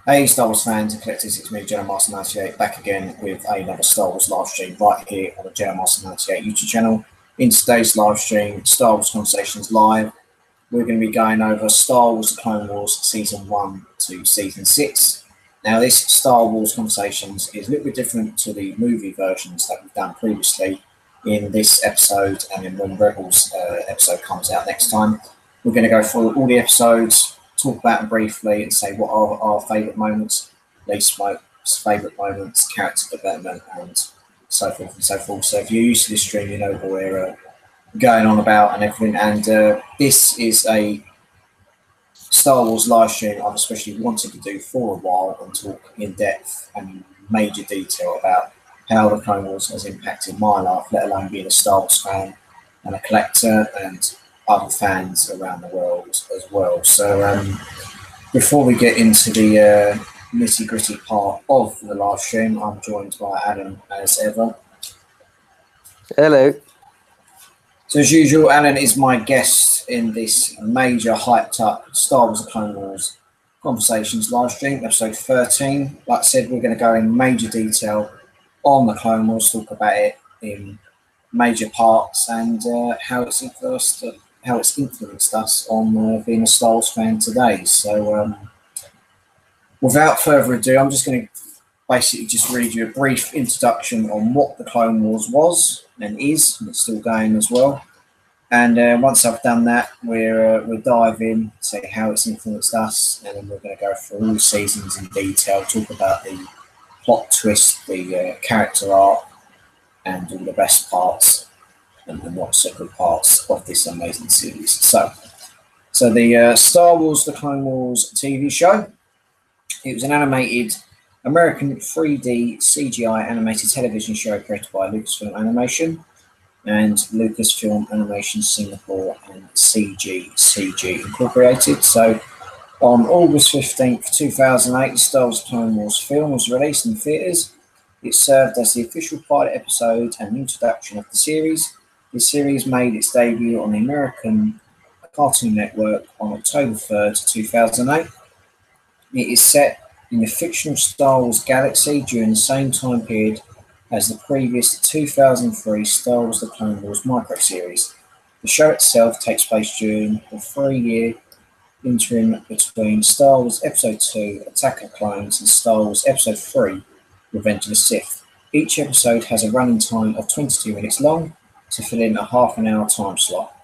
Hey Star Wars fans and collectors, it's me, Jedi Master 98, back again with another Star Wars live stream right here on the Jedi Master 98 YouTube channel. In today's live stream, Star Wars Conversations Live, we're going to be going over Star Wars The Clone Wars Season 1 to Season 6. Now this Star Wars Conversations is a little bit different to the movie versions that we've done previously in this episode and in when Rebels episode comes out next time. We're going to go through all the episodes, talk about them briefly and say what are our favourite moments, least favourite moments, character development and so forth and so forth. So if you're used to this stream, you know what we're going on about and everything. And this is a Star Wars live stream I've especially wanted to do for a while and talk in depth and major detail about how the Clone Wars has impacted my life, let alone being a Star Wars fan and a collector and other fans around the world as well. So before we get into the nitty gritty part of the live stream, I'm joined by Alan as ever. Hello. So as usual, Alan is my guest in this major hyped up Star Wars The Clone Wars Conversations live stream, episode 13. Like I said, we're going to go in major detail on the Clone Wars, talk about it in major parts and how it's influenced us on being a Star Wars fan today. So without further ado, I'm just going to basically just read you a brief introduction on what the Clone Wars was and is, and it's still going as well. And once I've done that, we'll dive in, say how it's influenced us, and then we're going to go through all the seasons in detail, talk about the plot twist, the character arc, and all the best parts and not so good parts of this amazing series. So the Star Wars The Clone Wars TV show, it was an animated American 3D CGI animated television show created by Lucasfilm Animation and Lucasfilm Animation Singapore and CG Incorporated. So on August 15th, 2008, the Star Wars Clone Wars film was released in theatres. It served as the official pilot episode and introduction of the series. The series made its debut on the American Cartoon Network on October 3rd, 2008. It is set in the fictional Star Wars galaxy during the same time period as the previous 2003 Star Wars The Clone Wars micro-series. The show itself takes place during the 3-year interim between Star Wars Episode 2, Attack of Clones, and Star Wars Episode 3, Revenge of the Sith. Each episode has a running time of 22 minutes long to fill in a half-an-hour time slot.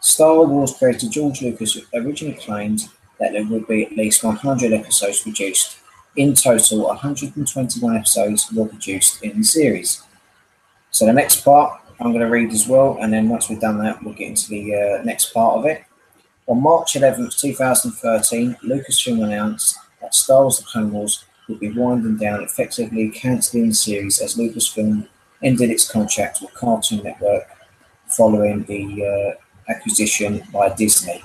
Star Wars creator George Lucas originally claimed that there would be at least 100 episodes produced. In total, 121 episodes were produced in the series. So the next part I'm going to read as well, and then once we've done that, we'll get into the next part of it. On March 11th, 2013, Lucasfilm announced that Star Wars The Clone Wars would be winding down, effectively cancelling the series as Lucasfilm ended its contract with Cartoon Network following the acquisition by Disney.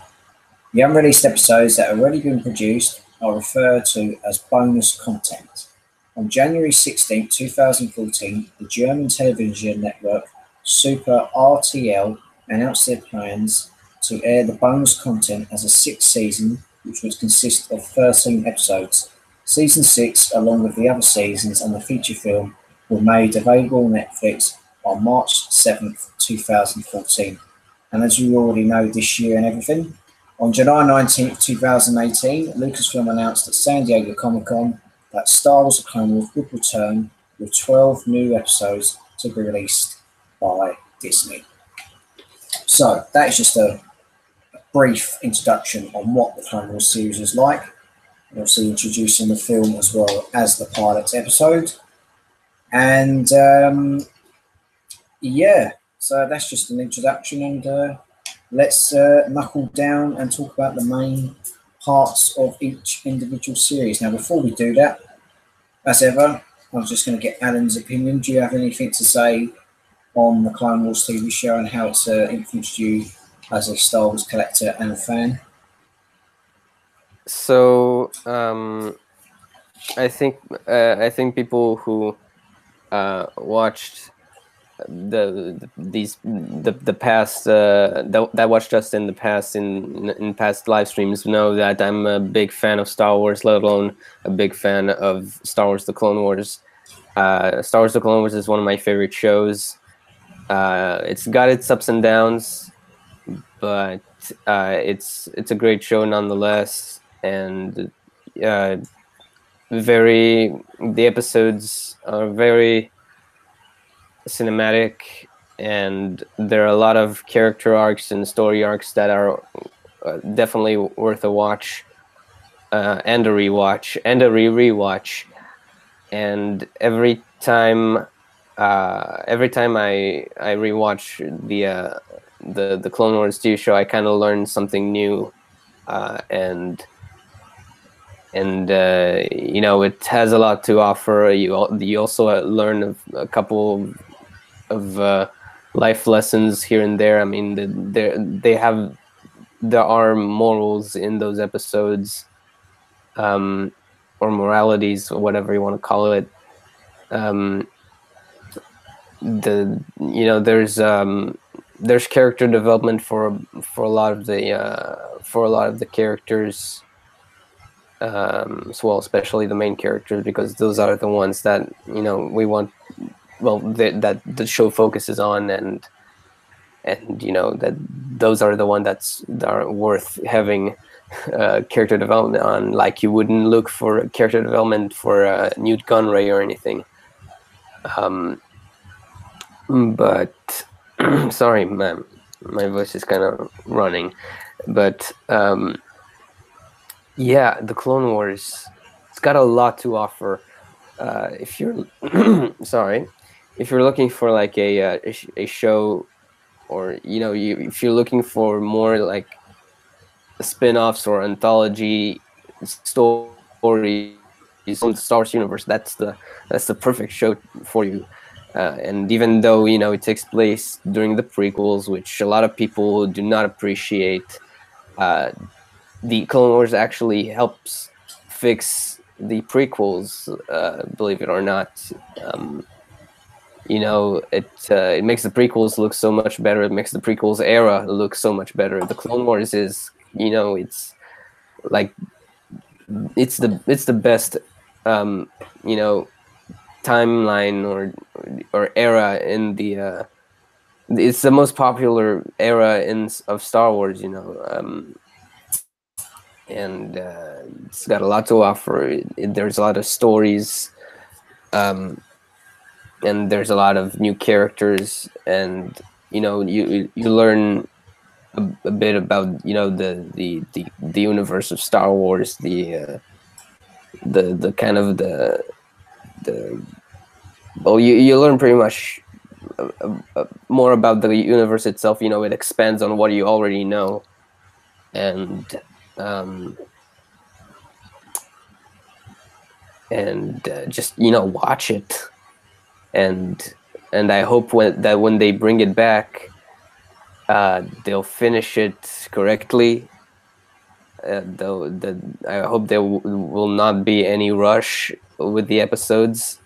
The unreleased episodes that have already been produced are referred to as bonus content. On January 16, 2014, the German television network Super RTL announced their plans to air the bonus content as a 6th season, which would consist of 13 episodes. Season 6, along with the other seasons and the feature film, were made available on Netflix on March 7th, 2014. And as you already know this year and everything, on July 19th, 2018, Lucasfilm announced at San Diego Comic-Con that Star Wars The Clone Wars would return with 12 new episodes to be released by Disney. So that is just a brief introduction on what the Clone Wars series is like, and obviously introducing the film as well as the pilot episode. And yeah, so that's just an introduction, and let's knuckle down and talk about the main parts of each individual series. Now, before we do that, as ever, I'm just going to get Alan's opinion. Do you have anything to say on the Clone Wars TV show and how it's influenced you as a Star Wars collector and a fan? So I think people who watched the past that watched us in the past in past live streams know that I'm a big fan of Star Wars, let alone a big fan of Star Wars: The Clone Wars. Star Wars: The Clone Wars is one of my favorite shows. It's got its ups and downs, but it's a great show nonetheless, and the episodes are very cinematic, and there are a lot of character arcs and story arcs that are definitely worth a watch, and a rewatch and a rewatch. And every time I rewatch the Clone Wars 2 show, I kind of learn something new, and you know, it has a lot to offer. You also learn a couple of life lessons here and there. I mean, there are morals in those episodes, or moralities, or whatever you want to call it. There's character development for a lot of the characters, as well, especially the main characters, because those are the ones that, you know, we want. Well, that the show focuses on, and you know, that those are the ones that are worth having character development on. Like, you wouldn't look for character development for Newt Gunray or anything. But sorry, my voice is kind of running. But yeah, the Clone Wars, it's got a lot to offer. If you're sorry, if you're looking for like a show, or, you know, if you're looking for more like spin-offs or anthology stories on the Star Wars universe, that's the perfect show for you. And even though, you know, it takes place during the prequels, which a lot of people do not appreciate, the Clone Wars actually helps fix the prequels, believe it or not. You know, it makes the prequels look so much better. It makes the prequels era look so much better. The Clone Wars is, you know, it's like it's the best, you know, timeline or era in the. It's the most popular era of Star Wars, you know. And it's got a lot to offer. There's a lot of stories, and there's a lot of new characters, and, you know, you learn a bit about, you know, the universe of Star Wars, the kind of the well, you learn pretty much more about the universe itself. You know, it expands on what you already know, and just, you know, watch it, and I hope when they bring it back, they'll finish it correctly. I hope there will not be any rush with the episodes.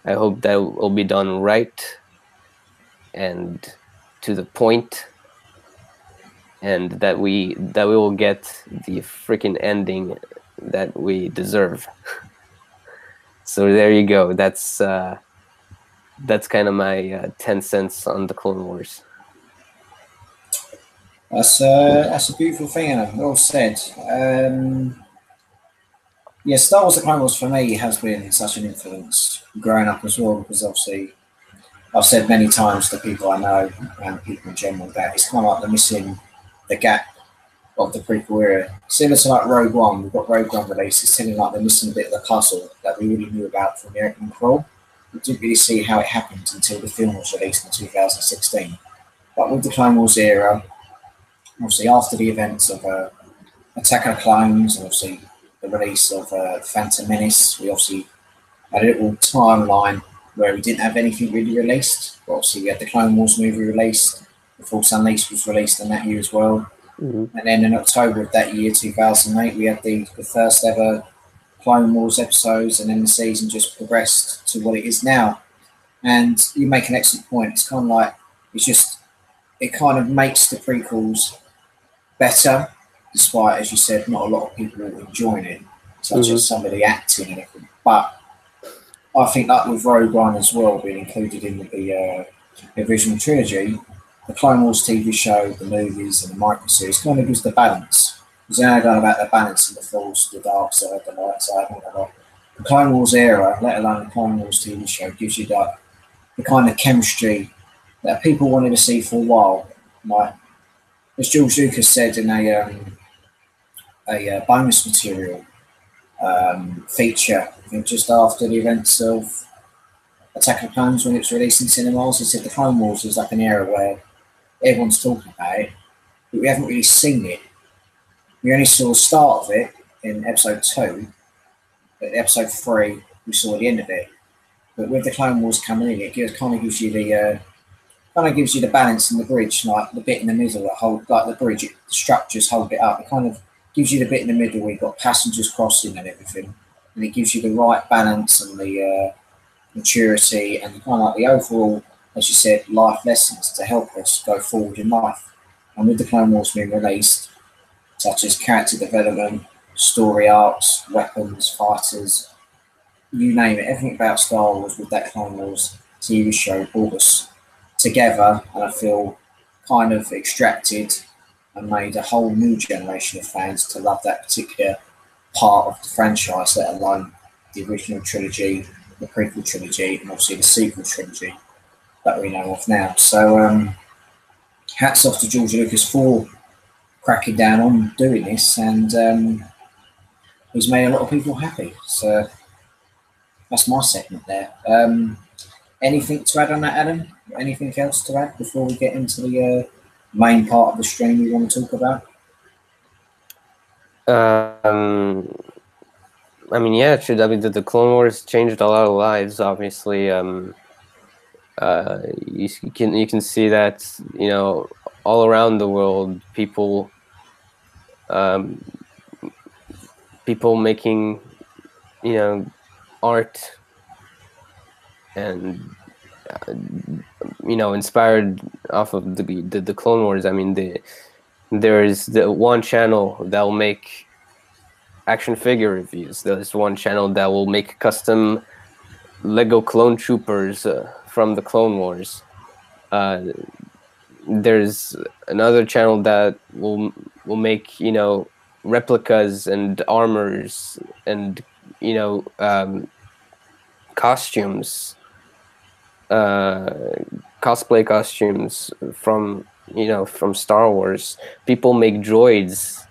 I hope that will be done right and to the point, and that we will get the freaking ending that we deserve. So there you go. That's kind of my 10 cents on the Clone Wars. That's a beautiful thing, and well said. Yeah, Star Wars: The Clone Wars for me has been such an influence growing up as well, because obviously I've said many times to people I know and people in general that it's kind of like the missing the gap of the prequel era. Similar to like Rogue One, we've got Rogue One released. It's seeming like they're missing a bit of the puzzle that we really knew about from the opening crawl. We didn't really see how it happened until the film was released in 2016. But with the Clone Wars era, obviously after the events of Attack of the Clones, and obviously the release of Phantom Menace, we obviously had a little timeline where we didn't have anything really released. But obviously we had the Clone Wars movie released, The Force Unleashed was released in that year as well. Mm-hmm. And then in October of that year, 2008, we had the first ever Clone Wars episodes, and then the season just progressed to what it is now. And you make an excellent point. It's kind of like, it kind of makes the prequels better, despite, as you said, not a lot of people are enjoying it, such as some of the acting and everything. But I think that with Rogue One as well being included in the original trilogy, the Clone Wars TV show, the movies, and the micro series kind of gives the balance. Because they're going about the balance of the Force, the dark side, the light side, and all that. The Clone Wars era, let alone the Clone Wars TV show, gives you the kind of chemistry that people wanted to see for a while. Like, as George Lucas said in a bonus material feature, I think just after the events of Attack of the Clones when it was released in cinemas, he said the Clone Wars was like an era where everyone's talking about it, but we haven't really seen it. We only saw the start of it in episode 2, but episode 3 we saw the end of it. But with the Clone Wars coming in, it kind of gives you the balance and the bridge, like the bit in the middle that hold, like the bridge, the structures hold it up. It kind of gives you the bit in the middle where you've got passengers crossing and everything, and it gives you the right balance and the maturity and kind of like the overall, as you said, life lessons to help us go forward in life. And with the Clone Wars being released, such as character development, story arcs, weapons, fighters, you name it, everything about Star Wars with that Clone Wars TV show brought us together, and I feel kind of extracted and made a whole new generation of fans to love that particular part of the franchise, let alone the original trilogy, the prequel trilogy, and obviously the sequel trilogy that we know of now. So hats off to George Lucas for cracking down on doing this, and he's made a lot of people happy. So that's my segment there. Anything to add on that, Adam? Anything else to add before we get into the main part of the stream we want to talk about? I mean, yeah, the Clone Wars changed a lot of lives. Obviously, you can see that, you know, all around the world, people making, you know, art and you know, inspired off of the Clone Wars. I mean, there's the one channel that will make action figure reviews. There's one channel that will make custom Lego clone troopers from the Clone Wars. There's another channel that will make, you know, replicas and armors and, you know, costumes, cosplay costumes from, you know, from Star Wars. People make droids.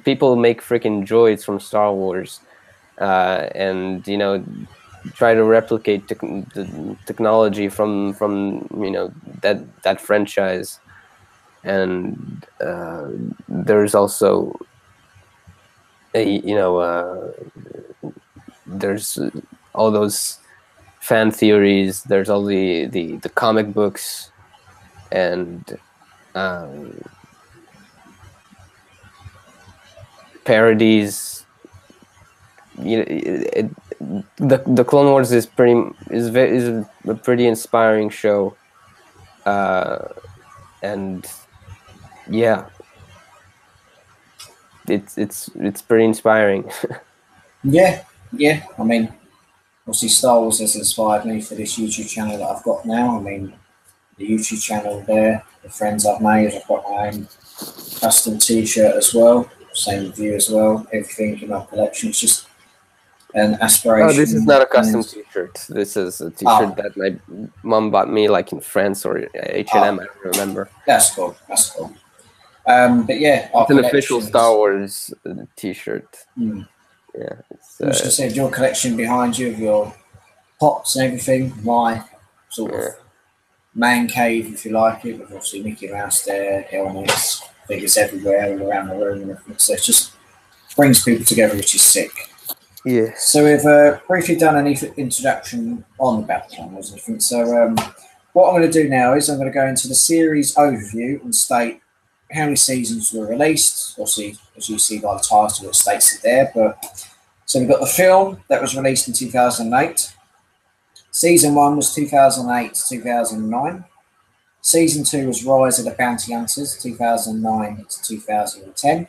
People make freaking droids from Star Wars, and, you know, try to replicate the technology from you know, that franchise. And there's also there's all those fan theories. There's all the comic books and parodies. You know, the Clone Wars is a pretty inspiring show, and yeah, it's pretty inspiring. Yeah. I mean, obviously Star Wars has inspired me for this YouTube channel that I've got now. I mean, the YouTube channel there, the friends I've made, I've got my own custom T-shirt as well, same with you as well. Everything in my collection. It's just an aspiration. Oh, this is not a custom T-shirt. This is a T-shirt that my mom bought me, like in France or H&M. I don't remember. That's cool. But yeah, it's an official Star Wars T-shirt. Yeah, I was just saying, your collection behind you of your pops and everything, my sort of man cave, if you like it, with obviously Mickey Mouse there, helmets, figures everywhere, all around the room and everything. So it just brings people together, which is sick. Yeah. So we've briefly done an introduction on the Battle Clone Wars and everything. So what I'm going to do now is I'm going to go into the series overview and state how many seasons were released. Obviously, as you see by the title, it states it there. But so we've got the film that was released in 2008. Season 1 was 2008 to 2009. Season 2 was Rise of the Bounty Hunters, 2009 to 2010.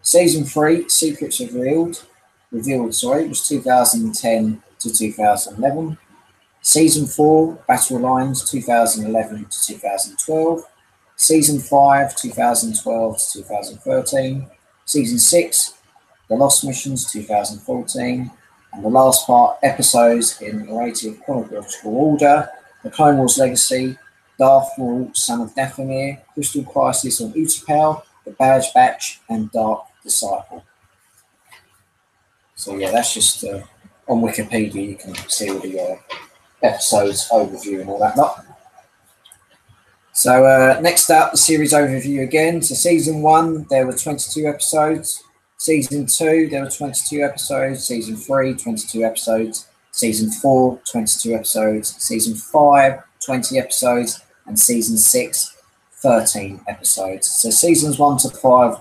Season 3, Secrets Revealed, was 2010 to 2011. Season 4, Battle Lines, 2011 to 2012. Season 5, 2012 to 2013. Season 6, The Lost Missions, 2014. And the last part, episodes in narrative chronological order: The Clone Wars Legacy, Darth Maul, Son of Dathomir, Crystal Crisis on Utapau, The Bad Batch, and Dark Disciple. So yeah, that's just on Wikipedia. You can see all the episodes overview and all that lot. So next up, the series overview again. So season 1, there were 22 episodes. Season 2, there were 22 episodes. Season 3, 22 episodes. Season 4, 22 episodes. Season 5, 20 episodes. And season 6, 13 episodes. So seasons 1 to 5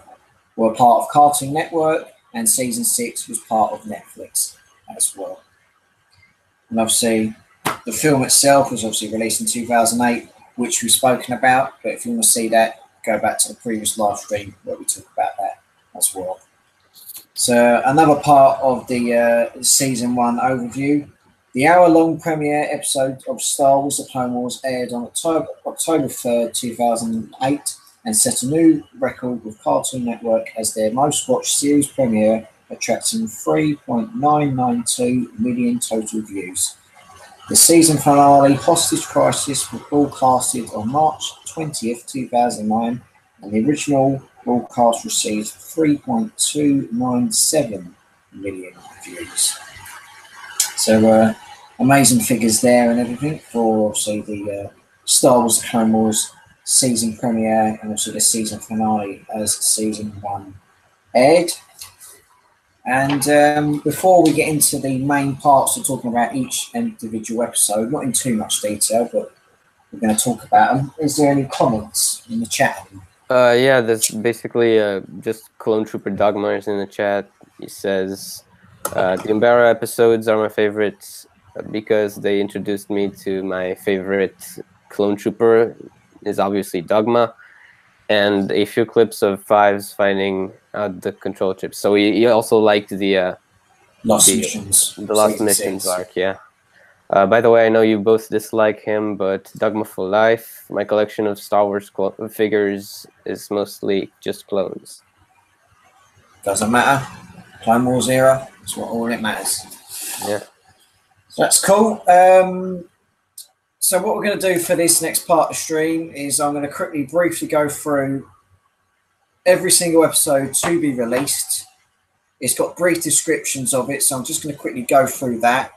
were part of Cartoon Network, and season 6 was part of Netflix as well. And obviously, the film itself was obviously released in 2008, which we've spoken about. But if you want to see that, go back to the previous live stream where we talk about that as well. So another part of the season 1 overview. The hour-long premiere episode of Star Wars: The Clone Wars aired on October 3rd, 2008, and set a new record with Cartoon Network as their most-watched series premiere, attracting 3.992 million total views. The season finale, Hostage Crisis, was broadcasted on March 20th, 2009, and the original broadcast received 3.297 million views. So amazing figures there and everything for obviously the Star Wars: The Clone Wars season premiere, and also the season finale as season 1 aired. And before we get into the main parts of talking about each individual episode, not in too much detail, but we're going to talk about them. Is there any comments in the chat? Yeah, there's basically just Clone Trooper Dogma is in the chat. He says, the Umbara episodes are my favorites because they introduced me to my favorite Clone Trooper, is obviously Dogma, and a few clips of Fives finding out the control chips. So he also liked the Lost Missions. The Lost Missions arc, yeah. By the way, I know you both dislike him, but Dogma for life. My collection of Star Wars figures is mostly just clones. Doesn't matter. Clone Wars era, that's what all it matters. Yeah. So that's cool. So what we're going to do for this next part of the stream is I'm going to briefly go through every single episode to be released. It's got brief descriptions of it, so I'm just going to quickly go through that,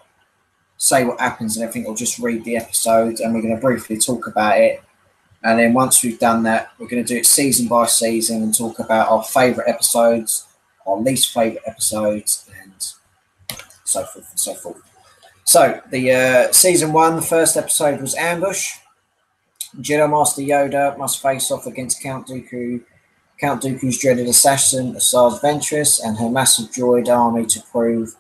say what happens and everything, or just read the episode, and we're going to briefly talk about it. And then once we've done that, we're going to do it season by season and talk about our favourite episodes, our least favourite episodes, and so forth and so forth. So the season 1, the first episode was Ambush. Jedi Master Yoda must face off against Count Dooku's dreaded assassin, Asajj Ventress, and her massive droid army to prove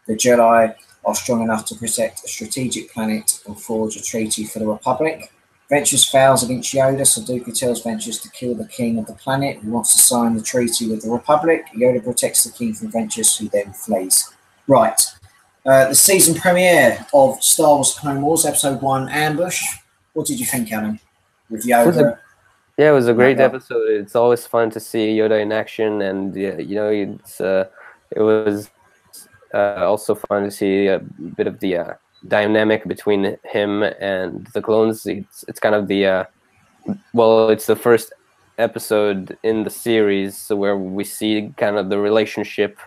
the Jedi are strong enough to protect a strategic planet and forge a treaty for the Republic. Ventress fails against Yoda, so Dooku tells Ventress to kill the king of the planet who wants to sign the treaty with the Republic. Yoda protects the king from Ventress, who then flees. Right. The season premiere of Star Wars: Clone Wars, Episode 1, Ambush. What did you think, Alan? With Yoda? Yeah, it was a great episode. It's always fun to see Yoda in action, and it was also fun to see a bit of the dynamic between him and the clones. It's kind of the it's the first episode in the series where we see kind of the relationship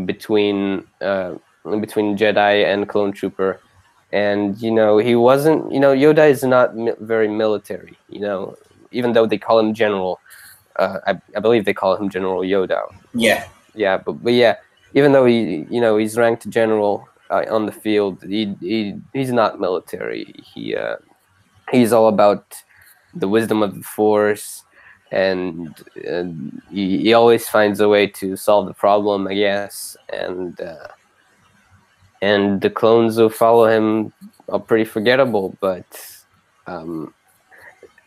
between Jedi and Clone Trooper. And he wasn't, Yoda is not very military, even though they call him General. I believe they call him General Yoda. Yeah but yeah, even though he's ranked general on the field, he's not military. He's all about the wisdom of the Force, and he always finds a way to solve the problem, I guess. And and the clones who follow him are pretty forgettable, but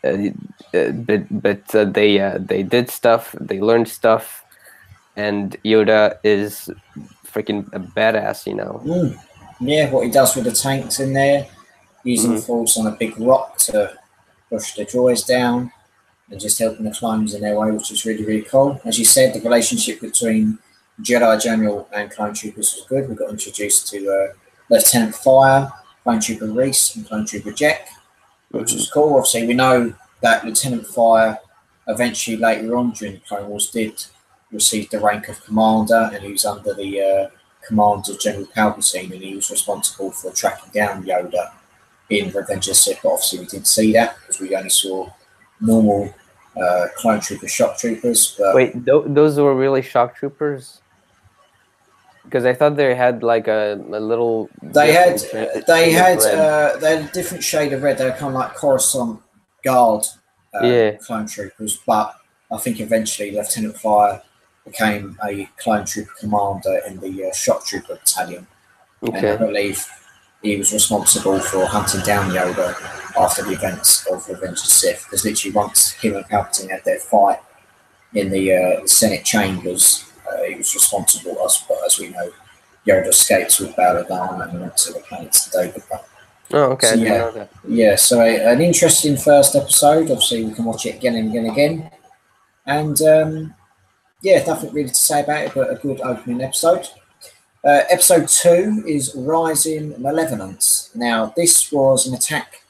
they did stuff, they learned stuff, and Yoda is freaking a badass, you know. Yeah, what he does with the tanks in there, using the Force on a big rock to push the droids down, and just helping the clones in their way, which is really, really cool. As you said, the relationship between Jedi General and Clone Troopers was good. We got introduced to Lieutenant Fire, Clone Trooper Reese, and Clone Trooper Jack, which was cool. Obviously, we know that Lieutenant Fire eventually later on during the Clone Wars did receive the rank of Commander, and he was under the command of General Palpatine, and he was responsible for tracking down Yoda in Revenge of the Sith. But obviously, we didn't see that because we only saw normal Clone Trooper shock troopers. But wait, those were really shock troopers? Because I thought they had like a little. They had a different shade of red. They were kind of like Coruscant Guard clone troopers, but I think eventually Lieutenant Fire became a clone trooper commander in the shock trooper battalion, and I believe he was responsible for hunting down Yoda after the events of Revenge of the Sith. Because literally once him and Palpatine had their fight in the Senate chambers, he was responsible, as we know. Yoda escapes with Baladon and went to the planets of Dagobah. Oh, okay. So, I didn't know that. Yeah, so an interesting first episode. Obviously, we can watch it again and again and again. And, nothing really to say about it, but a good opening episode. Episode 2 is Rising Malevolence. Now, this was an attack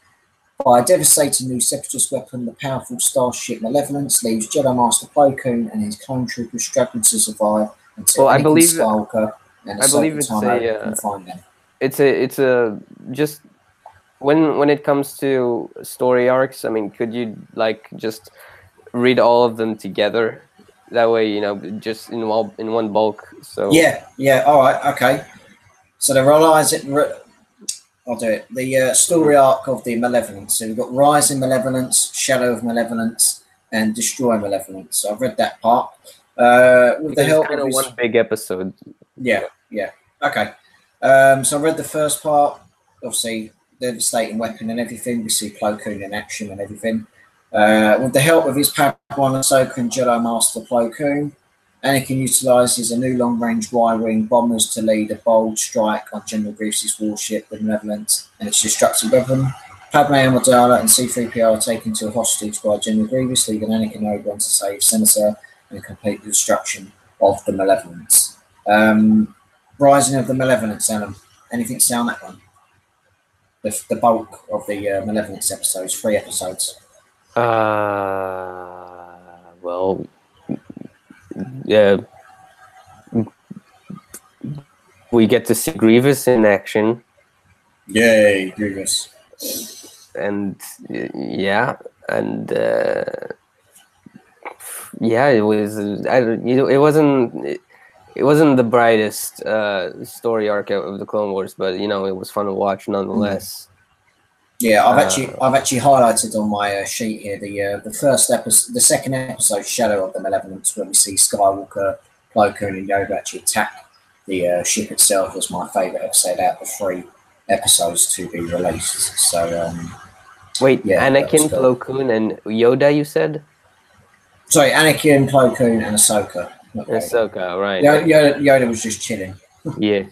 by a devastating new separatist weapon. The powerful starship Malevolence leaves Jedi Master Plo Koon and his clone troopers struggling to survive until Anakin Skywalker and Ahsoka Tano can find them. It's a just when it comes to story arcs. I mean, could you like just read all of them together? That way, you know, just in one bulk. So yeah. All right, okay. So the I'll do it. The story arc of the Malevolence. So we've got Rising Malevolence, Shadow of Malevolence, and Destroy Malevolence. So I've read that part. With the help of one big episode. Yeah. Okay. So I read the first part. Obviously, devastating weapon and everything. We see Plo Koon in action and everything. With the help of his Padawan Ahsoka and Jedi Master Plo Koon, Anakin utilises a new long-range Y-wing bombers to lead a bold strike on General Grievous' warship, the Malevolence, and its destructive weapon. Padme Amidala and C-3PO are taken to a hostage by General Grievous, leaving Anakin Obi-Wan to save Senator and complete the destruction of the Malevolence. Rising of the Malevolence, Alan. Anything to say on that one? The bulk of the Malevolence episodes, 3 episodes. Well, yeah, we get to see Grievous in action. Yay, Grievous! And it was. It wasn't the brightest story arc of the Clone Wars, but you know, it was fun to watch nonetheless. Yeah, I've actually highlighted on my sheet here the first episode, the second episode, Shadow of the Malevolence, where we see Skywalker, Plo Koon, and Yoda actually attack the ship itself. Was my favourite episode out of the 3 episodes to be released. So, Anakin, Plo Koon, and Yoda, you said? Sorry, Anakin, Plo Koon, and Ahsoka. Ahsoka, right? Yoda was just chilling. Yeah.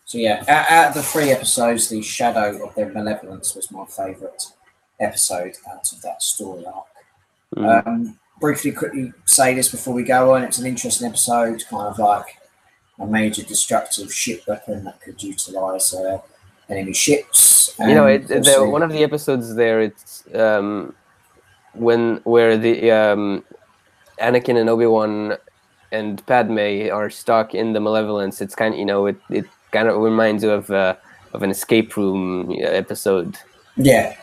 So yeah, out of the 3 episodes, the Shadow of the Malevolence was my favourite episode out of that story arc. Briefly, quickly say this before we go on. It's an interesting episode, kind of like a major destructive ship weapon that could utilise enemy ships. You know, one of the episodes there, it's where the Anakin and Obi-Wan and Padme are stuck in the Malevolence. It's kind of, you know, it kind of reminds you of an escape room episode. Yeah.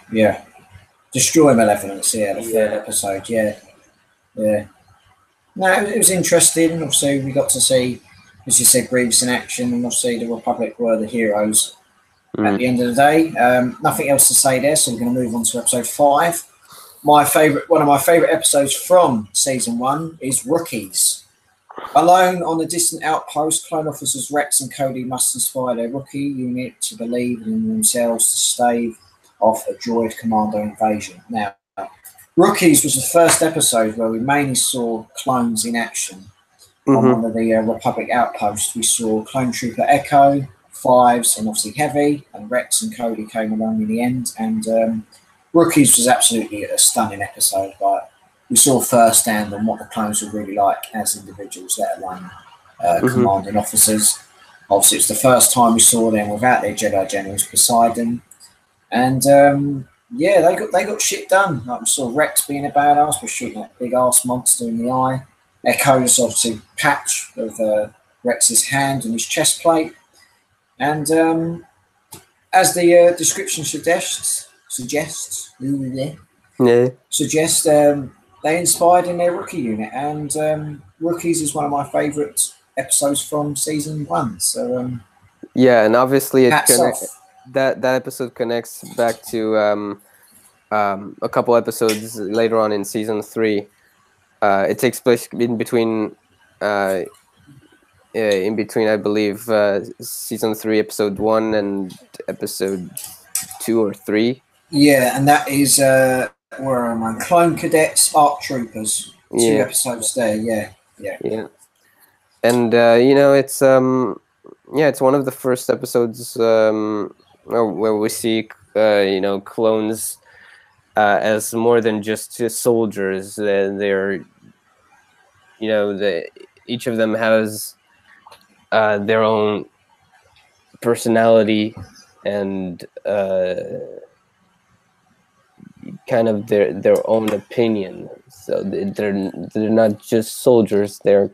Destroy Malevolence, the 3rd episode, yeah. No, it was interesting. Obviously, we got to see, as you said, Grievous in action, and obviously the Republic were the heroes at the end of the day. Nothing else to say there, so we're going to move on to episode 5. One of my favourite episodes from season 1 is Rookies. Alone on a distant outpost, clone officers Rex and Cody must inspire their rookie unit to believe in themselves to stave off a droid commando invasion. Now, Rookies was the first episode where we mainly saw clones in action. On one of the Republic outposts, we saw Clone Trooper Echo, Fives, and obviously Heavy, and Rex and Cody came along in the end. And Rookies was absolutely a stunning episode. Like, we saw firsthand on what the clones were really like as individuals, let alone commanding officers. Obviously, it's the first time we saw them without their Jedi generals Poseidon, and yeah, they got shit done. Like, we saw Rex being a badass, but shooting that big ass monster in the eye. Echo's obviously patch of Rex's hand and his chest plate, and as the description suggests, they inspired in their rookie unit, and Rookies is one of my favourite episodes from season 1. So yeah, and obviously it that episode connects back to a couple episodes later on in season 3. It takes place in between, I believe, season 3, episode 1, and episode 2 or 3. Yeah, and that is where am I? Clone Cadets, ARC Troopers. 2 episodes there. Yeah. And it's it's one of the first episodes where we see clones as more than just soldiers. They're each of them has their own personality and kind of their own opinion. So they're not just soldiers. They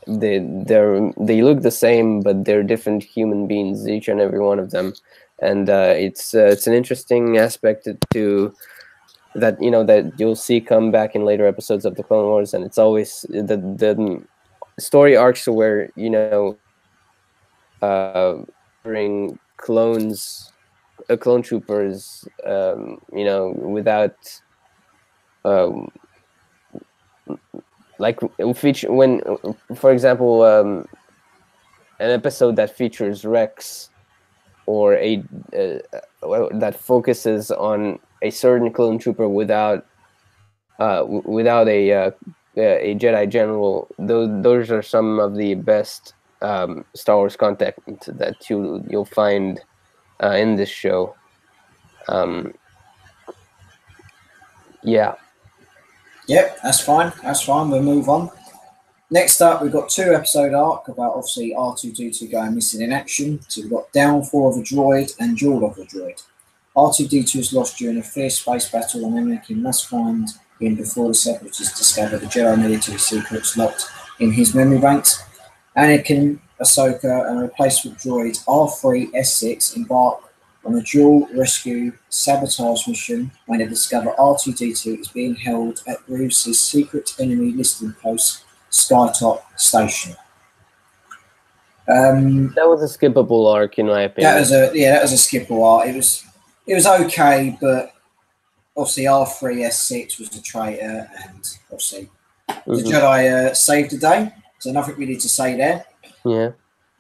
look the same, but they're different human beings, each and every one of them. And it's an interesting aspect to that that you'll see come back in later episodes of the Clone Wars, and it's always the story arcs where bring clone troopers without like feature when, for example, an episode that features Rex or that focuses on a certain clone trooper without a Jedi general. Those are some of the best Star Wars content that you'll find in this show. Yep, that's fine. We'll move on. Next up, we've got 2-episode arc about obviously R2-D2 going missing in action. So we've got Downfall of a Droid and Duel of a Droid. R2-D2 is lost during a fierce space battle, and Anakin must find him before the Separatists discover the Jedi military secrets locked in his memory banks. Anakin, Ahsoka, and a replacement droid R3-S6 embark on a dual rescue sabotage mission when they discover R2-D2 is being held at Grievous' secret enemy listing post, Skytop Station. That was a skippable arc, in my opinion. That was a skippable arc. It was okay, but obviously R3-S6 was a traitor, and obviously the Jedi saved the day. So nothing really to say there. Yeah.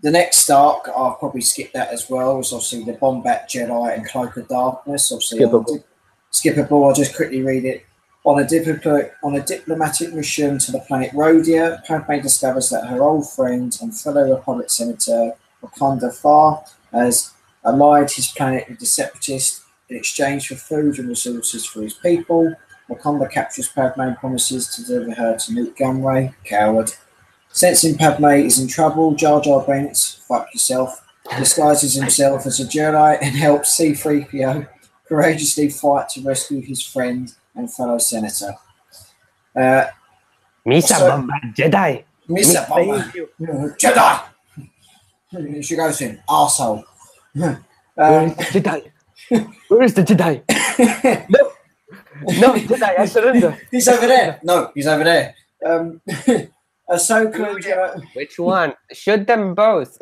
The next arc, I'll probably skip that as well. Was obviously the Bombat Jedi and Cloak of Darkness. Obviously skippable. I'll just quickly read it. On a diplomatic mission to the planet Rhodia, Padme discovers that her old friend and fellow Republic Senator Wakanda Farr has allied his planet with the Separatists in exchange for food and resources for his people. Wakanda captures Padme and promises to deliver her to Newt Gunray, coward. Sensing Padme is in trouble, Jar Jar Binks, fuck yourself, disguises himself as a Jedi and helps C-3PO courageously fight to rescue his friend and fellow senator. Misa Bomba Jedi. Misa Bomba Jedi. She goes in, arsehole. Where is the Jedi? Where is the Jedi? No, Jedi, I surrender. He's over there. No, he's over there. Ahsoka. Which one? Shoot them both.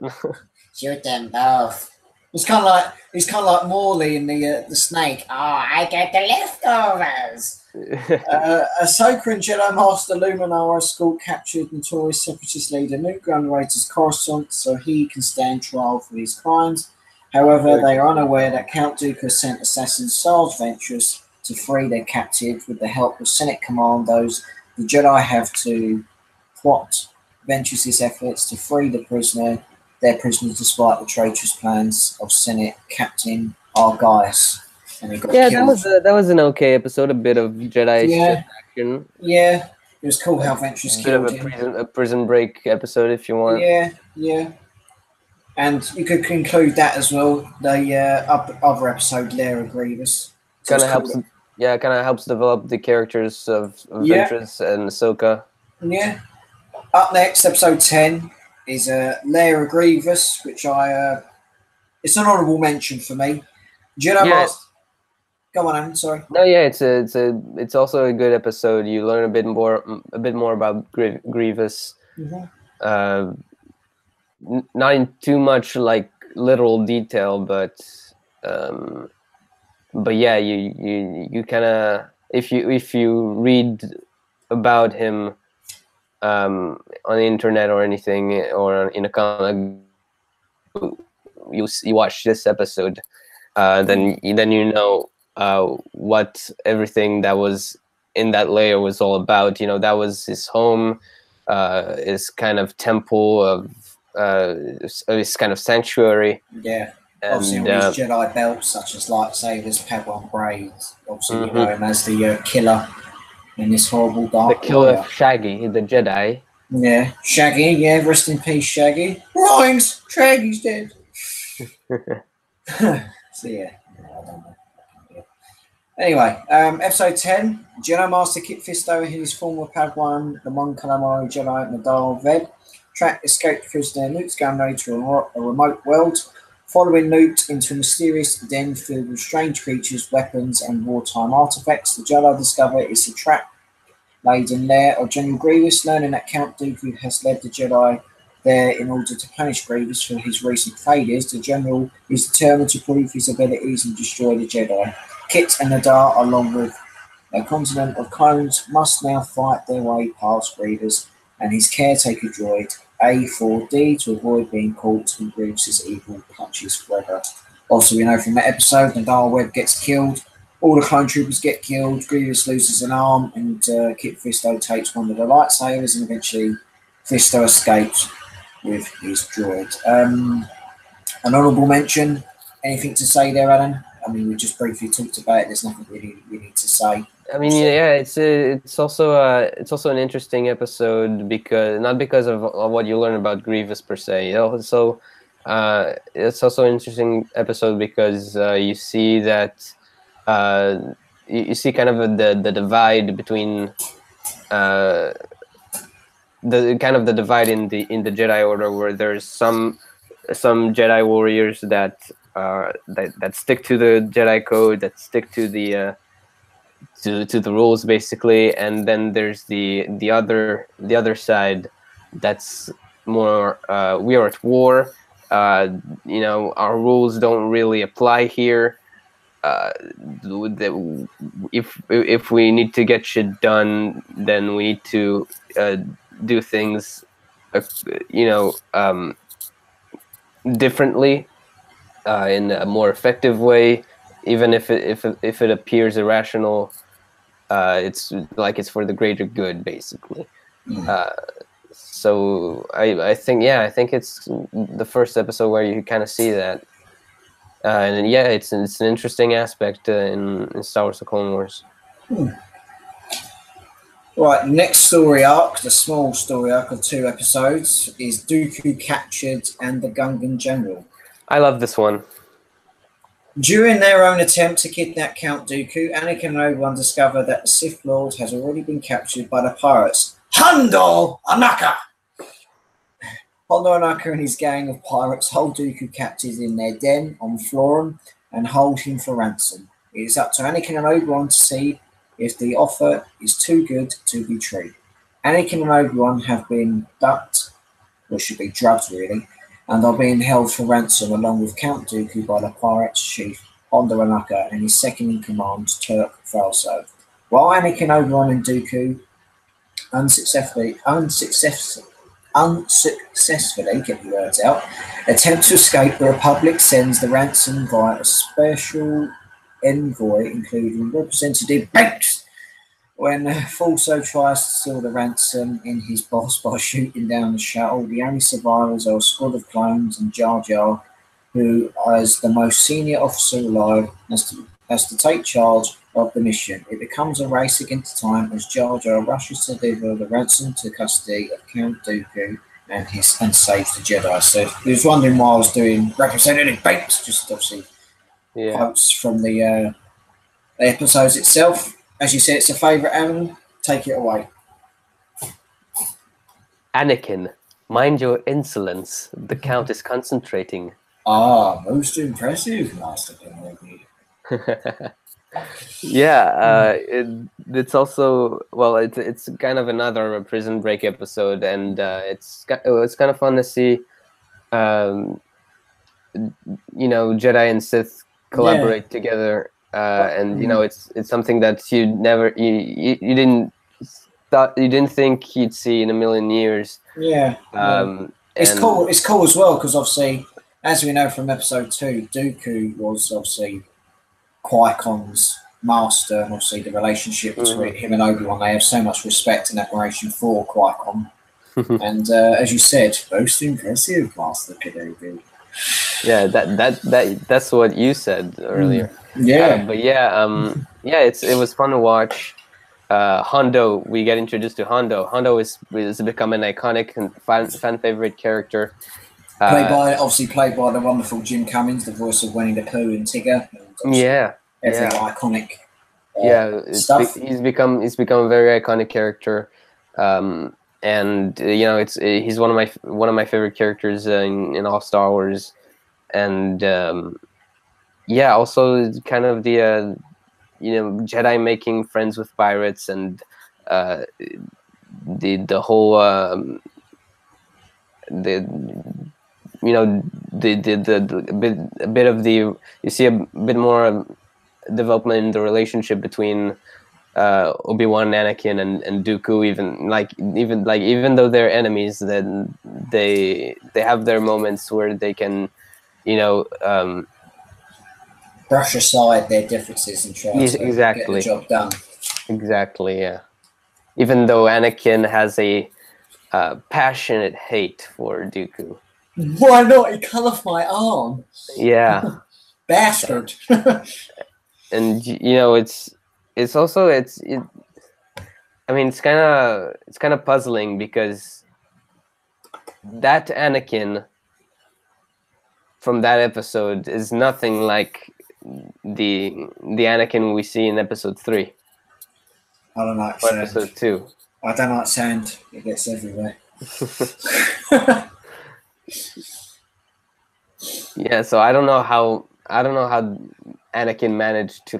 Shoot them both. It's kind of like Morley in the snake. Oh, I get the leftovers. Ahsoka and Jedi Master Luminara School captured notorious separatist leader Newt Gunray as Coruscant so he can stand trial for his crimes. However, they are unaware that Count Dooku sent assassin Sarge Ventress to free their captive with the help of Senate commandos. The Jedi have to thwart Ventress's efforts to free their prisoners despite the traitorous plans of Senate Captain Argyles. And he got killed. That was an okay episode. A bit of Jedi action. Yeah, it was cool how Ventress killed him. A prison break episode, if you want. Yeah. And you could conclude that as well. The other episode, Lara Grievous, kind of helps. Yeah, kind of helps develop the characters of Ventress and Ahsoka. Yeah. Up next, episode 10 is Lara Grievous, which it's an honourable mention for me. Jedi Master. Go on, Alan. Sorry. No, yeah, it's also a good episode. You learn a bit more about Grievous. Mm-hmm. Not in too much like literal detail, but yeah, you kind of if you read about him on the internet or anything or in a comic, you watch this episode, then you know what everything that was in that layer was all about. You know, that was his home, his kind of temple of his kind of sanctuary. Yeah. Obviously, all these Jedi belts, such as lightsabers, Padawan braids. Obviously, you know him as the killer in this horrible dark. The killer of Shaggy, the Jedi. Yeah, Shaggy. Yeah, rest in peace, Shaggy. Rhymes. Shaggy's dead. So yeah, I don't know. Anyway, episode 10, Jedi Master Kit Fisto and his former Padawan, the Mon Calamari Jedi Nadal Ved, track escaped prisoner Newt's gunray to a remote world, following Newt into a mysterious den filled with strange creatures, weapons, and wartime artifacts. The Jedi discover it's a trap-laden lair of General Grievous, learning that Count Dooku has led the Jedi there in order to punish Grievous for his recent failures. The General is determined to prove his abilities and destroy the Jedi. Kit and Nadar, along with a continent of clones, must now fight their way past Grievous and his caretaker droid, A4D, to avoid being caught in Grievous' evil punches forever. Also, we know from that episode, Nadar Webb gets killed, all the clone troopers get killed, Grievous loses an arm, and Kit Fisto takes one of the lightsabers, and eventually Fisto escapes with his droid. An honourable mention, anything to say there, Alan? I mean, we just briefly talked about it. There's nothing really we need to say. I mean, yeah, it's also an interesting episode because of what you learn about Grievous per se. You know? So it's also an interesting episode because you see that you see kind of the divide between the divide in the Jedi Order, where there's some Jedi warriors that stick to the Jedi code, that stick to the rules basically, and then there's the other side that's more we are at war. You know, our rules don't really apply here. If we need to get shit done, then we need to do things, you know, differently, in a more effective way, even if it appears irrational. It's like it's for the greater good, basically. So I think it's the first episode where you kind of see that, and yeah, it's an interesting aspect in Star Wars: The Clone Wars. Right, next story arc, the small story arc of 2 episodes, is Dooku captured and the Gungan General. I love this one. During their own attempt to kidnap Count Dooku, Anakin and Obi-Wan discover that the Sith Lord has already been captured by the pirates. Hondo Anaka! Hondo Anaka and his gang of pirates hold Dooku captive in their den on Florin and hold him for ransom. It is up to Anakin and Obi-Wan to see if the offer is too good to be true. Anakin and Obi-Wan have been ducked, or should be drugged really, and are being held for ransom along with Count Dooku by the pirates chief Hondo Anaka and his second-in-command Turk Falso. While Anakin, Obi-Wan and Dooku unsuccessfully, get the words out, attempt to escape, the Republic sends the ransom via a special envoy, including Representative Banks. When Falso tries to steal the ransom in his boss by shooting down the shuttle, the only survivors are a squad of clones and Jar Jar, who, as the most senior officer alive, has to take charge of the mission. It becomes a race against time as Jar Jar rushes to deliver the ransom to custody of Count Dooku and saves the Jedi. So he was wondering why I was doing Representative Banks, just obviously quotes from the episodes itself. As you said, it's a favourite, Alan. Take it away. Anakin, mind your insolence. The Count is concentrating. Ah, most impressive, Master Kenobi. It's also, well, it's kind of another Prison Break episode, and it's kind of fun to see, Jedi and Sith collaborate together. And it's something that you didn't think you'd see in a million years. It's cool. It's cool as well because obviously, as we know from episode 2, Dooku was obviously Qui-Gon's master, and obviously the relationship between him and Obi-Wan, they have so much respect and admiration for Qui-Gon. And as you said, most impressive, Master Kenobi. Yeah, that's what you said earlier. It was fun to watch. Hondo, we get introduced to Hondo. Hondo is become an iconic and fan favorite character. Played by the wonderful Jim Cummings, the voice of Winnie the Pooh and Tigger. Every iconic stuff. He's become a very iconic character. And he's one of my favorite characters in all Star Wars, and also kind of the Jedi making friends with pirates, and the whole a bit of the, you see a bit more development in the relationship between Obi-Wan, Anakin, and Dooku, even though they're enemies, then they have their moments where they can, brush aside their differences and try to get the job done. Exactly, yeah. Even though Anakin has a passionate hate for Dooku. Why not? He cut off my arm. Yeah. Bastard. And it's also it's kind of puzzling because that Anakin from that episode is nothing like the Anakin we see in episode 3. I don't like sand. Episode 2. I don't like sand. It gets everywhere. Yeah, so I don't know how Anakin managed to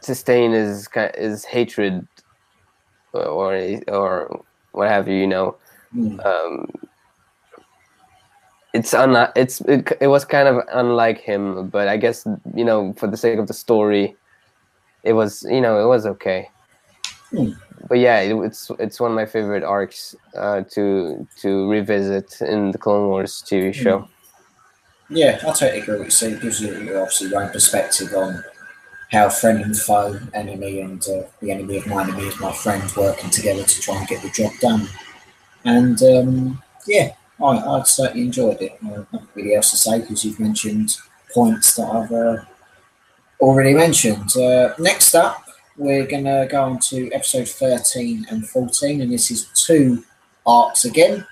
sustain his hatred or what have you. It was kind of unlike him, but I guess for the sake of the story, it was okay. But yeah, it's one of my favorite arcs to revisit in the Clone Wars TV show. Yeah, I totally agree with you. So it gives you obviously your own perspective on how friend and foe, enemy, and the enemy of my enemy is my friend working together to try and get the job done. And I certainly enjoyed it. Nothing really else to say because you've mentioned points that I've already mentioned. Next up, we're going to go on to episode 13 and 14, and this is 2 arcs again.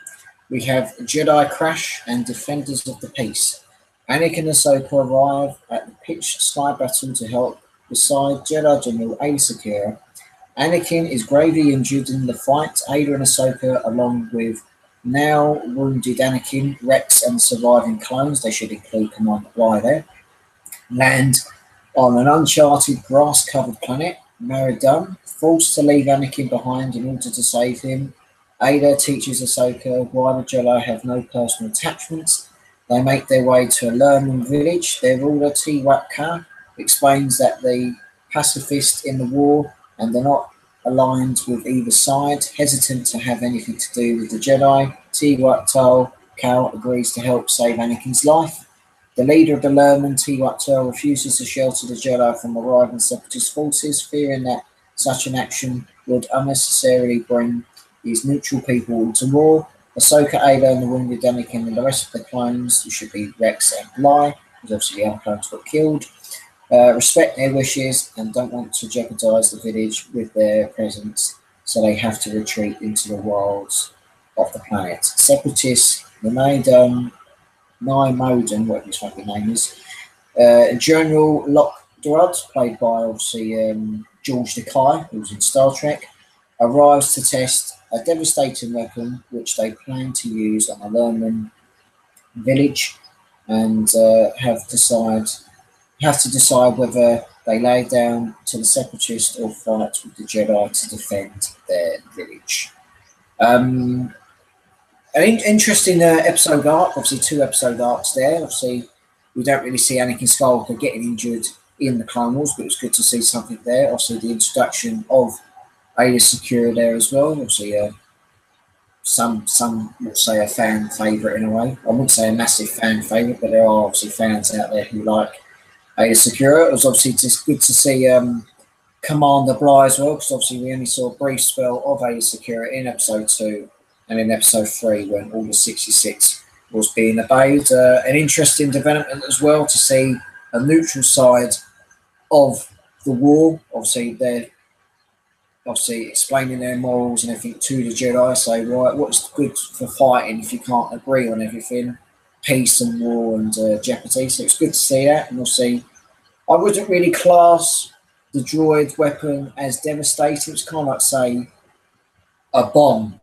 We have Jedi Crash and Defenders of the Peace. Anakin and Ahsoka arrive at the pitched sky battle to help beside Jedi General Aayla Secura. Anakin is gravely injured in the fight. Aayla and Ahsoka, along with now wounded Anakin, Rex, and surviving clones, they should include Commander Bly there, land on an uncharted grass-covered planet. Maridun, forced to leave Anakin behind in order to save him, Ada teaches Ahsoka why the Jedi have no personal attachments. They make their way to a Lerman village. Their ruler, T-Waka, explains that the pacifists in the war and they're not aligned with either side, hesitant to have anything to do with the Jedi. T-Waka Cal agrees to help save Anakin's life. The leader of the Lerman, T-Waka, refuses to shelter the Jedi from arriving separatist forces, fearing that such an action would unnecessarily bring these neutral people into war. Ahsoka, Ada, and the wounded Anakin and the rest of the clones, who should be Rex and Bly, because obviously the other clones got killed, respect their wishes and don't want to jeopardise the village with their presence, so they have to retreat into the wilds of the planet. Separatists, the Naiden, Moden, whatever his fucking name is, General Lockdrud, played by obviously George Takei, who was in Star Trek, arrives to test a devastating weapon which they plan to use on a Lerman village, and have to decide whether they lay down to the separatists or fight with the Jedi to defend their village. An interesting episode arc, obviously 2 episode arcs there. Obviously, we don't really see Anakin Skywalker getting injured in the Clone Wars, but it was good to see something there. Also, the introduction of Aayla Secura there as well. Obviously, some would say a fan favourite in a way. I wouldn't say a massive fan favourite, but there are obviously fans out there who like Aayla Secura. It was obviously just good to see Commander Bly as well, because obviously we only saw a brief spell of Aayla Secura in episode 2 and in episode 3 when Order 66 was being obeyed. An interesting development as well to see a neutral side of the war. Obviously, they're explaining their morals and everything to the Jedi. So, right, what's good for fighting if you can't agree on everything? Peace and war and jeopardy. So it's good to see that. And we'll see. I wouldn't really class the droid weapon as devastating. It's kind of like, say, a bomb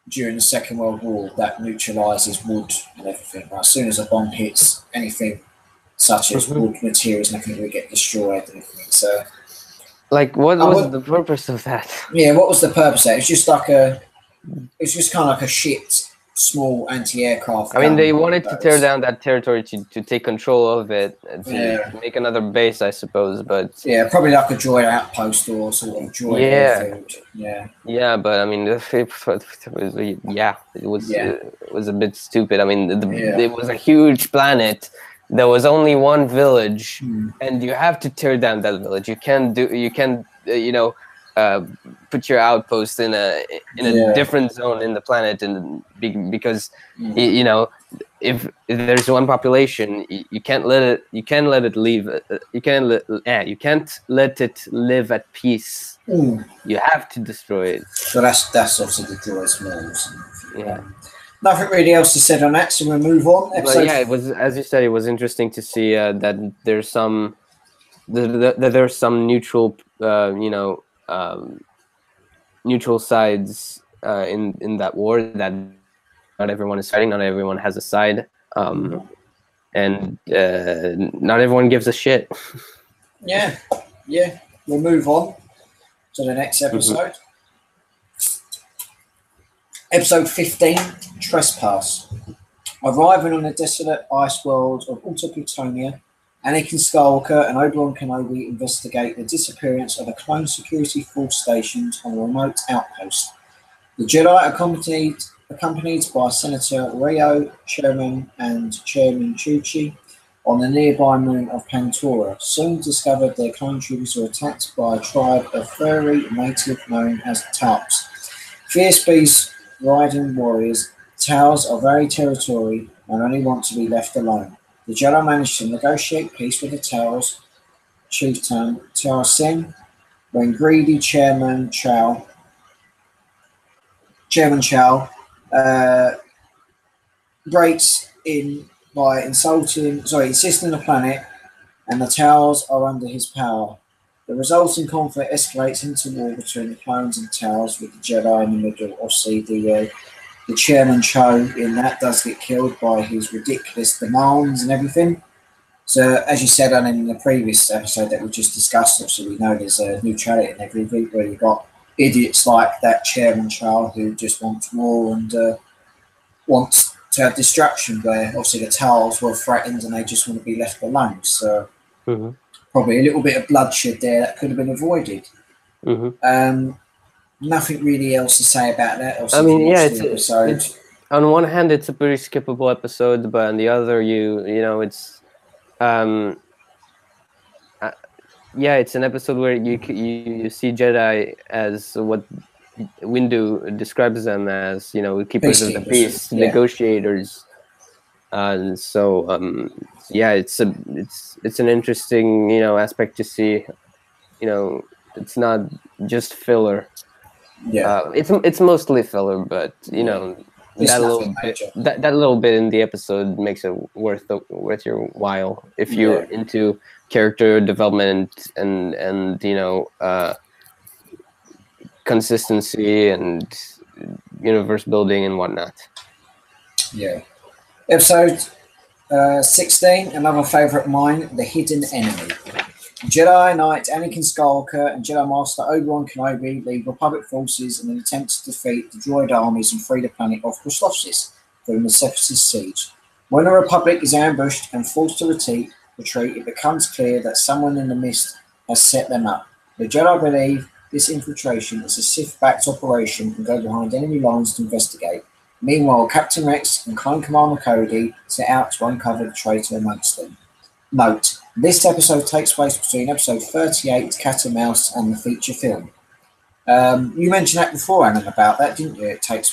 during the Second World War that neutralises wood and everything. Right? As soon as a bomb hits anything such as wood materials and everything, we get destroyed and everything. So, like, what was the purpose of that? Yeah, what was the purpose of it? It's just kind of like a shit small anti-aircraft. I mean, they wanted to tear down that territory to take control of it, to make another base, I suppose. But yeah, probably like a droid outpost or sort of droid airfield. Yeah, but I mean, it was a bit stupid. I mean, it was a huge planet. There was only one village, and you have to tear down that village. You can't put your outpost in a different zone in the planet, and because if there's one population, you can't let it leave. You can't let it live at peace. You have to destroy it. So that's obviously the droid's morals. Yeah. Nothing really else to say on that, so we'll move on. But yeah, it was, as you said, it was interesting to see that there's some neutral, neutral sides in that war. That not everyone is fighting, not everyone has a side, and not everyone gives a shit. Yeah. We'll move on to the next episode. Episode 15, Trespass. Arriving on the desolate ice world of Alta Plutonia, Anakin Skywalker and Obi-Wan Kenobi investigate the disappearance of a clone security force stationed on a remote outpost. The Jedi, accompanied by Senator Rio, Chairman and Chairman Chuchi, on the nearby moon of Pantora, soon discovered their clone troopers were attacked by a tribe of furry native known as Taups. Fierce beasts riding warriors, Tals are very territorial and only want to be left alone. The Jedi managed to negotiate peace with the Tals, chieftain Tar Sen, when greedy Chairman Chow breaks in by insisting on the planet, and the Tals are under his power. The resulting conflict escalates into war between the clones and Tals, with the Jedi in the middle. Obviously, the Chairman Cho in that does get killed by his ridiculous demands and everything. So, as you said, and in the previous episode that we just discussed, obviously we know there's a neutrality in everything, where you've got idiots like that chairman child who just wants war and wants to have distraction, where obviously the towers were threatened and they just want to be left alone. So probably a little bit of bloodshed there that could have been avoided. Nothing really else to say about that. Obviously, I mean, yeah, it's on one hand it's a pretty skippable episode, but on the other, you know, it's yeah, it's an episode where you see Jedi as what Windu describes them as, you know, keepers of the peace, negotiators. And so yeah, it's an interesting, you know, aspect to see. You know, it's not just filler. Yeah, it's mostly filler, but you know, that little bit in the episode makes it worth your while if you're into character development and you know, consistency and universe building and whatnot. Yeah. Episode 16, another favourite of mine, The Hidden Enemy. Jedi Knight Anakin Skywalker and Jedi Master Obi-Wan Kenobi lead Republic forces in an attempt to defeat the droid armies and free the planet of Christophsis during the Separatist siege. When the Republic is ambushed and forced to retreat, it becomes clear that someone in the mist has set them up. The Jedi believe this infiltration is a Sith-backed operation and go behind enemy lines to investigate. Meanwhile, Captain Rex and Clone Commander Cody set out to uncover the traitor amongst them. Note, this episode takes place between episode 38, Cat and Mouse, and the feature film. You mentioned that before, Alan, about that, didn't you? It takes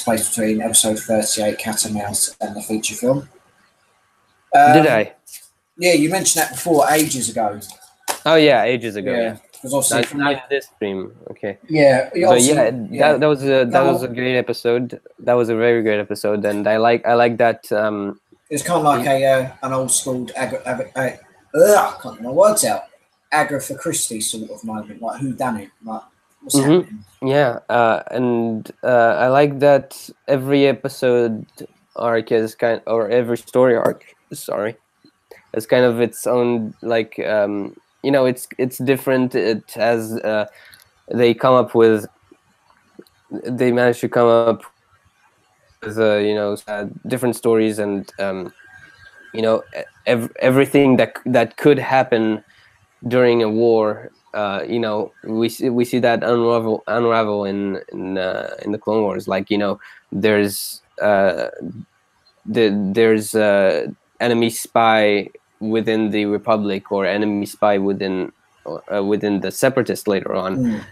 place between episode 38, Cat and Mouse, and the feature film. Did I? Yeah, you mentioned that before, ages ago. Oh yeah, ages ago. Yeah. Because obviously not this stream. Okay. Yeah. But yeah, that was a great episode. That was a very great episode, and I like that. It's kind of like an old school I can't get my words out. Agatha Christie sort of moment, like who done it, like what's happening. Yeah, and I like that every episode arc is or every story arc. Sorry, is kind of its own, like you know, it's different. It has they manage to come up with you know, different stories, and you know, everything that could happen during a war. You know, we see that unravel in the Clone Wars. Like, you know, there's enemy spy within the Republic, or enemy spy within the Separatists later on.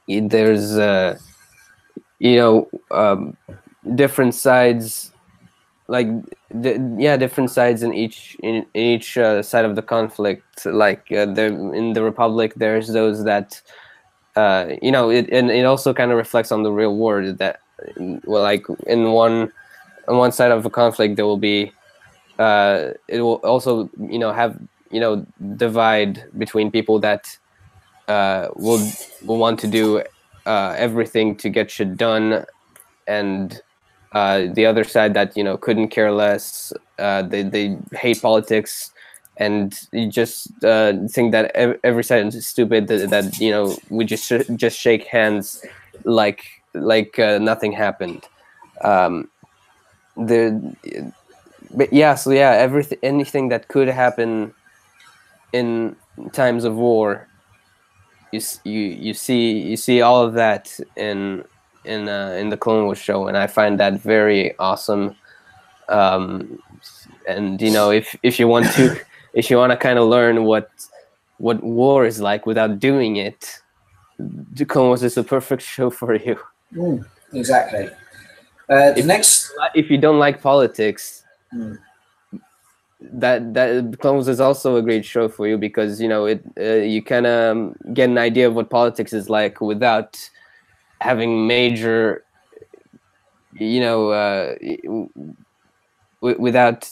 There's you know, different sides, like different sides in each side of the conflict. Like in the Republic, there's those that you know, it also kind of reflects on the real world, that well, like on one side of a conflict there will be it will also, you know, have, you know, divide between people that will want to do everything to get shit done, and the other side that, you know, couldn't care less. They hate politics, and you just think that every side is stupid. That you know, we just shake hands like nothing happened. But yeah, so yeah, anything that could happen in times of war, you see all of that in the Clone Wars show, and I find that very awesome. And you know, if you want to kind of learn what war is like without doing it, the Clone Wars is the perfect show for you. Exactly. If you don't like politics, that Clone Wars is also a great show for you, because you know, you kind of get an idea of what politics is like without having major, you know, without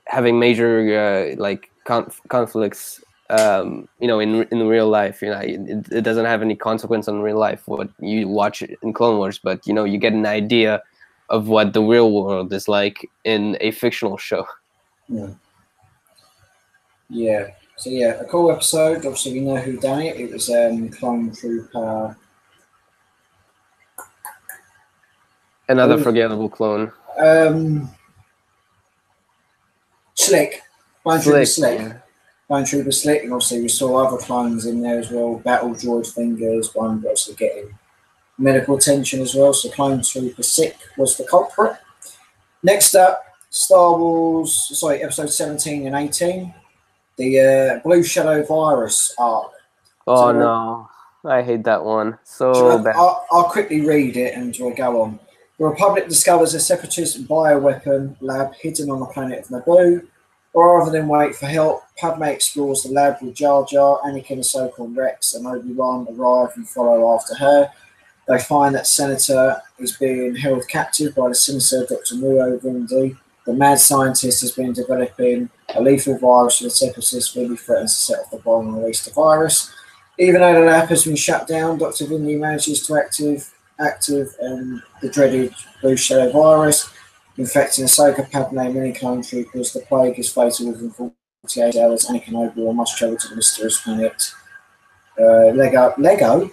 having major like conflicts, you know, in real life. You know, it doesn't have any consequence on real life what you watch in Clone Wars, but you know, you get an idea of what the real world is like in a fictional show. Yeah. So yeah, a cool episode. Obviously, we know who done it. It was Clone Trooper. Another forgettable clone. Slick. Clone Trooper Slick. Yeah. Clone Trooper Slick, and obviously we saw other clones in there as well. Battle Droid Fingers, one obviously getting medical attention as well. So Clone Trooper Sick was the culprit. Next up, episode 17 and 18, the Blue Shadow Virus arc. Oh no, I hate that one so bad. I'll quickly read it and we'll go on. The Republic discovers a separatist bioweapon lab hidden on the planet of Naboo. Rather than wait for help, Padme explores the lab with Jar Jar, Anakin, Ahsoka, and Rex, and Obi-Wan arrive and follow after her. They find that Senator is being held captive by the sinister Dr. Nuo Vindi. The mad scientist has been developing a lethal virus for the separatists. Vindi threatens to set off the bomb and release the virus. Even though the lab has been shut down, Dr. Vindi manages to active the dreaded Blue Shadow virus, infecting Ahsoka, Padme, and many clone troopers. The plague is fatal within 48 hours. Anakin and Obi-Wan must travel to the mysterious planet. Lego?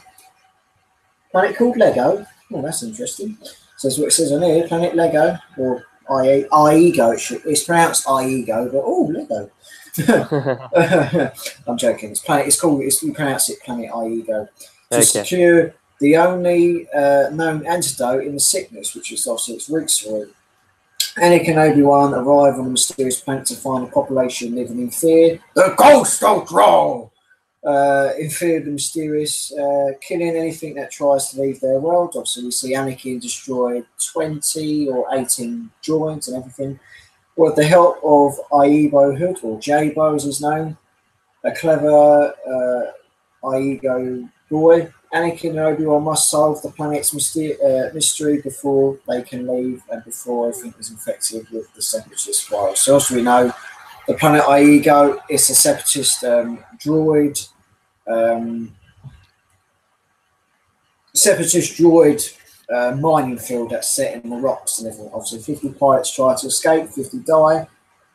Planet called Lego? Oh, that's interesting. So that's what it says on here, Planet Lego, or Iego. It's pronounced Iego, but Lego. I'm joking. You pronounce it Planet Iego. To secure the only known antidote in the sickness, which is obviously its root story. Anakin and Obi-Wan arrive on the mysterious planet to find a population living in fear. The Ghost of Droll! In fear of the mysterious, killing anything that tries to leave their world. Obviously, we see Anakin destroy 20 or 18 droids and everything. With the help of Iebo Hood, or Jabo as he's known, a clever Iego boy, Anakin and Obi-Wan must solve the planet's mystery before they can leave and before everything is infected with the separatist virus. So as we know, the planet Iego is a separatist droid. Mining field that's set in the rocks and everything. Obviously, 50 pilots try to escape, 50 die.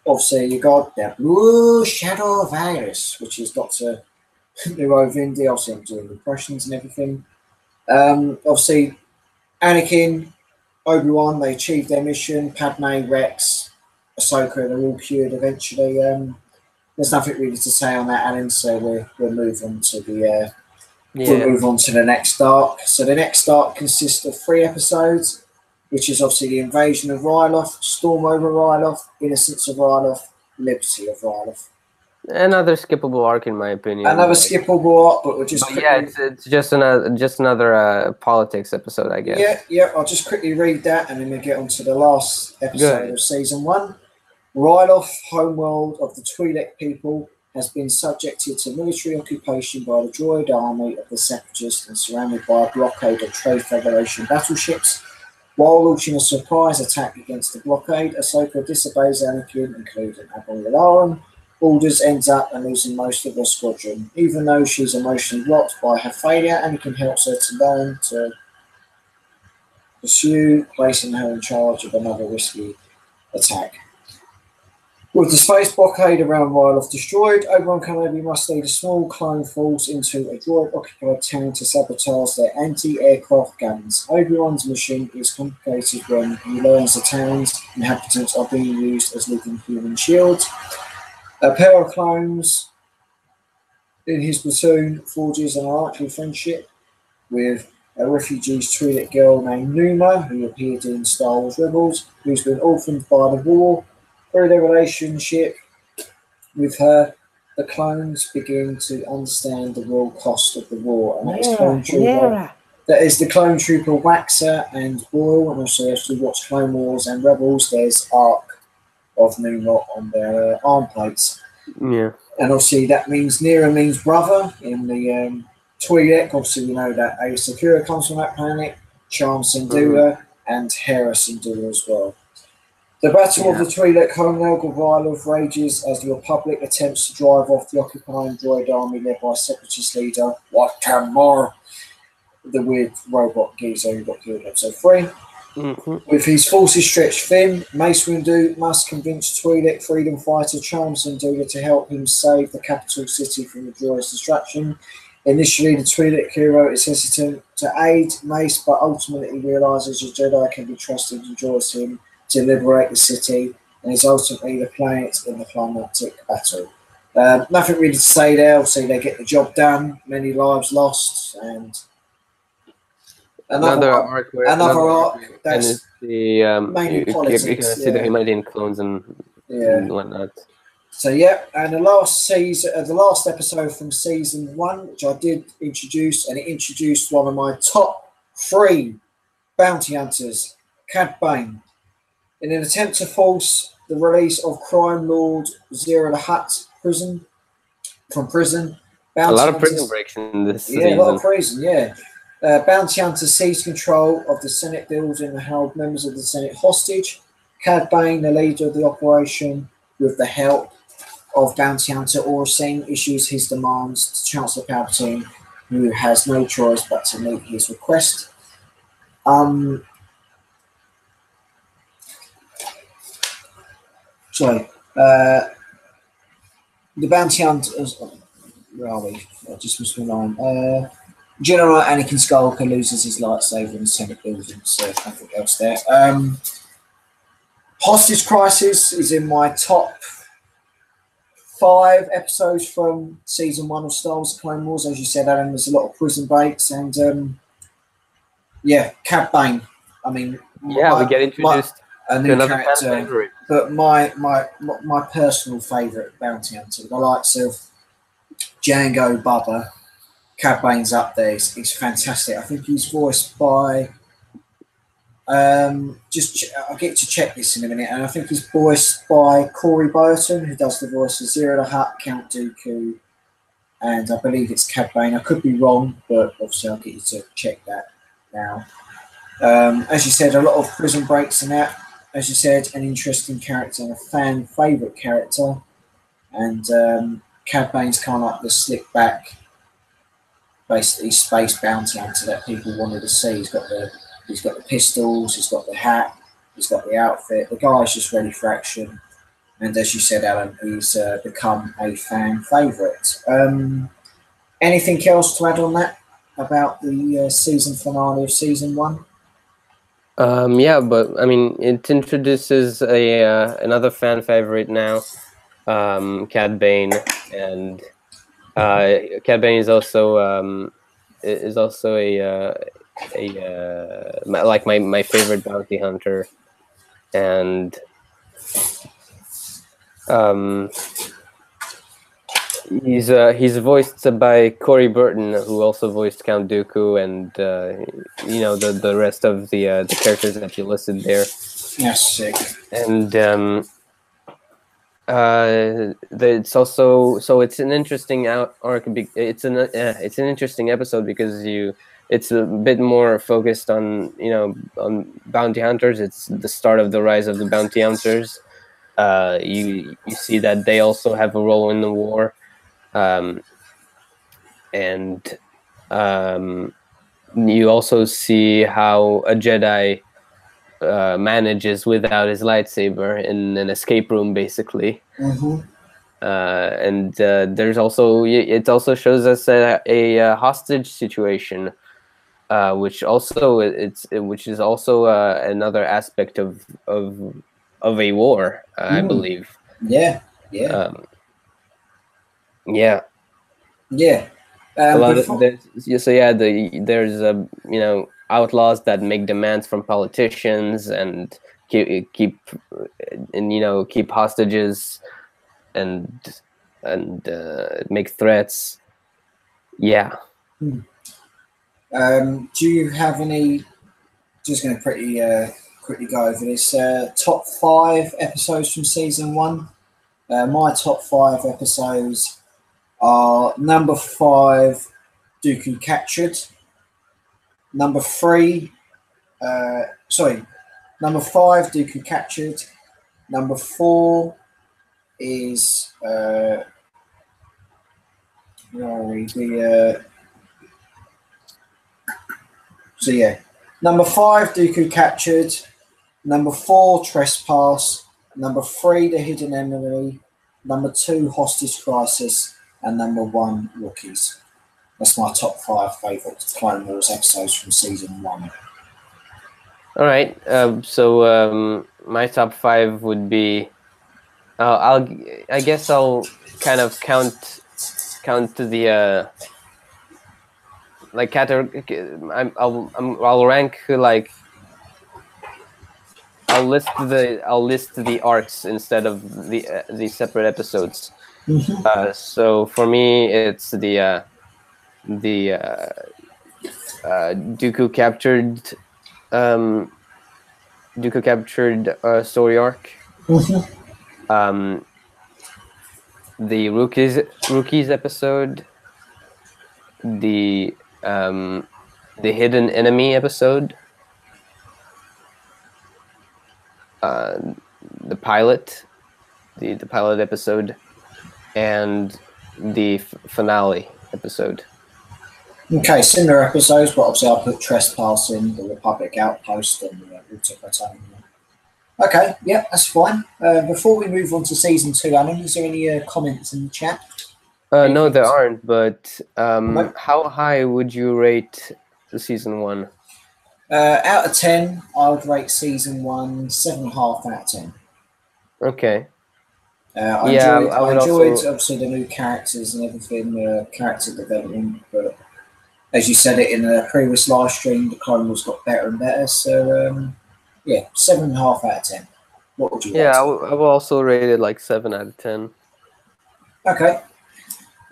Obviously, you got the Blue Shadow virus, which is Dr. Nuo Vindi. Obviously, I'm doing impressions and everything. Obviously, Anakin, Obi-Wan, they achieved their mission. Padme, Rex, Ahsoka, they're all cured eventually. There's nothing really to say on that, Alan. So we'll move on to the we'll move on to the next arc. So the next arc consists of 3 episodes, which is obviously the invasion of Ryloth, storm over Ryloth, innocence of Ryloth, liberty of Ryloth. Another skippable arc, in my opinion. Another skippable arc, but we'll just it's just another politics episode, I guess. Yeah. I'll just quickly read that, and then we get on to the last episode of season 1. Ryloth, homeworld of the Twi'lek people, has been subjected to military occupation by the droid army of the Separatists and surrounded by a blockade of Trade Federation battleships. While launching a surprise attack against the blockade, Ahsoka disobeys Anakin, including Alonn. Orders ends up and losing most of her squadron. Even though she's emotionally rocked by her failure, Anakin helps her to learn to pursue, placing her in charge of another risky attack. With the space blockade around Ryloth destroyed, Obi-Wan Kenobi must lead a small clone force into a droid-occupied town to sabotage their anti-aircraft guns. Obi-Wan's mission is complicated when he learns the town's inhabitants are being used as living human shields. A pair of clones in his platoon forges an unlikely friendship with a refugees Twi'lek girl named Numa, who appeared in Star Wars Rebels, who's been orphaned by the war. Through their relationship with her, the clones begin to understand the real cost of the war. And that is the clone trooper Waxer and Boyle. And also, if you watch Clone Wars and Rebels, there's arc of Numa on their arm plates. Yeah. And obviously, that means Nera means brother in the Twi'lek. Obviously, we know that Ace Sakura comes from that planet, Charm Syndulla, and Hera Syndulla as well. The Battle of the Twi'lek homeworld of Ryloth rages as the Republic attempts to drive off the occupying droid army led by Separatist leader Watamar, the weird robot geezer who got killed in episode 3. With his forces stretched thin, Mace Windu must convince Twi'lek freedom fighter Charles Syndulla to help him save the capital city from the Droid's destruction. Initially, the Twi'lek hero is hesitant to aid Mace, but ultimately realizes a Jedi can be trusted and joins him to liberate the city, and is ultimately the planet in the climactic battle. Nothing really to say there. Obviously, they get the job done. Many lives lost, and another arc. That's the mainly you politics. can see the Humanian clones and whatnot. So yeah, and the last season, the last episode from season 1, which I did introduce, and it introduced one of my top 3 bounty hunters, Cad Bane, in an attempt to force the release of crime lord Zero the Hutt from prison. A lot of prison breaks in this season. Yeah, a lot of prison. Yeah. Bounty hunters seized control of the Senate building and held members of the Senate hostage. Cad Bane, the leader of the operation, with the help of bounty hunter Aura Singh, issues his demands to Chancellor Palpatine, who has no choice but to meet his request. The bounty hunters. Where are we? I just missed my line. General Anakin Skywalker loses his lightsaber in the Senate building, so nothing else there. Hostage Crisis is in my top 5 episodes from season 1 of Star Wars: The Clone Wars. As you said, Alan, there's a lot of prison breaks, and Cad Bane. I mean, we get introduced to another character, but my personal favourite bounty hunter, the likes of Django Bubba. Cad Bane's up there. He's fantastic. I think he's voiced by. I'll get to check this in a minute, and I think he's voiced by Corey Burton, who does the voice of Zero the Hutt, Count Dooku, and I believe it's Cad Bane. I could be wrong, but obviously I'll get you to check that now. As you said, a lot of prison breaks in that. As you said, an interesting character and a fan favourite character, and Cad Bane's kind of like the slick back, basically space bounty hunter that people wanted to see. He's got the pistols, he's got the hat, he's got the outfit. The guy's just ready for action. And as you said, Alan, he's become a fan favourite. Anything else to add on that about the season finale of season 1? But I mean, it introduces another fan favorite now, Cad Bane, and Cad Bane is also like my favorite bounty hunter, and he's voiced by Corey Burton, who also voiced Count Dooku, and the rest of the characters that you listed there. Yes, sick. And it's also it's an interesting arc. It's an interesting episode because it's a bit more focused on on bounty hunters. It's the start of the rise of the bounty hunters. You see that they also have a role in the war, and you also see how a Jedi manages without his lightsaber in an escape room, basically. Mm-hmm. And there's also it also shows us a hostage situation, which is also another aspect of a war, I believe. Yeah. A lot of there's outlaws that make demands from politicians and keep hostages and make threats. Yeah. Do you have any? Just going to pretty quickly go over this. Top 5 episodes from season 1. My top 5 episodes are number 5, Dooku captured. Number 3, number 5, Dooku captured. Number 4 is where are we? Number 5, Dooku captured. Number 4, trespass. Number 3, the hidden enemy. Number 2, hostage crisis. And number 1, rookies. That's my top 5 favourite Clone Wars episodes from season 1. All right. So my top 5 would be. I guess I'll kind of count to the like I'll rank like. I'll list the arcs instead of the separate episodes. Mm-hmm. So for me, it's the Dooku captured story arc. Mm-hmm. The rookies episode. The hidden enemy episode. The pilot episode, and the finale episode. Okay, similar episodes, but obviously I'll put Trespassing, the Republic Outpost, and the Water Battalion. Okay, yeah, that's fine. Before we move on to season 2, Alan, is there any comments in the chat? No, there aren't. But Nope. how high would you rate the season 1? Out of 10, I would rate season 1 7.5 out of 10. Okay. I enjoyed obviously the new characters and everything, character development, but as you said it in the previous live stream, the Clone Wars got better and better. So yeah, 7.5 out of 10. What would you rate? I will also rate it like 7 out of 10. Okay.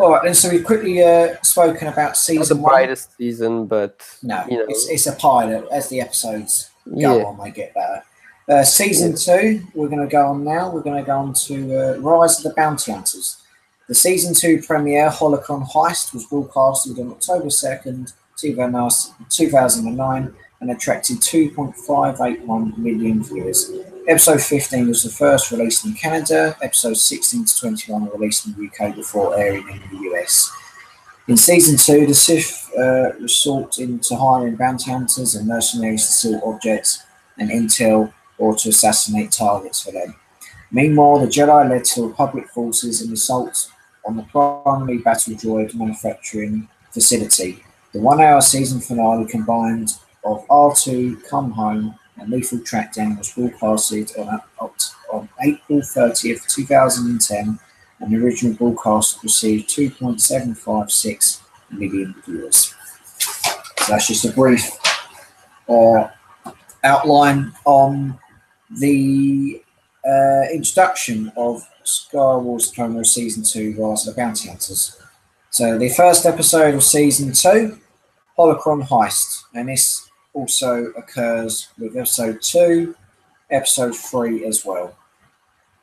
All right, and so we've quickly spoken about season 1. Not the brightest season, but no, you know, it's a pilot. As the episodes go on, they get better. Season 2, we're going to go on now. We're going to go on to Rise of the Bounty Hunters. The season 2 premiere, Holocron Heist, was broadcasted on October 2nd, 2009, and attracted 2.581 million viewers. Episode 15 was the first released in Canada. Episodes 16 to 21 were released in the UK before airing in the US. In season 2, the Sith resort into hiring bounty hunters and mercenaries to steal objects and intel or to assassinate targets for them. Meanwhile, the Jedi led to Republic forces an assault on the primary battle droid manufacturing facility. The 1-hour season finale combined of R2 Come Home and Lethal Trackdown was broadcasted on April 30th, 2010, and the original broadcast received 2.756 million viewers. So that's just a brief outline on the introduction of Star Wars Clone Wars Season 2 Rise of the Bounty Hunters. So the first episode of Season 2, Holocron Heist, and this also occurs with Episode 2, Episode 3 as well.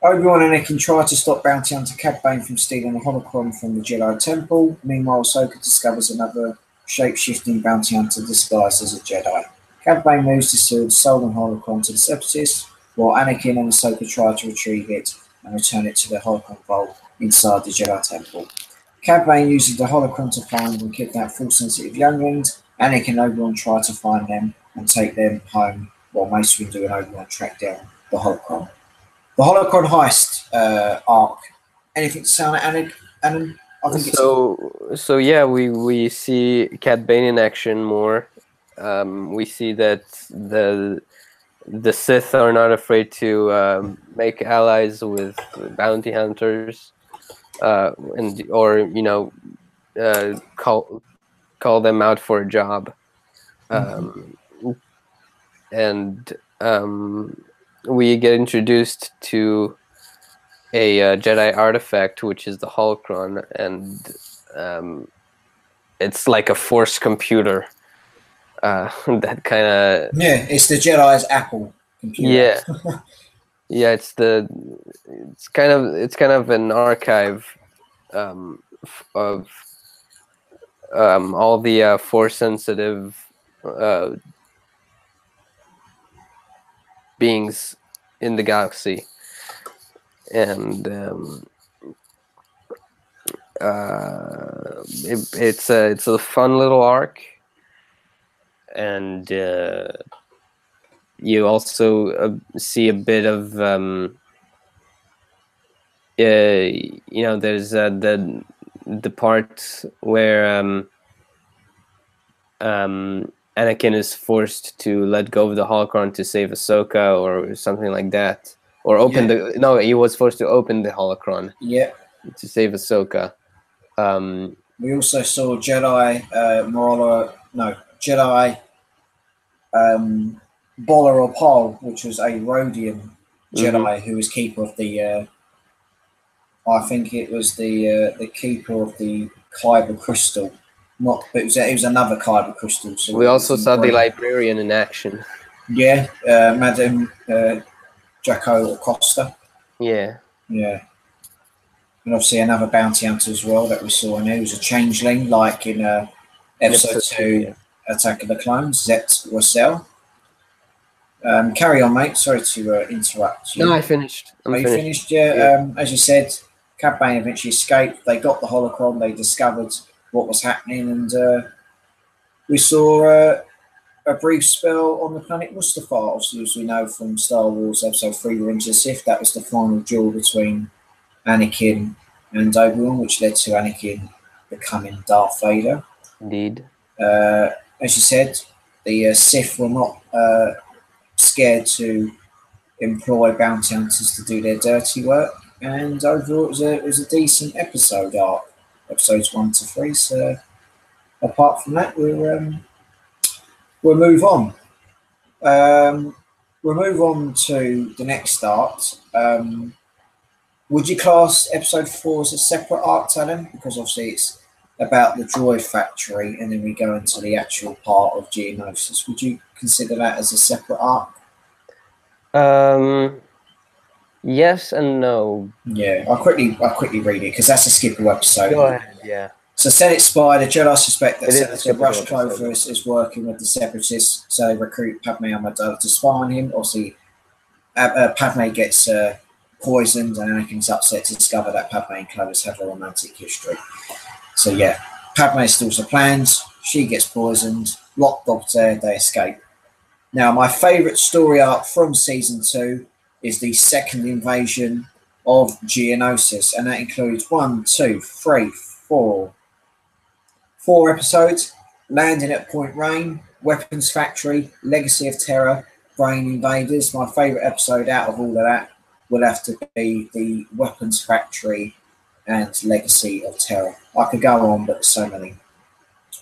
Obi-Wan and Anakin try to stop bounty hunter Cad Bane from stealing a holocron from the Jedi Temple. Meanwhile, Ahsoka discovers another shape-shifting bounty hunter disguised as a Jedi. Cad Bane moves to steal the stolen holocron to the Separatists, while Anakin and Ahsoka try to retrieve it and return it to the holocron vault inside the Jedi Temple. Cad Bane uses the holocron to find and kidnap Force-sensitive younglings. Anakin and Obi-Wan try to find them and take them home, while Mace Windu and Obi-Wan track down the holocron. The Holocron Heist arc. Anything to say on it, Alan? I think so yeah, we see Cad Bane in action more. We see that the Sith are not afraid to make allies with bounty hunters, or call them out for a job, and we get introduced to a Jedi artifact, which is the holocron, and it's like a Force computer. That kind of it's the Jedi's Apple computer. Yeah, it's kind of an archive of all the Force sensitive beings in the galaxy, and it's a fun little arc. and you also see a bit of there's the part where Anakin is forced to let go of the holocron to save Ahsoka or something like that, or open he was forced to open the holocron to save Ahsoka. We also saw Jedi Jedi Bola or Pol, which was a Rhodian Jedi who was keeper of the I think it was the keeper of the Kyber crystal. It was another Kyber crystal. So we also saw the librarian in action. Yeah, Madame Jaco Acosta. Yeah. And obviously another bounty hunter as well that we saw in there. He was a changeling, like in episode 2, Attack of the Clones, Zet Wassel. Carry on, mate. Sorry to interrupt you. No, I finished. You finished? Yeah. As you said, Cad Bane eventually escaped. They got the holocron. They discovered what was happening, and we saw a brief spell on the planet Mustafar. Obviously, as we know from Star Wars Episode 3, Revenge of the Sith, that was the final duel between Anakin and Obi-Wan, which led to Anakin becoming Darth Vader. Indeed. As you said, the Sith were not scared to employ bounty hunters to do their dirty work, and overall it was a decent episode arc, episodes 1 to 3. So apart from that, we'll move on. We'll move on to the next arc. Would you class episode 4 as a separate arc, Alan? Because obviously it's about the droid factory, and then we go into the actual part of Geonosis. Would you consider that as a separate arc? Yes and no. Yeah, I'll quickly read it because that's a skippable episode. Go ahead. Yeah. So Senate spy, the Jedi suspect that Senator Rush Clover is working with the Separatists, so they recruit Padme Amidala to spy on him. Obviously, Padme gets poisoned, and Anakin's upset to discover that Padme and Clovis have a romantic history. So yeah, Padme stalls her plans. She gets poisoned. Locked up there, they escape. Now, my favourite story arc from season 2 is the second invasion of Geonosis, and that includes 4 episodes: Landing at Point Rain, Weapons Factory, Legacy of Terror, Brain Invaders. My favourite episode out of all of that will have to be the Weapons Factory and Legacy of Terror. I could go on, but there's so many.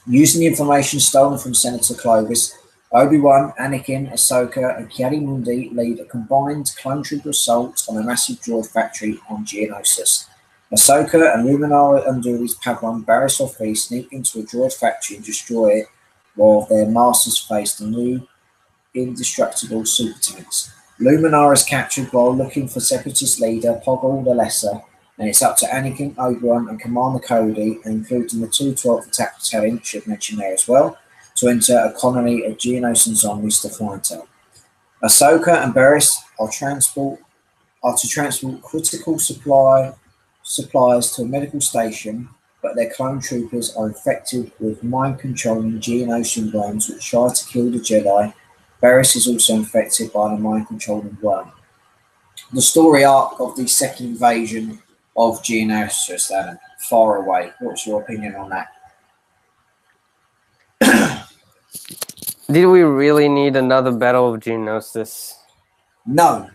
Using the information stolen from Senator Clovis, Obi-Wan, Anakin, Ahsoka, and Ki-Adi-Mundi lead a combined clone trooper assault on a massive droid factory on Geonosis. Ahsoka and Luminara Unduri's Padawan Barriss Offee sneak into a droid factory and destroy it, while their masters face the new indestructible super tanks. Luminara is captured while looking for Separatist leader Poggle the Lesser, and it's up to Anakin, Obi-Wan, and Commander Cody, including the 212th Attack Battalion, should mention there as well, to enter a colony of Geonosian zombies to find her. Ahsoka and Barriss are to transport critical supplies to a medical station, but their clone troopers are infected with mind-controlling Geonosian worms which try to kill the Jedi. Barriss is also infected by the mind-controlling worm. The story arc of the second invasion of Geonosis, Alan, far away. What's your opinion on that? Did we really need another Battle of Geonosis? No.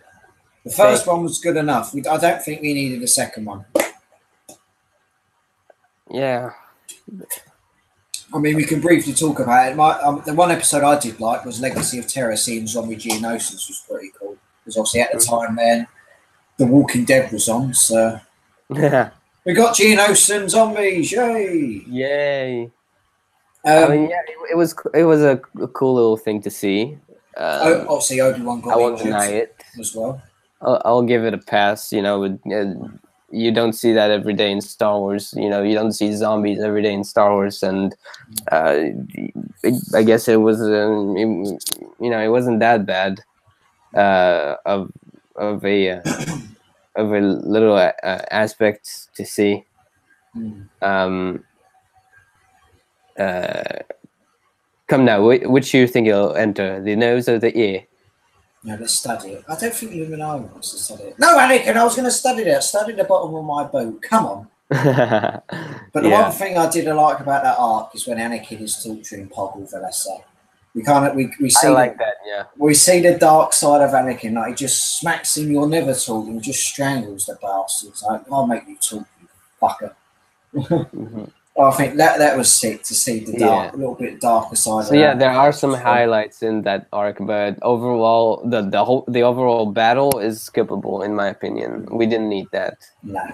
The first one was good enough. I don't think we needed a second one. Yeah. I mean, we can briefly talk about it. The one episode I did like was Legacy of Terror, seeing zombie Geonosis was pretty cool. Because obviously at the time then, The Walking Dead was on, so... Yeah. We got Geonosian zombies, yay! Yay. I mean, yeah, it was a cool little thing to see. Obviously, Obi-Wan got I won't deny it as well. I'll give it a pass. You know, you don't see that every day in Star Wars. You know, you don't see zombies every day in Star Wars, and I guess it was, it wasn't that bad of a little aspect to see. Come now, which do you think it'll enter, the nose or the ear? No, let's study it. I don't think you even know wants to study it. No, Anakin, I was going to study that. Study the bottom of my boot. Come on. But the one thing I didn't like about that arc is when Anakin is torturing Poggle Velasa. We see that. Yeah. We see the dark side of Anakin. Like he just smacks him. You're never talking. Just strangles the bastards. Like I'll make you talk, you fucker. Mm-hmm. I think that was sick to see the dark, a little bit darker side. So yeah, there are some highlights in that arc, but overall, the overall battle is skippable in my opinion. We didn't need that. No.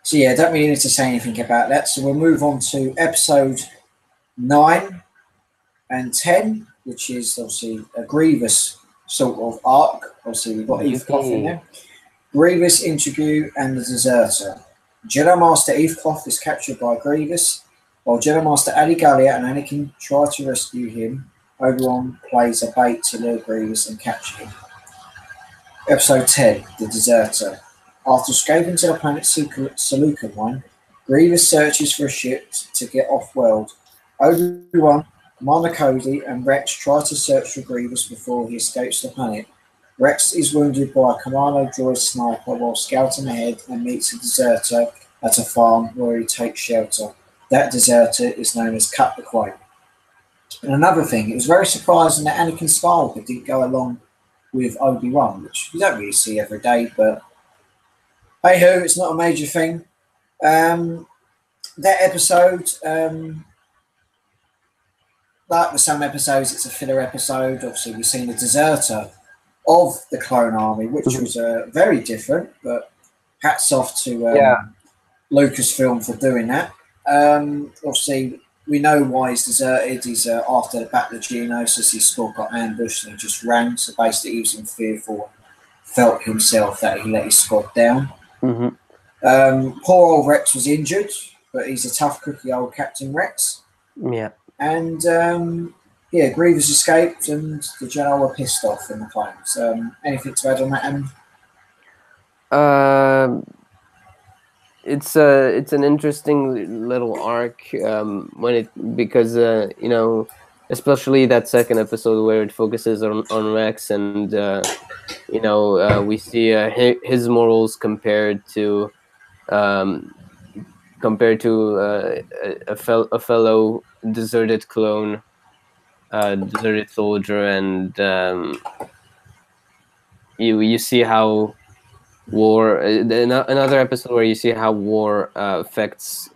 So yeah, don't really need to say anything about that. So we'll move on to episode 9 and 10, which is obviously a Grievous sort of arc. Obviously, we've got Heathcliff in there. Grievous interview and the deserter. Jedi Master Heathcliff is captured by Grievous, while Jedi Master Ali Gallia and Anakin try to rescue him. Obi-Wan plays a bait to lure Grievous and capture him. Episode 10, The Deserter. After escaping to the planet Saleucon, Grievous searches for a ship to get off-world. Obi-Wan, Commander Cody, and Rex try to search for Grievous before he escapes the planet. Rex is wounded by a Commando droid sniper while scouting ahead and meets a deserter at a farm where he takes shelter. That deserter is known as Cut the Quail. And another thing, it was very surprising that Anakin Skywalker didn't go along with Obi-Wan, which you don't really see every day, but hey-ho, it's not a major thing. That episode, like with some episodes, it's a filler episode. Obviously, we've seen the deserter of the Clone Army, which was very different, but hats off to Lucasfilm for doing that. Obviously, we know why he's deserted. He's after the Battle of Geonosis, his squad got ambushed and he just ran. So basically, he was in fearful, felt himself that he let his squad down. Mm-hmm. Poor old Rex was injured, but he's a tough cookie, old Captain Rex. Yeah. And Grievous escaped, and the Jedi were pissed off in the clones. Anything to add on that, Em? It's an interesting little arc because especially that second episode where it focuses on Rex and we see his morals compared to a fellow deserted clone. Deserted soldier, and you see how war. Another episode where you see how war affects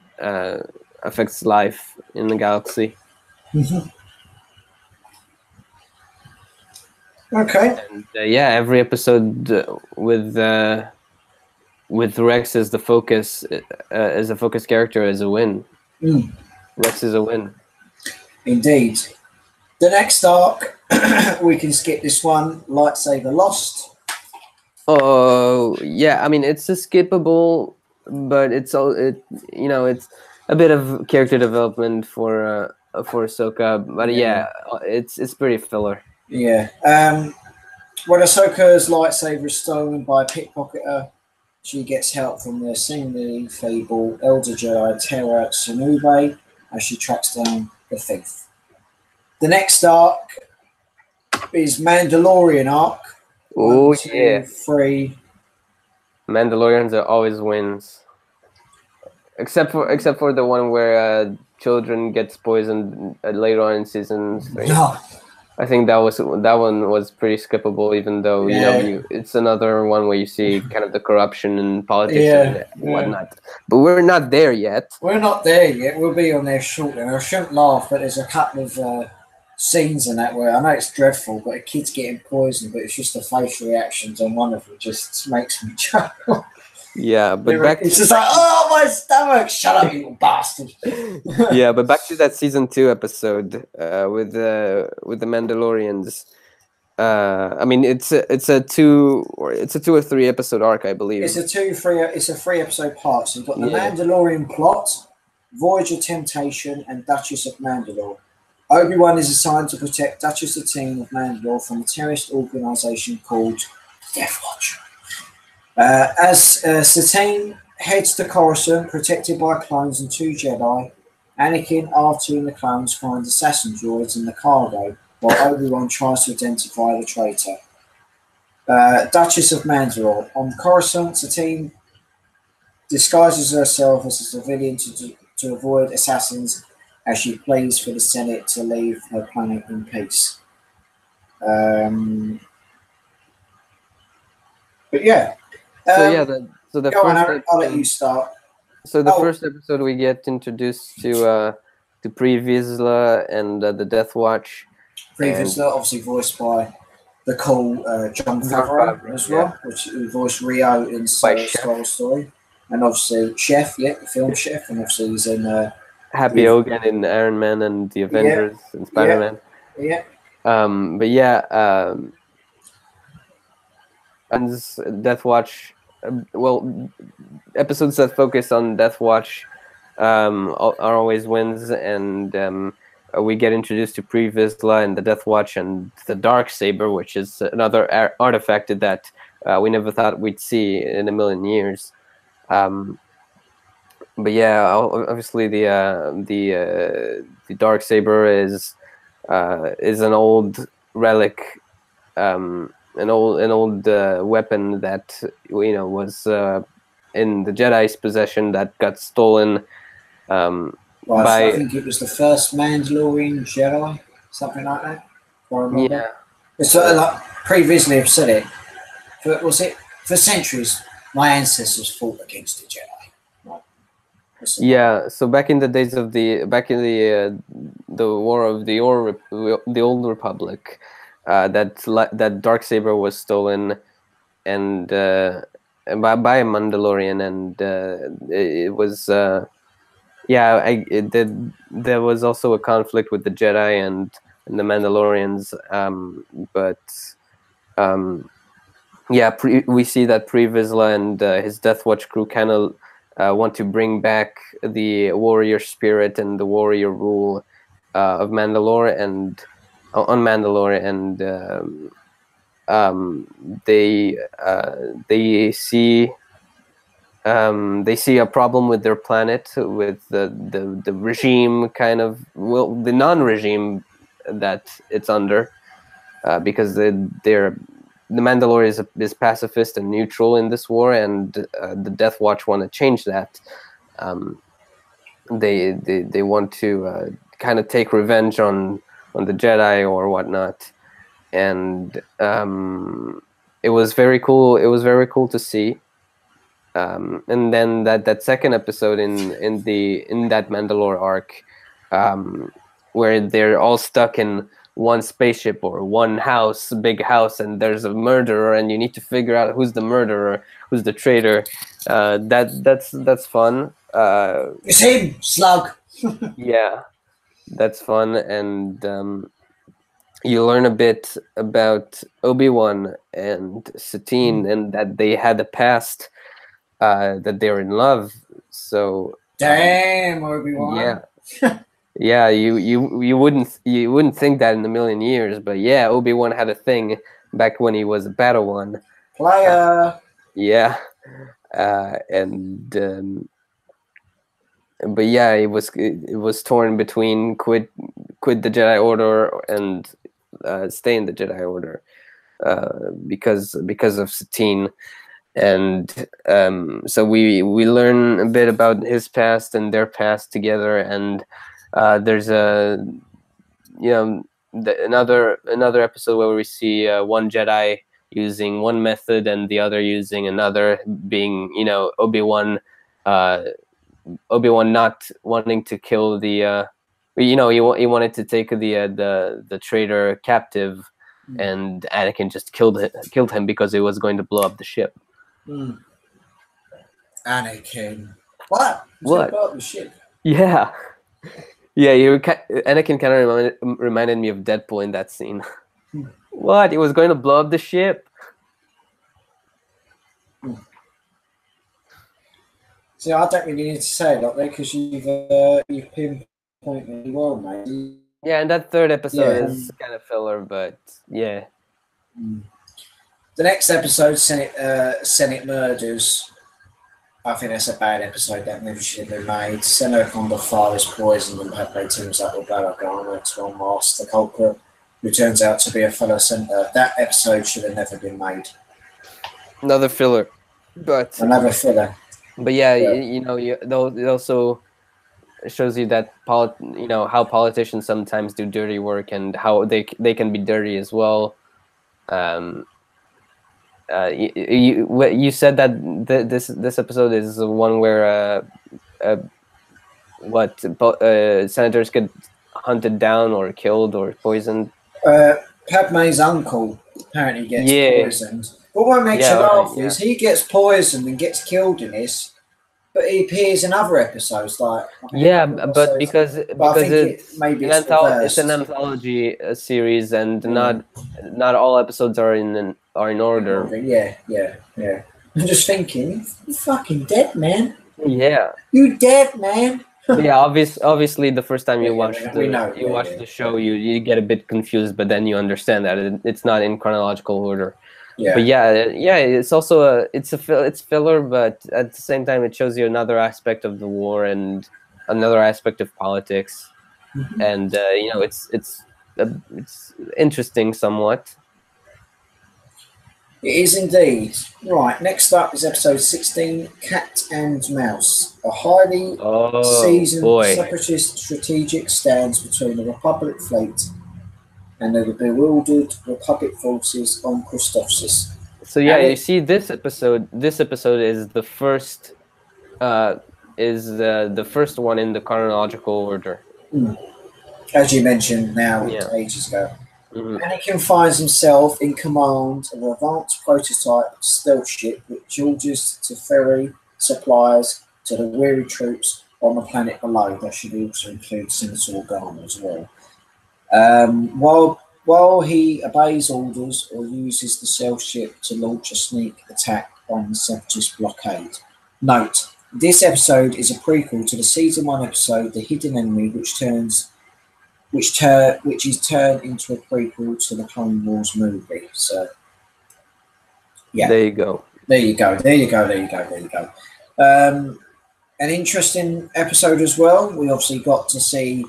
life in the galaxy. Mm-hmm. Okay. And every episode with Rex as the focus, as a focus character, is a win. Rex is a win. Indeed. The next arc, we can skip this one. Lightsaber Lost. Oh yeah, I mean it's a skippable, but it's a bit of character development for Ahsoka. But it's pretty filler. Yeah. When Ahsoka's lightsaber is stolen by a pickpocketer, she gets help from the seemingly feeble Elder Jedi Terra Sunube as she tracks down the thief. The next arc is Mandalorian arc. Oh, 1, 2, 3. Mandalorians are always wins. Except for the one where children gets poisoned later on in season 3. No. I think that one was pretty skippable, even though it's another one where you see kind of the corruption and politics and whatnot. But we're not there yet. We're not there yet. We'll be on there shortly. I shouldn't laugh, but there's a couple of scenes in that where I know it's dreadful, but a kid's getting poisoned, but it's just the facial reactions on one of them just makes me chuckle. Yeah, but it's just like, oh, my stomach! Shut up, you bastard! Yeah, but back to that season 2 episode with the Mandalorians. I mean, it's a 2 or 3 episode arc, I believe. It's a 3 episode part. So you've got the Mandalorian plot, Voyager Temptation, and Duchess of Mandalore. Obi-Wan is assigned to protect Duchess Satine of Mandalore from a terrorist organization called Death Watch. As Satine heads to Coruscant, protected by clones and 2 Jedi, Anakin, R2, and the clones find assassin droids in the cargo, while Obi-Wan tries to identify the traitor. Duchess of Mandalore. On Coruscant, Satine disguises herself as a civilian to avoid assassins as she pleads for the Senate to leave her planet in peace. But yeah. So yeah, the Go on, first Aaron, I'll let you start. So the first episode we get introduced to Pre Vizsla and the Death Watch. Pre Vizsla, obviously voiced by the cool John Favreau as well, which voiced Rio in Star Wars Story, and obviously Chef, the film Chef, and obviously he's in Happy Hogan in Iron Man and the Avengers and Spider-Man. Yeah. But yeah, and Death Watch. Well, episodes that focus on Death Watch are always wins, and we get introduced to Pre Vizsla and the Death Watch and the Dark Saber, which is another artifact that we never thought we'd see in a million years. But yeah, obviously the Dark Saber is an old relic, an old weapon that was in the Jedi's possession that got stolen. I think it was the first Mandalorian Jedi, something like that. If I remember. Yeah, it's like previously I've said it. For centuries, my ancestors fought against the Jedi. Yeah, so back in the days of the War of the Old Republic, that Darksaber was stolen, and by a Mandalorian, and it was there was also a conflict with the Jedi and the Mandalorians, we see that Pre Vizsla and his Death Watch crew kind of want to bring back the warrior spirit and the warrior rule of Mandalore and on Mandalore, and they see a problem with their planet, with the regime, the non-regime that it's under, because the Mandalore is pacifist and neutral in this war, and the Death Watch want to change that. They want to kind of take revenge on the Jedi or whatnot, and it was very cool. It was very cool to see. And then that second episode in that Mandalore arc, where they're all stuck in one spaceship or one big house, and there's a murderer, and you need to figure out who's the murderer, who's the traitor. That's fun. It's him, Slug. Yeah, that's fun, and you learn a bit about Obi-Wan and Satine, and that they had a past, that they're in love. So damn, Obi-Wan. Yeah. Yeah, you wouldn't think that in a million years, but yeah, Obi-Wan had a thing back when he was a Padawan. Player. Yeah, but yeah, it was torn between quit the Jedi Order and stay in the Jedi Order, because of Satine. And so we learn a bit about his past and their past together, and there's another episode where we see one Jedi using one method and the other using another, being Obi-Wan not wanting to kill the he wanted to take the traitor captive, and Anakin just killed him because he was going to blow up the ship. Anakin. What? What? Blow up the ship. Yeah. Yeah, Anakin kind of reminded me of Deadpool in that scene. What? He was going to blow up the ship? See, I don't really need to say it like that, because you've pinpointed really well, mate. Yeah, and that third episode is kind of filler, but yeah. The next episode, Senate Murders. I think that's a bad episode that never should have been made. Senok on the fire is poisoned and Padme teams up with Balagana to unmask the culprit, who turns out to be a fellow senator. That episode should have never been made. Another filler, but Another filler. But yeah, it also shows you that how politicians sometimes do dirty work and how they can be dirty as well. You said that this episode is the one where senators get hunted down or killed or poisoned. Padme's uncle apparently gets poisoned. But what makes you laugh is he gets poisoned and gets killed in this, but he appears in other episodes. But because it's an anthology series and not all episodes are in order. Yeah. I'm just thinking, you're fucking dead, man. Yeah. You dead, man. Yeah, obviously, the first time you watch the show, you get a bit confused, but then you understand that it's not in chronological order. Yeah. But it's also it's filler, but at the same time, it shows you another aspect of the war and another aspect of politics, and it's interesting somewhat. It is indeed. Right, next up is episode 16, Cat and Mouse. A highly seasoned separatist strategic stands between the Republic fleet and the bewildered Republic forces on Christophsis. So you see this episode is the first the first one in the chronological order. As you mentioned ages ago. Anakin finds himself in command of an advanced prototype stealth ship which orders to ferry supplies to the weary troops on the planet below. That should also include Senator Organa as well. While he obeys orders or uses the stealth ship to launch a sneak attack on the Separatist blockade. Note, this episode is a prequel to the season 1 episode, The Hidden Enemy, which is turned into a prequel to the Clone Wars movie. So, yeah. There you go. An interesting episode as well. We obviously got to see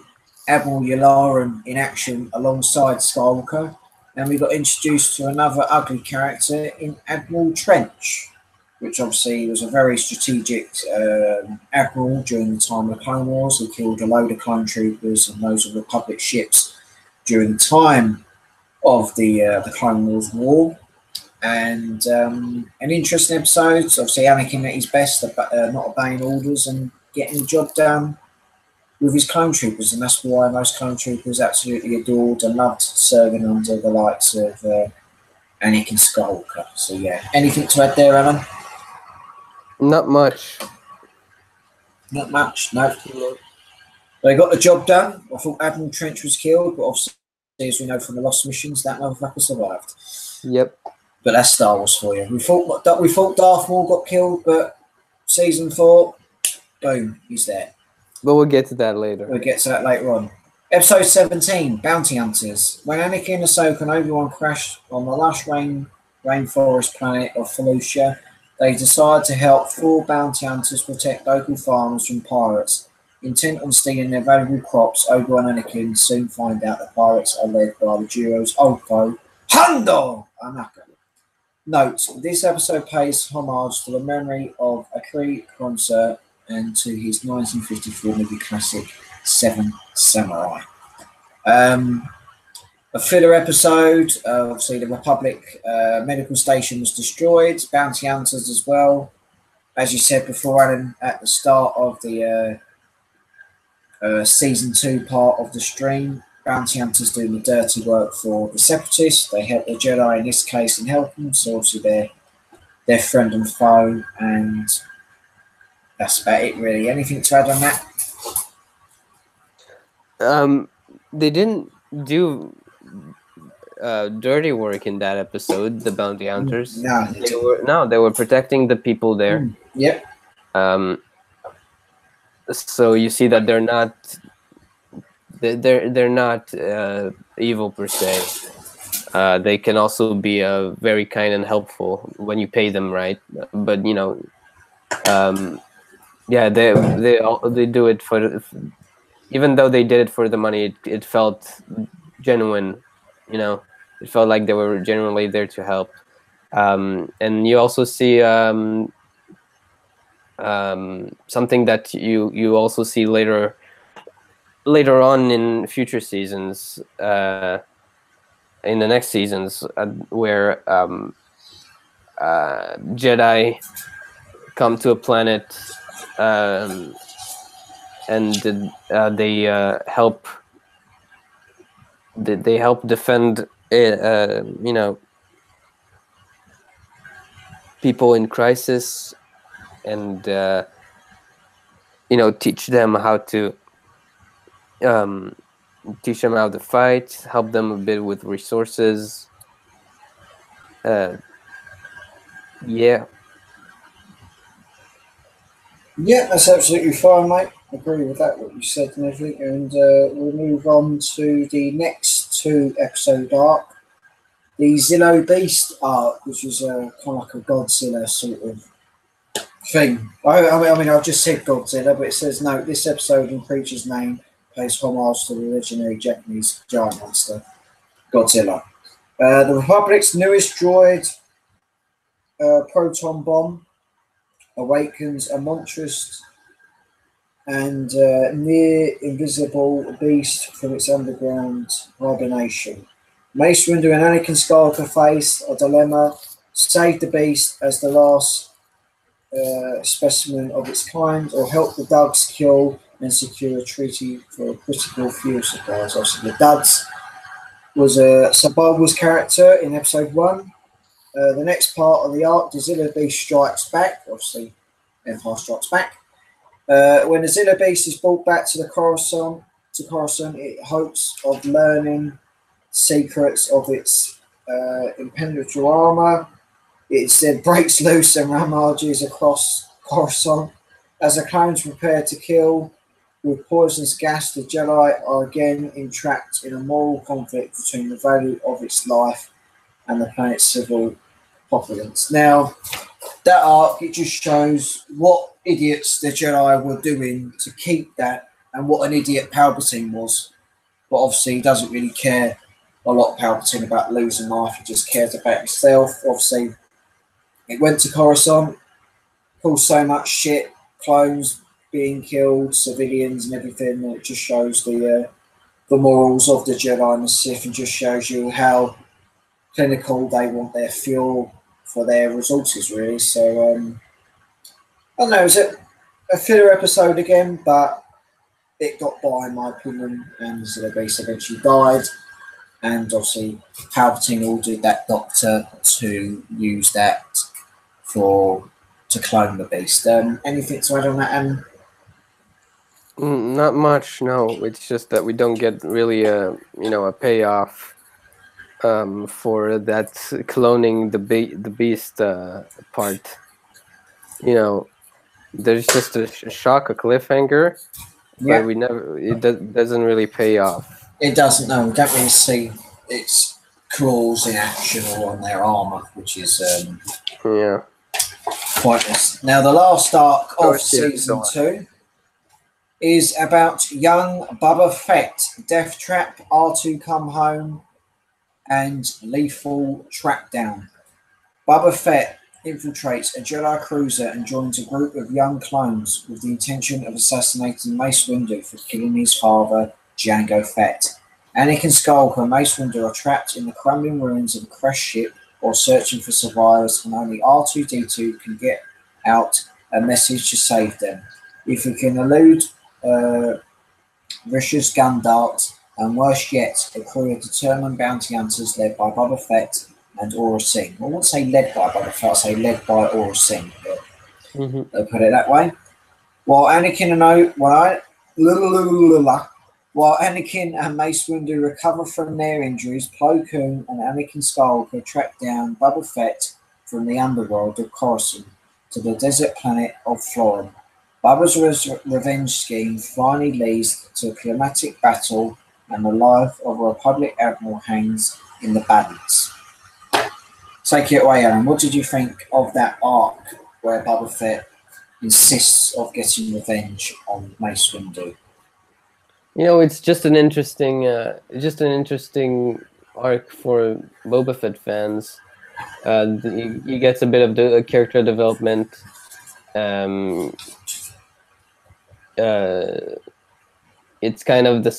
Admiral Yularen in action alongside Skywalker, and we got introduced to another ugly character in Admiral Trench, which obviously was a very strategic admiral during the time of the Clone Wars. He killed a load of clone troopers and those of Republic ships during the time of the Clone Wars war. And an interesting episode. Obviously, Anakin at his best, not obeying orders and getting the job done with his clone troopers. And that's why most clone troopers absolutely adored and loved serving under the likes of Anakin Skywalker. So, yeah. Anything to add there, Alan? Not much. No. They got the job done. I thought Admiral Trench was killed, but obviously, as we know from the Lost Missions, that motherfucker survived. Yep. But that's Star Wars for you. We thought Darth Maul got killed, but season 4, boom, he's there. But we'll get to that later. We'll get to that later on. Episode 17, Bounty Hunters. When Anakin, Ahsoka, and Obi-Wan crash on the lush rainforest planet of Felucia, they decide to help 4 bounty hunters protect local farmers from pirates. Intent on stealing their valuable crops, Obi-Wan and Anakin soon find out the pirates are led by the duo's old foe, Hondo Anaka. Note, this episode pays homage to the memory of Akiri Kurosawa and to his 1954 movie classic, Seven Samurai. A filler episode, obviously the Republic medical station was destroyed, bounty hunters as well. As you said before, Alan, at the start of the season 2 part of the stream, bounty hunters doing the dirty work for the Separatists. They help the Jedi in this case and help them, so obviously they're friend and foe, and that's about it really. Anything to add on that? They didn't do dirty work in that episode, the bounty hunters. No, they were protecting the people there. Yep. So you see that they're not evil per se. They can also be very kind and helpful when you pay them right. But Yeah, they do it for even though they did it for the money, it felt genuine. You know, it felt like they were genuinely there to help. And you also see something that you also see later on in future seasons, in the next seasons, where Jedi come to a planet, and they help. They help defend, people in crisis, and teach them how to um, fight, help them a bit with resources. Yeah. Yeah, that's absolutely fine, mate. I agree with that, what you said and everything. And we'll move on to the next 2-episode arc, the Zillo Beast arc, which is kind of like a Godzilla sort of thing. I mean, I've just said Godzilla, but it says no. This episode in creature's name pays homage to the legendary Japanese giant monster, Godzilla. The Republic's newest droid, proton bomb, awakens a monstrous and near invisible beast from its underground hibernation. Mace Windu and Anakin Skywalker face a dilemma: save the beast as the last specimen of its kind, or help the Dugs kill and secure a treaty for critical fuel supplies. Obviously, the Dugs was Sabagwa's character in episode 1. The next part of the arc, the Zilla Beast strikes back. Obviously, Empire Strikes Back. When the Zilla Beast is brought back to Coruscant, it hopes of learning secrets of its impenetrable armor. It then breaks loose and ramages across Coruscant. As the clones prepare to kill with poisonous gas, the Jedi are again entrapped in a moral conflict between the value of its life and the planet's civil populace. Now, that arc, it just shows what idiots the Jedi were doing to keep that, and what an idiot Palpatine was. But obviously, he doesn't really care a lot, Palpatine, about losing life. He just cares about himself. Obviously, it went to Coruscant, caused so much shit, clones being killed, civilians and everything, and it just shows the morals of the Jedi and the Sith, and just shows you how clinical they want their fuel for their resources, really. So, I don't know, it was a filler episode again, but it got by, in my opinion, and the Beast eventually died. And obviously, Palpatine ordered that doctor to use that to clone the Beast. Anything to add on that, Not much, no. It's just that we don't get really a payoff for that cloning the beast part. There's just a shock, a cliffhanger, but we never. It doesn't really pay off. It doesn't. No, we don't really see its claws in action or on their armor, which is pointless. Now, the last arc of season 2 is about young Boba Fett, Death Trap, R2 Come Home, and Lethal Trackdown. Boba Fett infiltrates a Jedi cruiser and joins a group of young clones with the intention of assassinating Mace Windu for killing his father, Jango Fett. Anakin Skywalker and Mace Windu are trapped in the crumbling ruins of a crashed ship while searching for survivors, and only R2-D2 can get out a message to save them. If he can elude Rish's gun dart, and worse yet, a crew of determined bounty hunters led by Boba Fett and Aura Singh. I won't say led by Boba Fett, I'll say led by Aura Singh, but they'll put it that way. While Anakin and Mace Windu recover from their injuries, Plo Koon and Anakin Skywalker track down Boba Fett from the underworld of Coruscant to the desert planet of Florin. Bubba's revenge scheme finally leads to a climatic battle, and the life of a Republic admiral hangs in the balance. Take it away, Alan. What did you think of that arc where Boba Fett insists of getting revenge on Mace Windu. You know, it's just an interesting arc for Boba Fett fans. He gets a bit of the character development. It's kind of the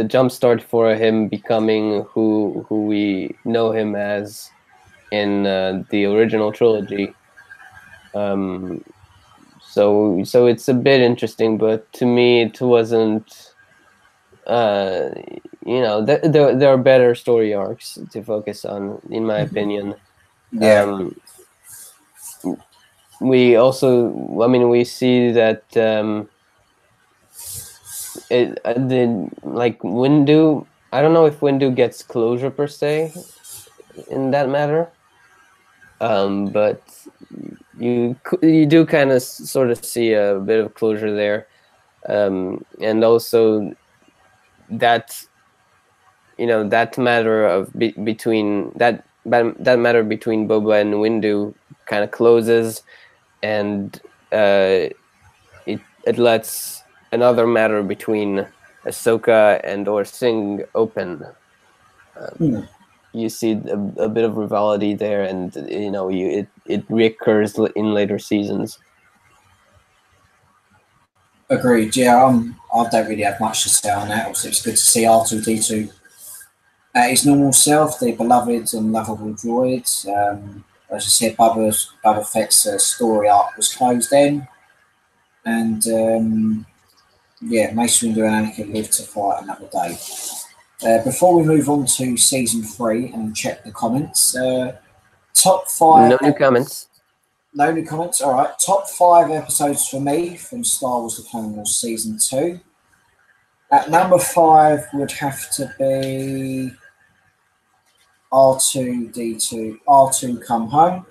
jump start for him becoming who we know him as in the original trilogy. So it's a bit interesting, but to me it wasn't. There are better story arcs to focus on, in my opinion. Yeah. We also, we see that Windu. I don't know if Windu gets closure per se in that matter, but you do kind of sort of see a bit of closure there, and also that that matter of between that matter between Boba and Windu kind of closes, and it lets another matter between Ahsoka and or Singh open. You see a bit of rivalry there, and it reoccurs in later seasons. Agreed. Yeah, I don't really have much to say on that. Obviously, it's good to see R2-D2 at his normal self, the beloved and lovable droid. As I said, Boba Fett's story arc was closed in, and Mace Windu and Anakin lived to fight another day. Before we move on to season 3 and check the comments, top 5. No new comments. No new comments. All right. Top 5 episodes for me from Star Wars: The Clone Wars season 2. At number 5 would have to be R2-D2. R2 Come Home.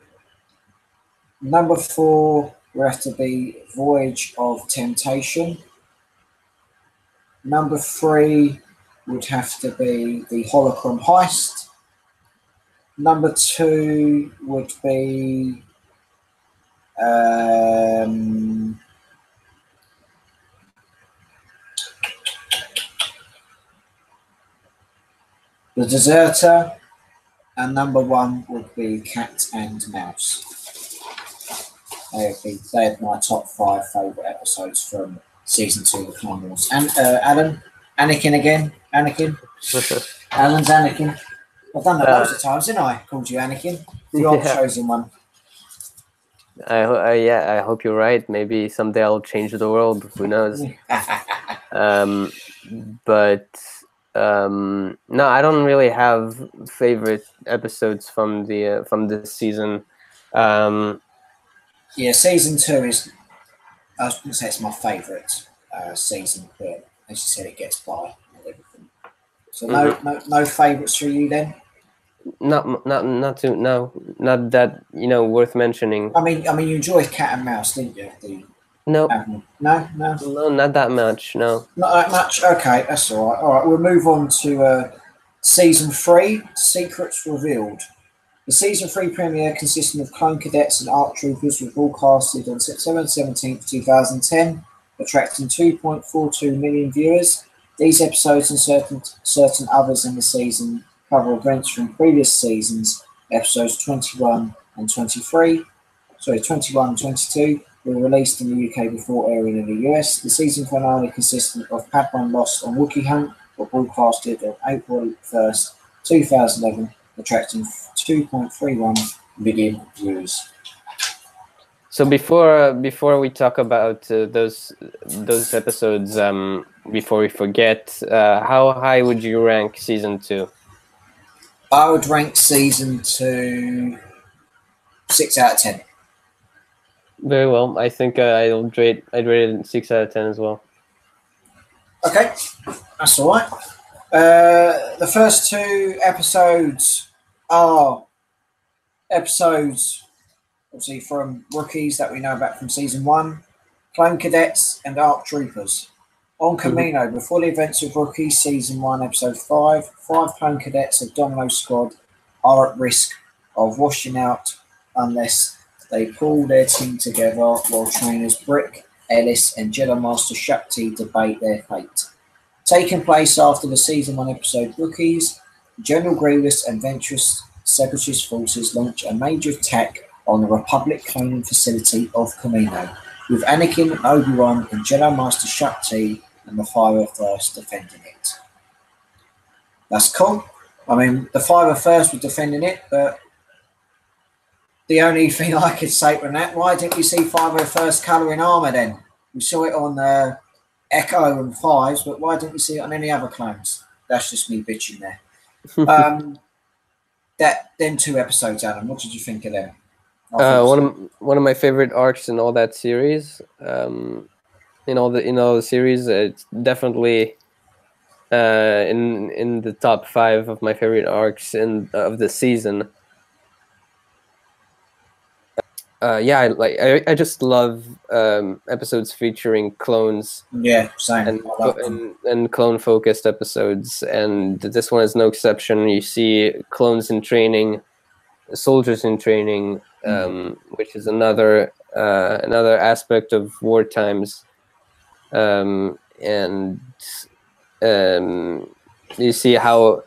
Number 4 would have to be Voyage of Temptation. Number 3 would have to be the Holocron Heist. Number 2 would be The Deserter, and number 1 would be Cat and Mouse. They're my top 5 favourite episodes from season 2 of the Clone Wars. And Alan, Anakin again, Anakin. Alan's Anakin. I've done that loads of times, didn't I? Called you Anakin. You're the chosen one. I hope you're right. Maybe someday I'll change the world. Who knows? No, I don't really have favorite episodes from this season. Season 2 is. I was going to say it's my favourite season, but as you said, it gets by and everything. So no favourites for you then. Not that worth mentioning. I mean, you enjoyed Cat and Mouse, didn't you? No, not that much. No, not that much. Okay, that's all right. All right, we'll move on to season 3. Secrets Revealed. The season 3 premiere, consisting of clone cadets and ARC troopers, was broadcasted on September 17th, 2010, attracting 2.42 million viewers. These episodes and certain others in the season cover events from previous seasons. Episodes 21 and 22 were released in the UK before airing in the US. The season finale, consisting of Padman Lost on Wookiee Hunt, were broadcasted on April 1st, 2011, attracting 2.31 million views. So before we talk about those episodes, before we forget, how high would you rank season 2? I would rank season 2 6 out of 10. Very well. I think I'd rate it 6 out of 10 as well. Okay, that's all right. The first 2 episodes are episodes, obviously, from rookies that we know about from season 1, clone cadets and ARC troopers. On Camino, before the events of Rookies season 1, episode 5, 5 clone cadets of Domino Squad are at risk of washing out unless they pull their team together while trainers Brick, Ellis, and Jedi Master Shakti debate their fate. Taking place after the season 1 episode Rookies, General Grievous and Ventress Separatist forces launch a major attack on the Republic cloning facility of Kamino, with Anakin, Obi-Wan, and Jedi Master Shakti and the 501st defending it. That's cool. I mean, the 501st were defending it, but the only thing I could say from that, why didn't we see 501st colour in armour then? We saw it on Echo and Fives, but why didn't we see it on any other clones? That's just me bitching there. Them 2 episodes, Alan. What did you think of them? One of my favorite arcs in all that series. In all the series, it's definitely in the top 5 of my favorite arcs of the season. I just love episodes featuring clones. Yeah, same. And clone focused episodes, and this one is no exception. You see clones in training, soldiers in training, which is another aspect of war times, and you see how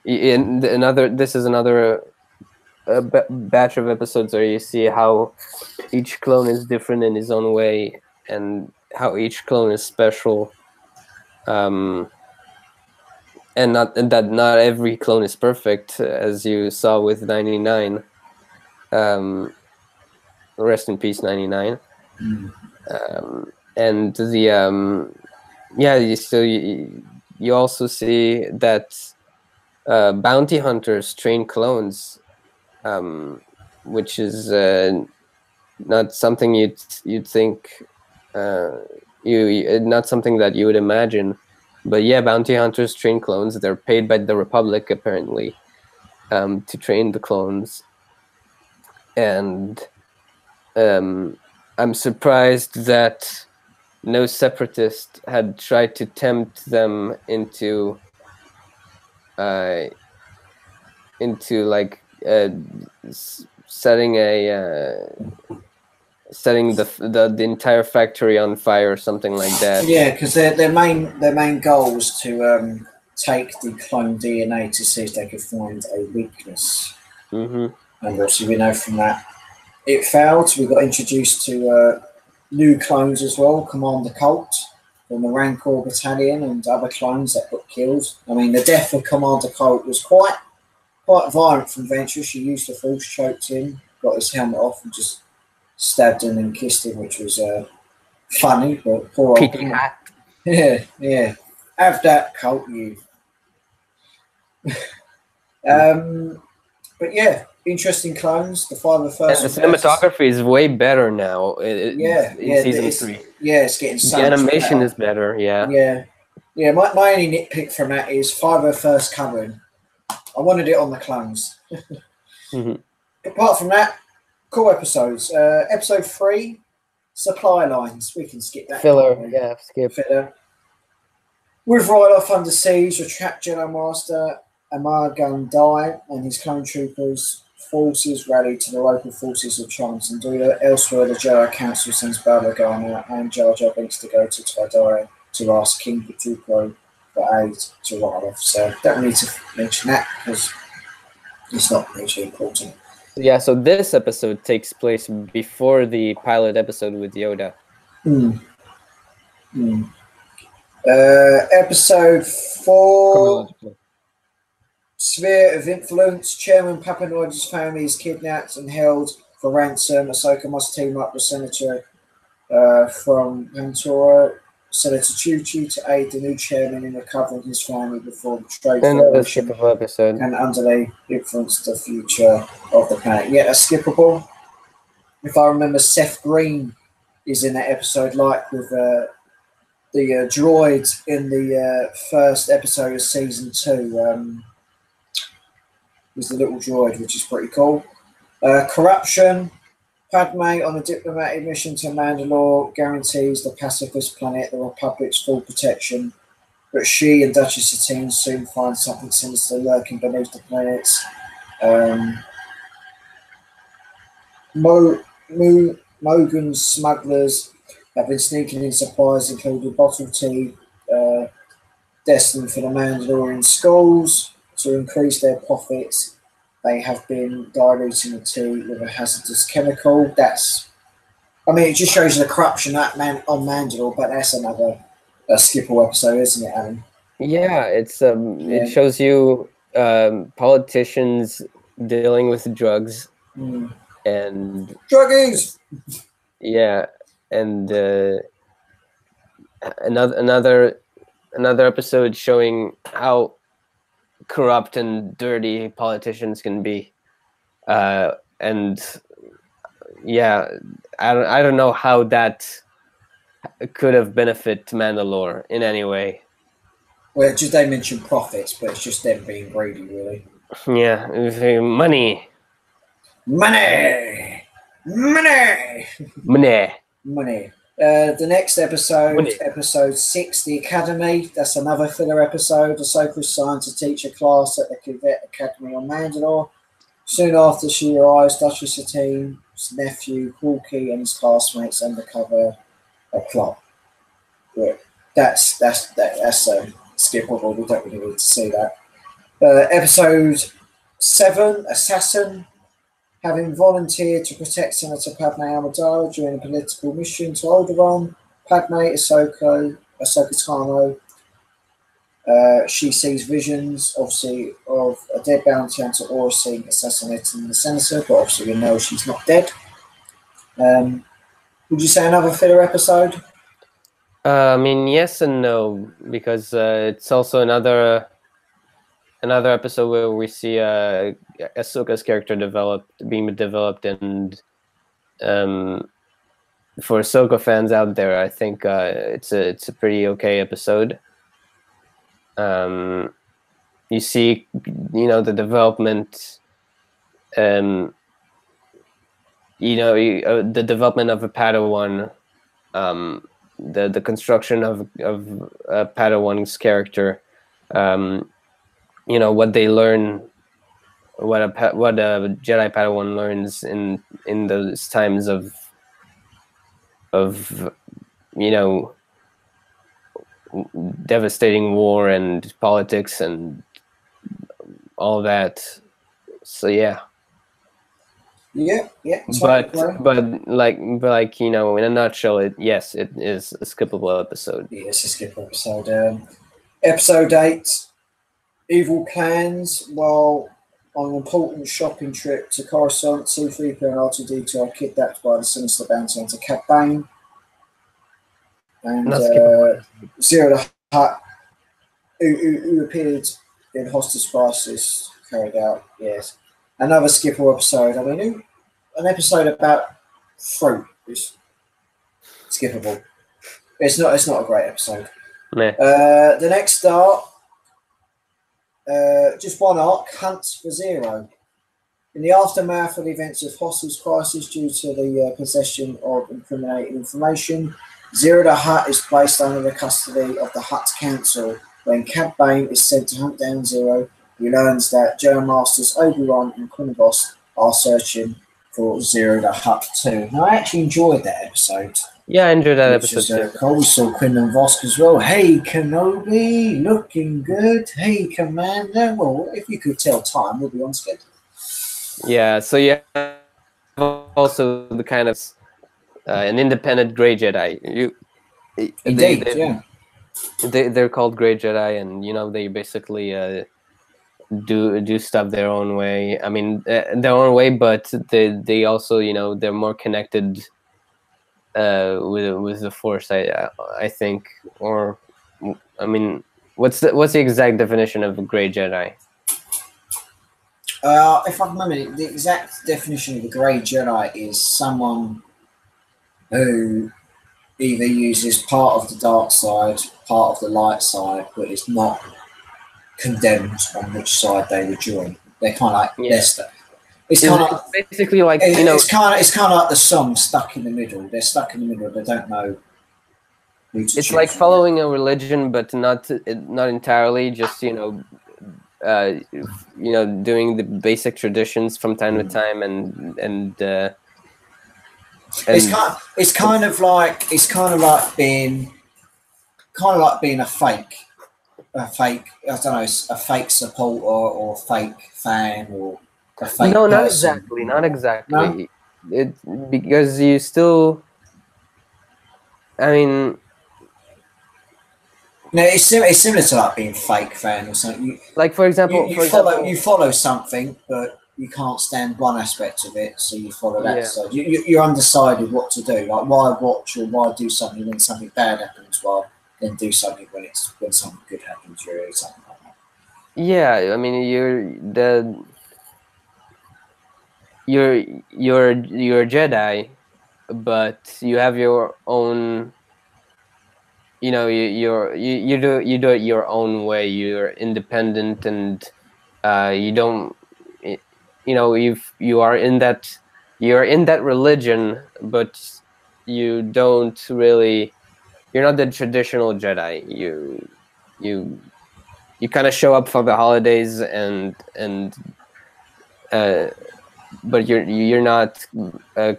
this is another batch of episodes where you see how each clone is different in his own way and how each clone is special, and that not every clone is perfect, as you saw with 99. Rest in peace, 99. And you also see that bounty hunters train clones, which is not something you'd think, not something that you would imagine. But yeah, bounty hunters train clones. They're paid by the Republic apparently to train the clones, and I'm surprised that no separatist had tried to tempt them into like setting the entire factory on fire or something like that. Yeah, because their main goal was to take the clone DNA to see if they could find a weakness. And obviously we know from that it failed. We got introduced to new clones as well, Commander Colt from the Rancor Battalion and other clones that got killed. I mean, the death of Commander Colt was quite violent from Ventress. She used the force, choked him, got his helmet off and just stabbed him and kissed him, which was funny, but poor old Yeah. Have that, Colt, you. But yeah, interesting clones. The 501st. And the cinematography is way better now. In season 3. Yeah, it's getting so the animation better. is better. Yeah. Yeah. My only nitpick from that is 501st covering. I wanted it on the clones. Apart from that, cool episodes. Episode 3, supply lines. We can skip that. Filler. Yeah, skip. Filler. With Ryloth under siege, the trapped Jedi Master Amargun Die and his clone troopers forces rally to the local forces of Chance and Dula. Elsewhere, the Jedi Council sends Bail Organa and Jar Jar Binks to go to Tridara to ask King Pazuko for aid to Ryloth. So don't need to mention that because it's not really important. Yeah, so this episode takes place before the pilot episode with Yoda. Episode 4. Sphere of Influence. Chairman Papanoid's family is kidnapped and held for ransom. Ahsoka must team up with Senator from Pantora, Senator Chuchi, to aid the new chairman in recovering his family before betrayed Another skippable episode. and under the influence the future of the planet. Yeah, that's skippable. If I remember, Seth Green is in that episode, like with the droid in the first episode of season 2. Was the little droid, which is pretty cool. Corruption. Padme on a diplomatic mission to Mandalore guarantees the pacifist planet the Republic's full protection, but she and Duchess Satine soon find something sinister lurking beneath the planets. Mogan's smugglers have been sneaking in supplies, including bottled tea, destined for the Mandalorian schools to increase their profits. They have been diluting the tea with a hazardous chemical. It just shows you the corruption on Mandalore, but that's another skippable episode, isn't it, Alan? Yeah, it shows you politicians dealing with drugs and druggies. Yeah, and another episode showing how corrupt and dirty politicians can be, and yeah, I don't know how that could have benefited Mandalore in any way. Well, just they mention profits, but it's just them being greedy, really. Yeah, money. The next episode, episode 6, The Academy. That's another filler episode. Ahsoka is assigned to teach a class at the Cadet Academy on Mandalore. Soon after, she arrives, Duchess Satine's nephew, Hawkeye, and his classmates undercover a plot. Yeah, that's skippable. We don't really need to see that. Episode 7, Assassin. Having volunteered to protect Senator Padme Amidala during a political mission to Alderaan, Padme Ahsoka Tano. She sees visions, obviously, of a dead bounty hunter Aura Singh assassinating the senator, but obviously we know she's not dead. Would you say another filler episode? Yes and no, because it's also another episode where we see Ahsoka's character being developed, and for Ahsoka fans out there, I think it's a pretty okay episode. You see, the development, the development of a Padawan, the construction of a Padawan's character, what they learn, what a Jedi Padawan learns in those times of devastating war and politics and all that. So yeah. Yeah. But in a nutshell, it is a skippable episode. Yeah, it's a skippable episode. Episode 8, Evil Plans. While on an important shopping trip to Coruscant, C-3PO and R2-D2 are kidnapped by the sinister bounty hunter Cad Bane. And Zero the Hutt, who appeared in Hostage Crisis, carried out, yes. Another skippable episode. An episode about fruit is skippable. It's not a great episode. Nah. The next start, just one arc, Hunt for Zero. In the aftermath of the events of Hostage Crisis, due to the possession of incriminating information, Zero the Hutt is placed under the custody of the Hutt Council. When Cad Bane is sent to hunt down Zero, he learns that Jedi Masters Obi-Wan and Quinnivoss are searching for Zero the Hutt too. Now, I actually enjoyed that episode. Yeah, I enjoyed that episode too. Cool. We saw Quinlan Vosk as well. Hey, Kenobi, looking good. Hey, Commander. Well, if you could tell time, we'll be on schedule. Yeah, so yeah, also the kind of an independent Grey Jedi. They're called Grey Jedi, and they basically do stuff their own way. I mean, their own way, but they also they're more connected with the Force. I think, or I mean, what's the exact definition of a Grey Jedi? If I remember, the exact definition of a Grey Jedi is someone who either uses part of the dark side, part of the light side, but is not condemned on which side they would join. They're kind of like it's kind of basically like it's kind of like the song "Stuck in the Middle." They're stuck in the middle. They don't know who to it's like following a religion, but not entirely. Just doing the basic traditions from time to time, and And it's kind of like being a fake. I don't know, a fake supporter or fake fan or a fake no, not person. exactly, not No, exactly. It because you still, I mean, no, it's similar to like being fake fan or something. like for example, You follow something, but you can't stand one aspect of it, so you follow that yeah, side. You're undecided what to do. Like why watch or why do something when something bad happens, while then do something when something good happens, or something like that. yeah. I mean, you're a Jedi, but you have your own. You know, you do it your own way. You're independent, and you don't. You know, you're in that religion, but you don't really. You're not the traditional Jedi. You you kind of show up for the holidays and uh, but you're not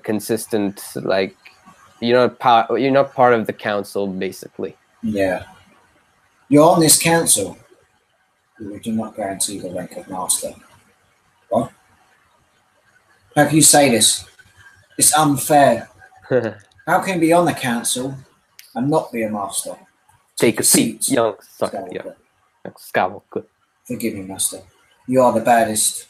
consistent, like you're not part of the council basically. Yeah, you're on this council, but we do not guarantee the rank of master. What? How can you say this? It's unfair. How can you be on the council and not be a master? Take Take a your seat, seat, young son. Yeah, Skywalker. Skywalker. Forgive me, master. You are the baddest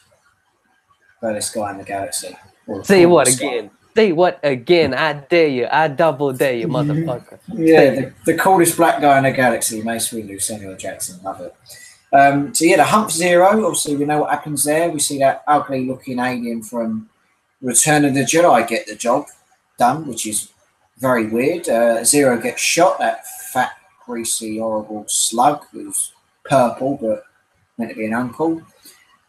guy in the galaxy. Or Say cool what Sky. again? Say what again? I dare you. I double dare you, motherfucker. Yeah, the coolest black guy in the galaxy, Mace Windu, Samuel Jackson, love it. So yeah, the Hump Zero. Obviously, we know what happens there. We see that ugly-looking alien from Return of the Jedi get the job done, which is very weird. Zero gets shot. That fat, greasy, horrible slug who's purple but meant to be an uncle.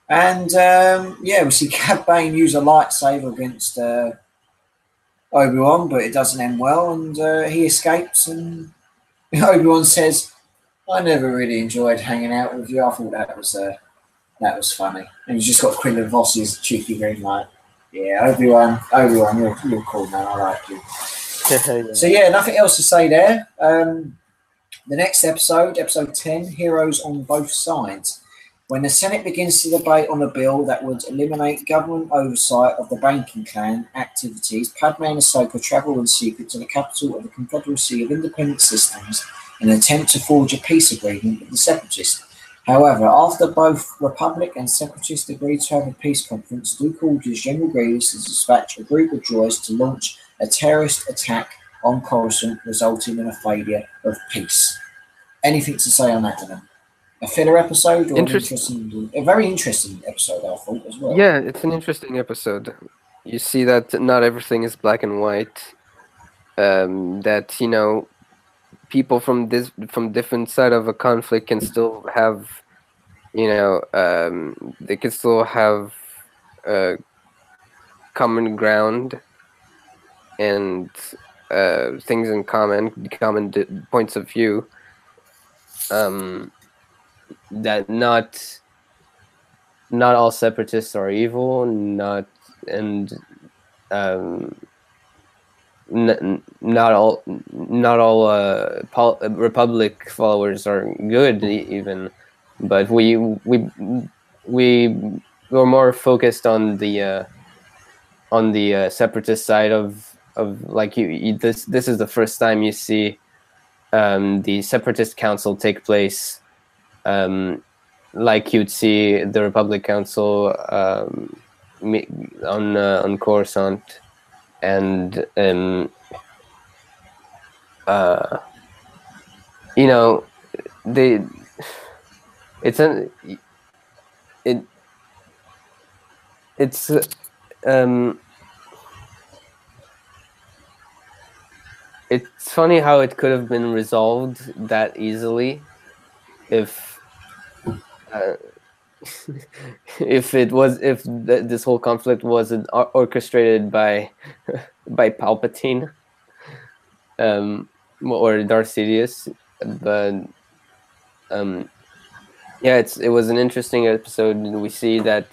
And yeah, we see Cad Bane use a lightsaber against Obi-Wan, but it doesn't end well, and he escapes. And Obi-Wan says, "I never really enjoyed hanging out with you. I thought that was funny." And he's just got Quinlan Voss's cheeky grin, like, "Yeah, Obi-Wan, you're cool, man. I like you." So yeah, nothing else to say there. The next episode, episode 10, Heroes on Both Sides. When the Senate begins to debate on a bill that would eliminate government oversight of the banking clan activities, Padme and Ahsoka travel in secret to the capital of the Confederacy of Independent Systems in an attempt to forge a peace agreement with the Separatists. However, after both Republic and Separatist agreed to have a peace conference, Duke orders General Grievous to dispatch a group of droids to launch a terrorist attack on Coruscant, resulting in a failure of peace. Anything to say on that, Dylan? A filler episode or a very interesting episode, I thought, as well. Yeah, it's an interesting episode. You see that not everything is black and white. That, you know, people from different side of a conflict can still have, you know, they can still have common ground and things in common points of view. That not all separatists are evil, not and not all Republic followers are good even, but we were more focused on the separatist side of like this is the first time you see the Separatist Council take place, like you'd see the Republic Council on Coruscant, and you know, it's an it it's it's funny how it could have been resolved that easily if if this whole conflict wasn't orchestrated by by Palpatine or Darth Sidious, but yeah, it was an interesting episode. We see that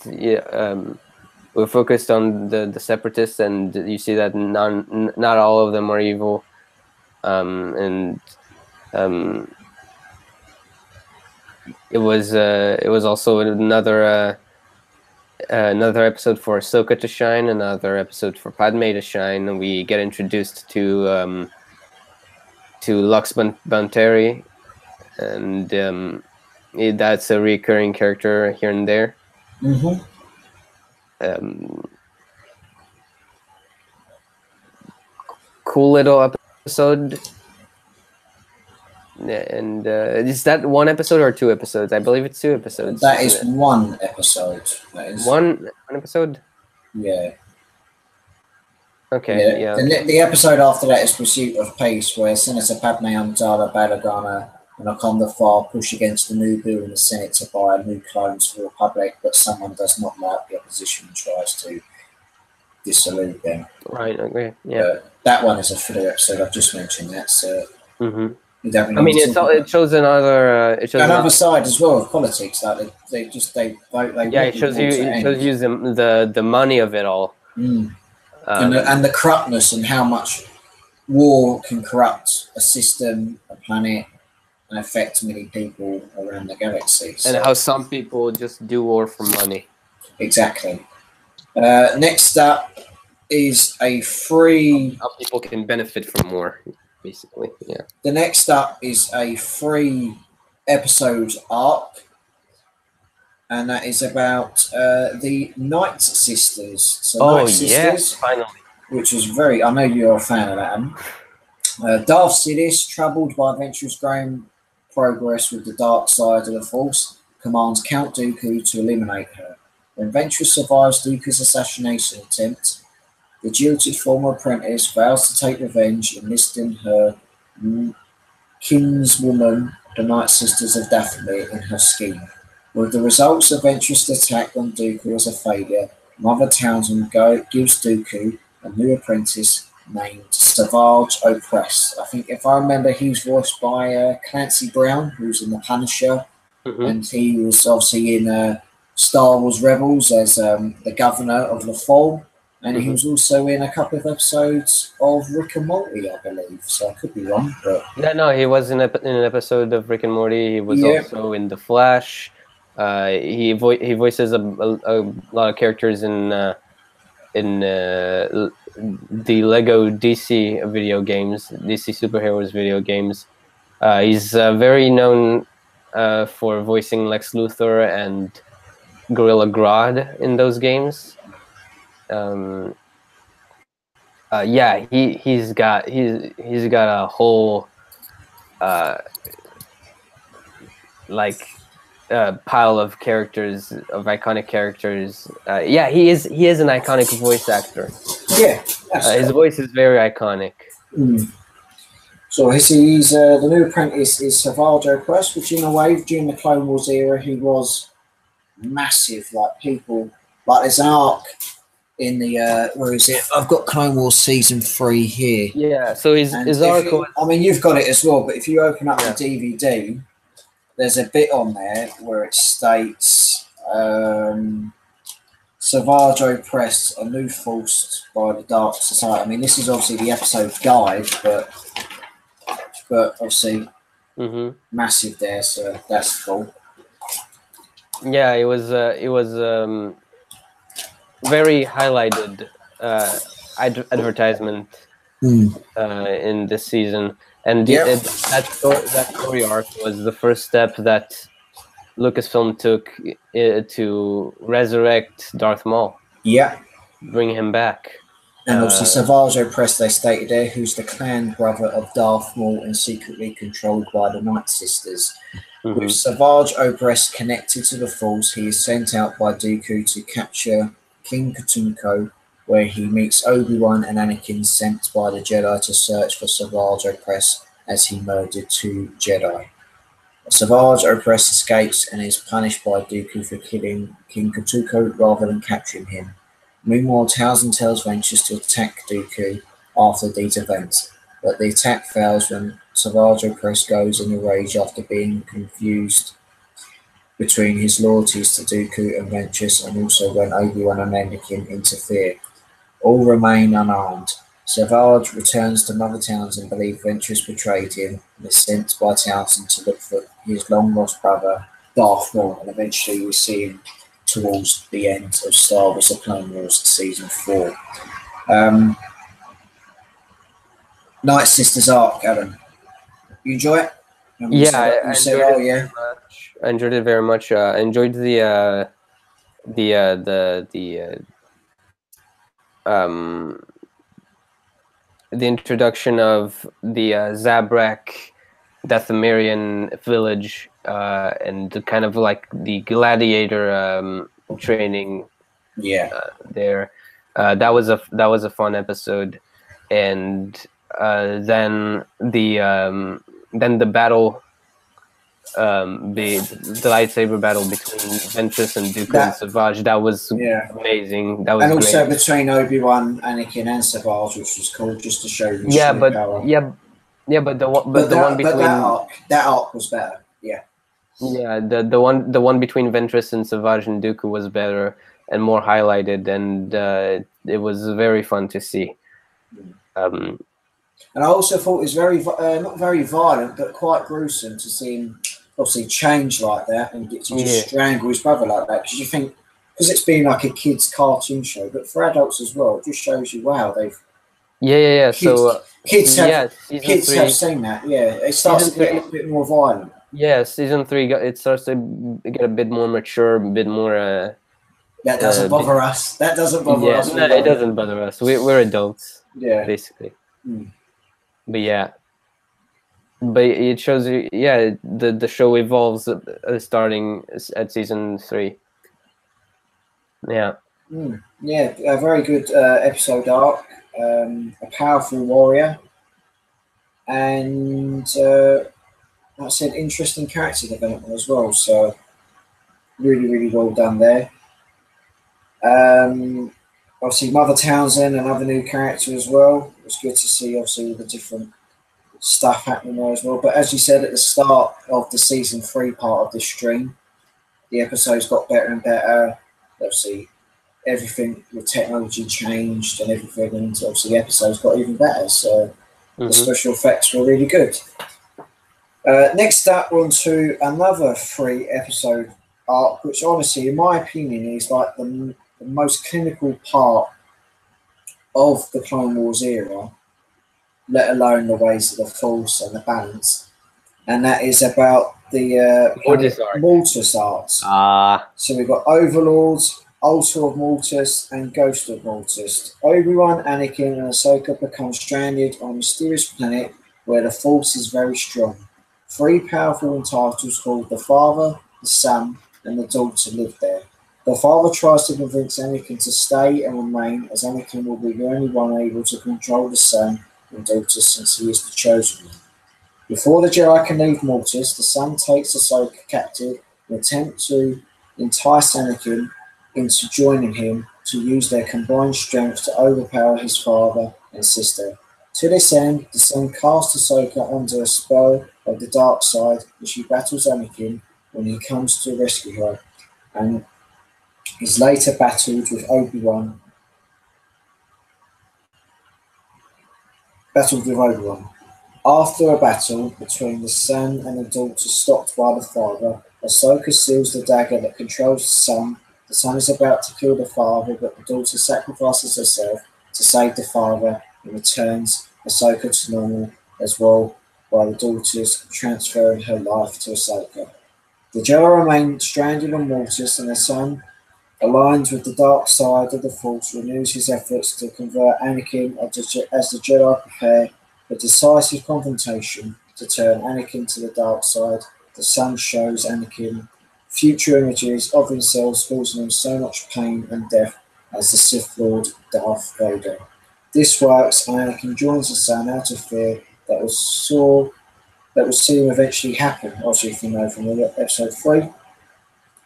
we're focused on the separatists, and you see that not all of them are evil, it was also another episode for Ahsoka to shine, another episode for Padme to shine, and we get introduced to Lux Banteri, and that's a recurring character here and there. Mm-hmm. Cool little episode. And is that one episode or 2 episodes? I believe it's 2 episodes. That is one episode. That is one episode. Yeah. Okay. Yeah. The episode after that is Pursuit of Peace, where Senator Padme Amidala Balagana and Akon the Far push against the new bill in the Senate to buy new clones for the Republic, but someone does not like the opposition and tries to dissolute them. Right. Okay. Yeah. That one is a filler episode. I've just mentioned that. So. Mm-hmm. I mean, it shows another. It shows another side as well of politics. Like they vote. Yeah, it shows you the money of it all, and the corruptness and how much war can corrupt a system, a planet, and affect many people around the galaxy. So. And how some people just do war for money. Exactly. Next up is a free. How people can benefit from war. Basically, yeah. The next up is a 3 episode arc, and that is about the Night Sisters. So Night Sisters, finally. Which was very. I know you're a fan of that. Darth Sidious, troubled by adventurous growing progress with the dark side of the Force, commands Count Dooku to eliminate her. When Ventress survives Dooku's assassination attempt, the jilted former apprentice vows to take revenge, enlisting her kinswoman, the Night Sisters of Dathomir, in her scheme. With the results of Ventress' attack on Dooku as a failure, Mother Townsend gives Dooku a new apprentice named Savage Opress. I think, if I remember, he's voiced by Clancy Brown, who's in The Punisher, and he was obviously in Star Wars Rebels as the governor of Lothal. And he was also in a couple of episodes of Rick and Morty, I believe. So I could be wrong, but no, he was in an episode of Rick and Morty. He was also in The Flash. He voices a lot of characters in the Lego DC video games, DC superheroes video games. He's very known for voicing Lex Luthor and Gorilla Grodd in those games. He's got a whole pile of characters, of iconic characters. He is an iconic voice actor. Yeah, his voice is very iconic. So he's the new apprentice is Savage Opress, which in a way during the Clone Wars era he was massive. There's an arc in the where is it? I've got Clone Wars season 3 here. Yeah, so his arc. I mean, you've got it as well, but if you open up the DVD, there's a bit on there where it states Savage Opress, a new force by the Dark Society. I mean, this is obviously the episode guide, but obviously massive there, so that's cool. Yeah, it was very highlighted advertisement in this season, and that story arc was the first step that Lucasfilm took to resurrect Darth Maul. Yeah, bring him back. And obviously Savage Opress, they stated there, who's the clan brother of Darth Maul and secretly controlled by the Night Sisters. With Savage Opress connected to the Force, he is sent out by Dooku to capture King Katunko, where he meets Obi-Wan and Anakin, sent by the Jedi to search for Savage Opress as he murdered 2 Jedi. Savage Opress escapes and is punished by Dooku for killing King Katunko rather than capturing him. Meanwhile, Townsend tells Ventress to attack Dooku after these events, but the attack fails when Savage Opress goes in a rage after being confused between his loyalties to Dooku and Ventress, and also when Obi-Wan and Anakin interfere. All remain unarmed. Savage returns to Mother Townsend, believe Ventress betrayed him, and is sent by Townsend to look for his long-lost brother, Darth Maul, and eventually we see him towards the end of Star Wars: The Clone Wars Season 4. Night Sisters arc, Alan. You enjoy it? Yeah, I enjoyed it very much. I enjoyed the introduction of the Zabrak Dathomirian village and the kind of like the gladiator training. Yeah, there. That was a fun episode, and then the battle. The lightsaber battle between Ventress and Dooku and Savage, that was amazing. That was and also great. between Obi-Wan, Anakin, and Savage, which was cool, just to show you power. But the one between that arc was better. Yeah. Yeah, the one between Ventress and Savage and Dooku was better and more highlighted, and it was very fun to see. And I also thought it was very not very violent, but quite gruesome to see him obviously change like that and get to just strangle his brother like that. Because you think, because it's been like a kids' cartoon show, but for adults as well, it just shows you, wow, they've kids have seen that. Yeah, it starts to get a little bit more violent. Yeah, season 3 it starts to get a bit more mature, a bit more. That doesn't bother us. That doesn't bother us. No, it doesn't bother us. We're adults. Yeah, basically. But but it shows you. Yeah, the show evolves starting at season 3. Yeah. Yeah, a very good episode arc. A powerful warrior, and like I said, interesting character development as well. So really, really well done there. Obviously, Mother Townsend, another new character as well. It was good to see, obviously, the different stuff happening there as well. But as you said at the start of the season 3 part of this stream, the episodes got better and better. Obviously, everything with technology changed and everything, and obviously the episodes got even better. So the special effects were really good. Next up, we're on to another 3-episode arc, which honestly, in my opinion, is like the most clinical part of the Clone Wars era, let alone the ways of the Force and the balance. And that is about the Mortis arcs. So we've got Overlords, Altar of Mortis, and Ghost of Mortis. Obi-Wan, Anakin, and Ahsoka become stranded on a mysterious planet where the Force is very strong. 3 powerful entitles called the Father, the Son, and the Daughter live there. The Father tries to convince Anakin to stay and remain, as Anakin will be the only one able to control the Son and Daughter since he is the chosen one. Before the Jedi can leave Mortis, the Son takes Ahsoka captive and attempts to entice Anakin into joining him to use their combined strength to overpower his father and sister. To this end, the Son casts Ahsoka under a spell of the dark side, and she battles Anakin when he comes to rescue her, and is later battled with Obi-Wan. After a battle between the Son and the Daughter stopped by the Father, Ahsoka seals the dagger that controls the Son. The Son is about to kill the Father, but the Daughter sacrifices herself to save the Father and returns Ahsoka to normal as well, while the Daughter's transferring her life to Ahsoka. The Jedi remain stranded on Mortis, and the Son, aligned with the dark side of the Force, renews his efforts to convert Anakin as the Jedi prepare for decisive confrontation to turn Anakin to the dark side. The Son shows Anakin future images of themselves, causing him so much pain and death as the Sith Lord Darth Vader. This works, and Anakin joins the Son out of fear that will see him eventually happen, obviously if you know from episode 3.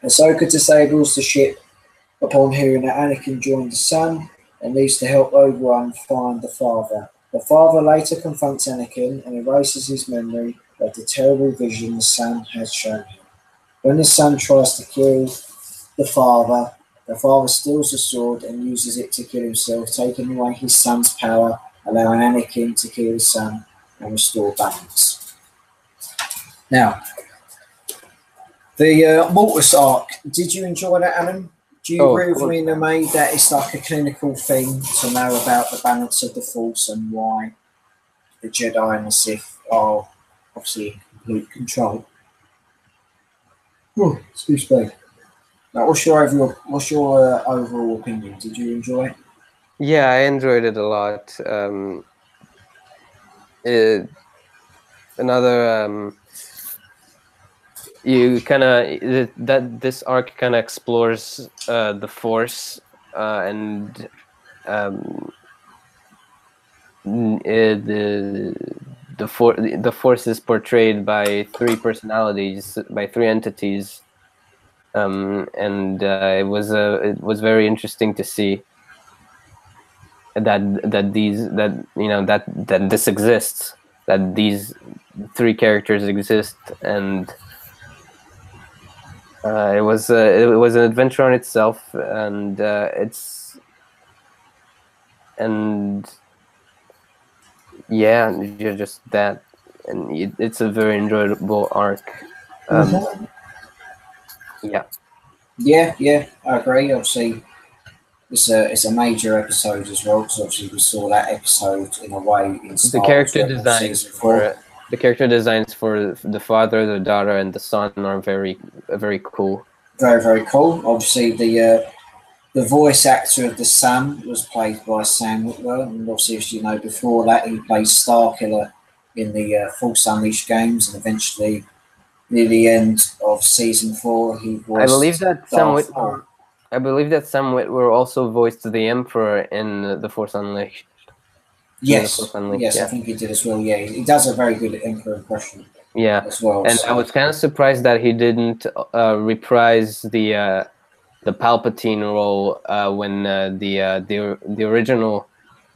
Ahsoka disables the ship upon hearing that Anakin joined the Son and needs to help Obi-Wan find the Father. The Father later confronts Anakin and erases his memory of the terrible vision the Son had shown him. When the son tries to kill the father steals the sword and uses it to kill himself, taking away his son's power, allowing Anakin to kill his son and restore balance. Now, the Mortis arc, did you enjoy that, Alan? Do you agree with me in the main that it's like a clinical thing to know about the balance of the Force and why the Jedi and the Sith are obviously in complete control? Oh, excuse me. Now, what's your overall opinion? Did you enjoy it? Yeah, I enjoyed it a lot. You kind of that this arc kind of explores the Force and the Force is portrayed by three personalities, by three entities, and it was very interesting to see that this exists, that these three characters exist, and it was an adventure on itself, and yeah, just that, and it's a very enjoyable arc. Yeah, I agree. Obviously, it's a major episode as well, because obviously we saw that episode in a way in Star the character Wars designs Season 4. the character designs for the father, the daughter, and the son are very cool. Very, very cool. Obviously, the voice actor of the son was played by Sam Witwer, and obviously, as you know, before that he played Starkiller in the Force Unleashed games, and eventually near the end of Season 4 he was I believe that Darth. Sam Witwer also voiced the Emperor in The Force Unleashed. Yes, I think he did as well. Yeah, he does a very good Emperor impression. Yeah, as well. And I was kind of surprised that he didn't reprise the Palpatine role when the original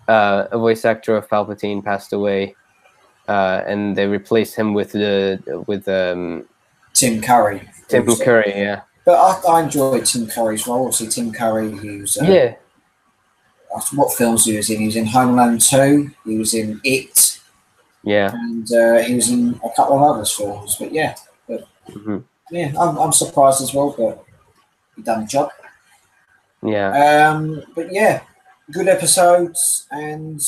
voice actor of Palpatine passed away, and they replaced him with Tim Curry. Tim Curry, yeah. But I enjoyed Tim Curry's role. Obviously, Tim Curry, he was what films he was in? He was in Home Alone 2. He was in It. Yeah. And he was in a couple of other films. But yeah, yeah, I'm surprised as well. But he done the job. Yeah. But yeah, good episodes and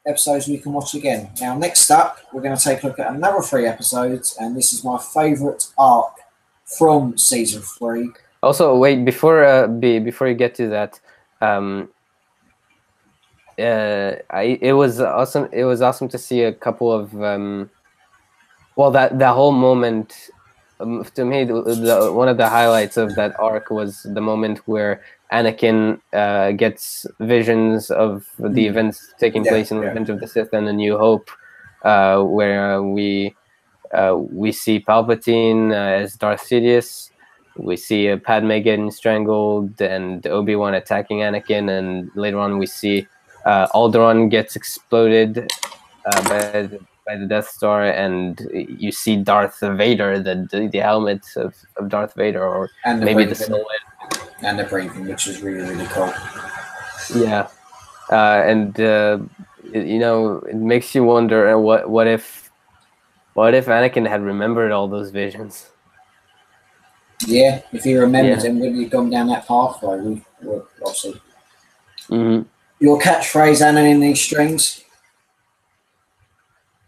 episodes we can watch again. Now, next up, we're going to take a look at another 3 episodes, and this is my favourite arc from Season 3. Also, wait, before you get to that, it was awesome. It was awesome to see a couple of that whole moment. To me, one of the highlights of that arc was the moment where Anakin gets visions of the events taking place in Revenge of the Sith and A New Hope, where we see Palpatine as Darth Sidious. We see Padme getting strangled and Obi-Wan attacking Anakin, and later on we see Alderaan gets exploded by the Death Star, and you see Darth Vader, the helmet of Darth Vader, and maybe the silhouette. And the breathing, which is really, really cool. Yeah. And it makes you wonder what if Anakin had remembered all those visions. Yeah, if he remembered him, would he have gone down that pathway? We'll obviously. Mm-hmm. Your catchphrase, Anna, in these streams?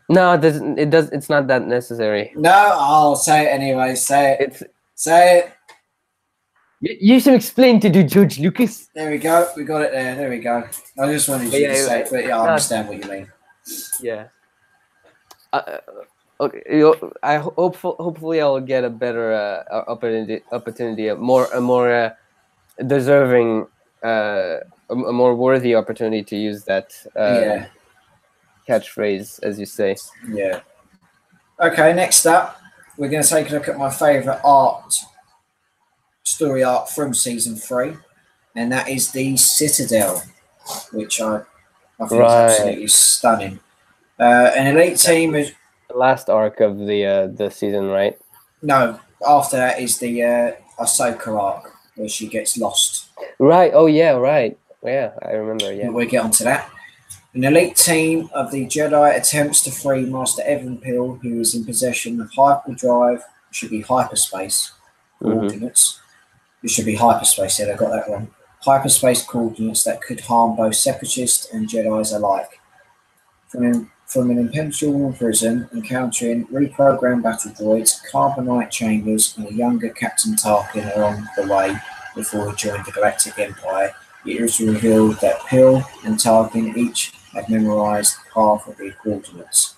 No, it's not that necessary. No, I'll say it anyway. Say it. Say it. You should explain to George Lucas. There we go. We got it there. There we go. I just wanted you to say it, but I understand what you mean. Yeah. Okay. I hopefully I'll get a better opportunity, a more deserving, a more worthy opportunity to use that catchphrase, as you say. Yeah. Okay. Next up, we're going to take a look at my favourite story arc from Season 3, and that is the Citadel, which I think is absolutely stunning. An elite team is the last arc of the season, right? No, After that is the Ahsoka arc, where she gets lost. Right. Oh yeah. Right. Yeah, I remember. Yeah. We'll get onto that. An elite team of the Jedi attempts to free Master Evan Peel, who is in possession of hyperdrive, should be hyperspace coordinates. It should be hyperspace, I got that wrong. Hyperspace coordinates that could harm both separatists and Jedis alike. From an impenetrable prison, encountering reprogrammed battle droids, carbonite chambers, and a younger Captain Tarkin along the way before he joined the Galactic Empire, it was revealed that Peel and Tarkin each had memorized half of the coordinates.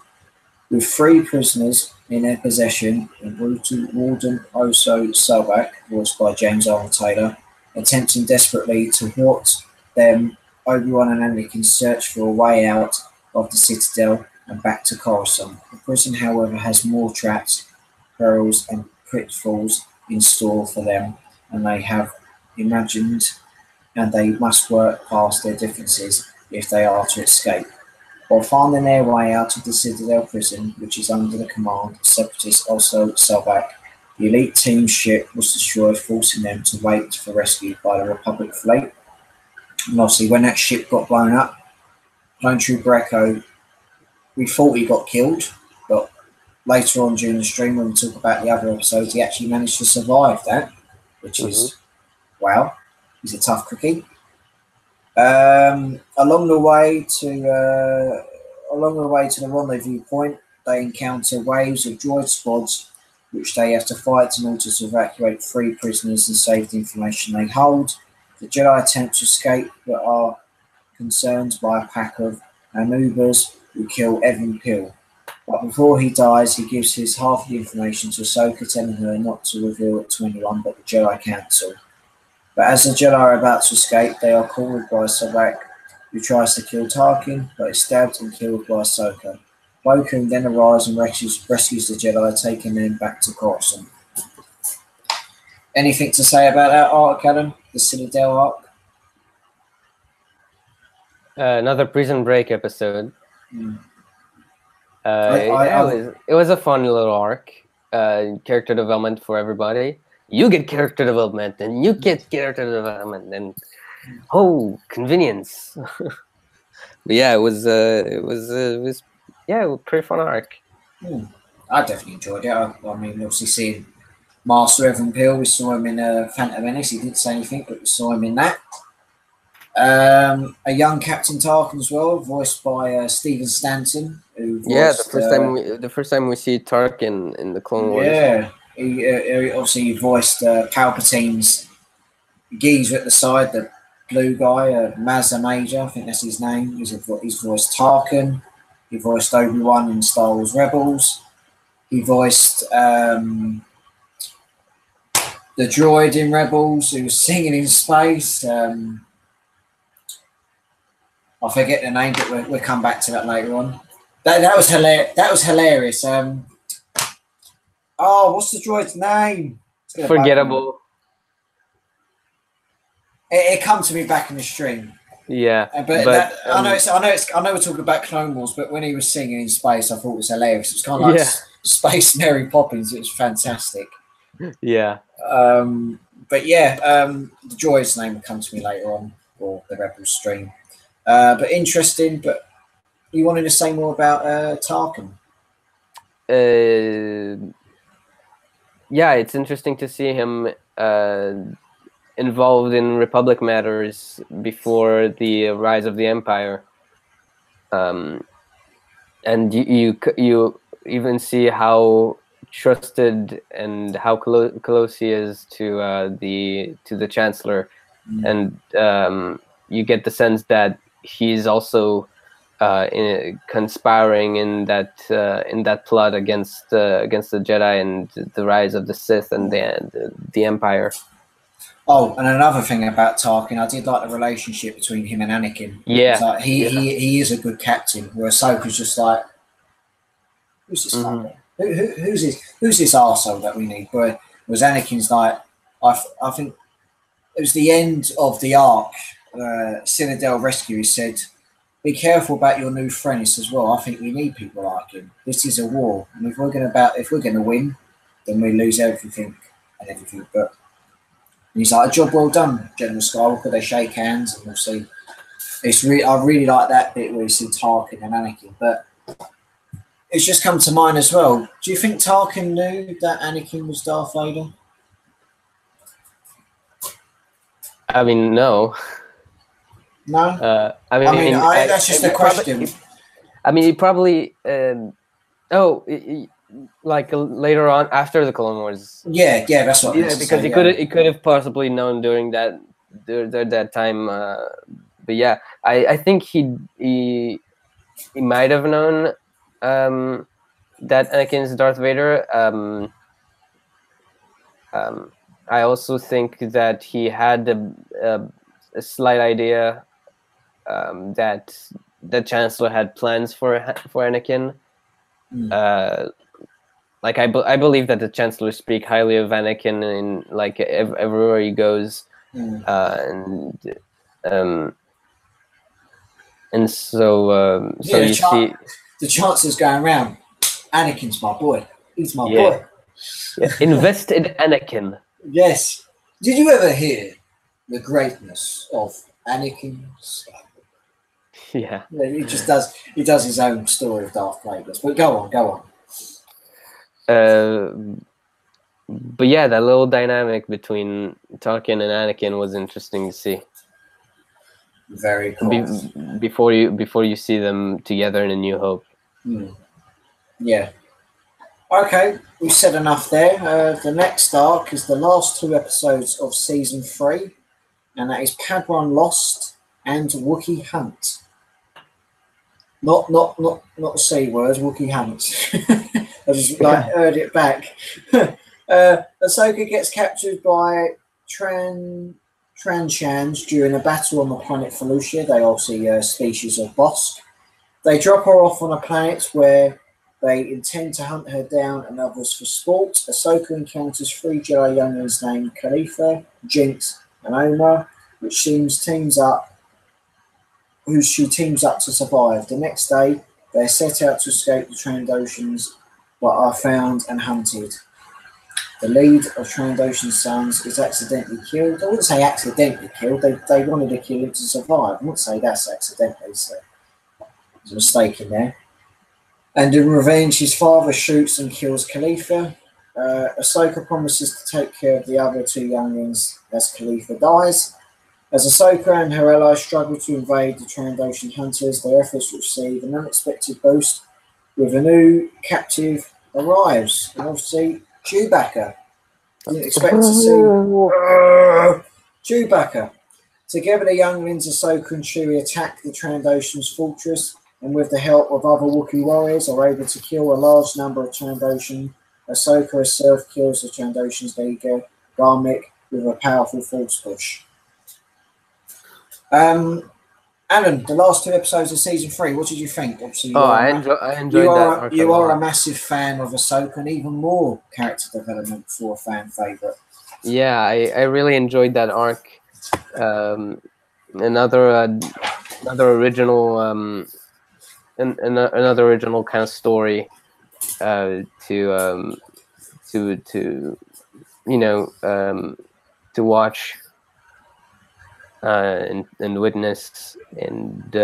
With 3 prisoners in their possession, and Warden Oso Selbach, voiced by James Arnold Taylor, attempting desperately to thwart them, Obi-Wan and Anakin search for a way out of the Citadel and back to Coruscant. The prison, however, has more traps, perils, and pitfalls in store for them, and they have imagined, and they must work past their differences if they are to escape. While finding their way out of the Citadel prison, which is under the command of Separatist Oso Selbach, the elite team's ship was destroyed, forcing them to wait for rescue by the Republic fleet. And obviously, when that ship got blown up, Clone Trooper Echo, we thought he got killed, but later on during the stream, when we talk about the other episodes, he actually managed to survive that, which is, wow, he's a tough cookie. Along the way to the rendezvous point, they encounter waves of droid squads, which they have to fight in order to evacuate 3 prisoners and save the information they hold. The Jedi attempt to escape, but are concerned by a pack of Anubas who kill Evan Peel. But before he dies, he gives his half of the information to Ahsoka, telling her not to reveal it to anyone but the Jedi Council. But as the Jedi are about to escape, they are cornered by Sabak, who tries to kill Tarkin, but is stabbed and killed by Ahsoka. Plo Koon then arrives and rescues the Jedi, taking them back to Coruscant. Anything to say about that arc, Adam? The Citadel arc? Another Prison Break episode. Mm. It was a fun little arc. Character development for everybody. You get character development, and you get character development, and convenience. But yeah, it was a pretty fun arc. I definitely enjoyed it. I mean, obviously seeing Master Evan Peel, we saw him in Phantom Menace. He didn't say anything, but we saw him in that. A young Captain Tarkin as well, voiced by Stephen Stanton. Who voiced, the first time we see Tarkin in the Clone Wars. Yeah, he obviously voiced Palpatine's geezer at the side, the blue guy, Mazda Major, I think that's his name. He's voiced Tarkin. He voiced Obi-Wan in Star Wars Rebels. He voiced the droid in Rebels who was singing in space. I forget the name, but we'll come back to that later on. That was hilarious. That was hilarious. What's the droid's name? Forgettable. It come to me back in the stream. Yeah, I know we're talking about Clone Wars, but when he was singing in space, I thought it was hilarious. It was kind of like Space Mary Poppins. It was fantastic. Yeah. But yeah, the droid's name will come to me later on for the Rebels stream. But interesting. But you wanted to say more about Tarkin? Yeah, it's interesting to see him involved in Republic matters before the rise of the Empire, and you even see how trusted and how close he is to the Chancellor, and you get the sense that he's also conspiring in that plot against the Jedi and the rise of the Sith and the Empire. Oh, and another thing about Tarkin, I did like the relationship between him and Anakin. Yeah, like he is a good captain. Where Ahsoka's just like, who's this fucker? Who's this arsehole that we need? But was Anakin's like, I think it was the end of the arc. Citadel Rescue, he said, "Be careful about your new friends as well. I think we need people like him. This is a war, and if we're going to win, then we lose everything and everything. But he's like, a job well done, General Skywalker. They shake hands, and we'll see. I really like that bit where you see Tarkin and Anakin, but it's just come to mind as well. Do you think Tarkin knew that Anakin was Darth Vader? I mean, no. No. I mean, that's just a question. He probably. Like later on after the Clone Wars. Yeah, that's what. Yeah, because he could have possibly known during that time. But yeah, I think he might have known that Anakin's Darth Vader. I also think that he had a slight idea that the Chancellor had plans for Anakin. Like I believe that the Chancellor speak highly of Anakin in like everywhere he goes, and so you see the Chancellor's going around. Anakin's my boy. He's my boy. Yeah. Invest in Anakin. Yes. Did you ever hear the greatness of Anakin? Yeah. He just does. He does his own story of Darth Vader. But go on. But yeah, that little dynamic between Tarkin and Anakin was interesting to see. Very cool. Before you see them together in A New Hope. Yeah. Okay, we've said enough there. The next arc is the last 2 episodes of season 3, and that is Padawan Lost and Wookiee Hunt. Not the C word, Wookiee Hunt. I just heard it back. Ahsoka gets captured by Transhans during a battle on the planet Felucia. They are obviously a species of Bosk. They drop her off on a planet where they intend to hunt her down and others for sport. Ahsoka encounters 3 Jedi younglings named Khalifa, Jinx, and Omar, which she teams up to survive. The next day, they set out to escape the Trandoshans, but are found and hunted. The lead of Trandoshan's sons is accidentally killed. I wouldn't say accidentally killed. They wanted to kill him to survive. I wouldn't say that's accidentally. So there's a mistake in there. And in revenge, his father shoots and kills Khalifa. Ahsoka promises to take care of the other 2 younglings as Khalifa dies. As Ahsoka and her allies struggle to invade the Trandoshan hunters, their efforts receive an unexpected boost with a new captive arrives. And obviously, Chewbacca. Didn't expect to see Chewbacca. Together, the younglings Ahsoka and Chewie attack the Trandoshan's fortress, and with the help of other Wookiee warriors, are able to kill a large number of Trandoshan. Ahsoka herself kills the Trandoshan's leader, Garmick, with a powerful force push. Alan, the last 2 episodes of season 3, what did you think? Obviously, I enjoyed that. You are a massive fan of Ahsoka, and even more character development for a fan favorite. Yeah, I really enjoyed that arc. Another original another original kind of story to watch and witness, and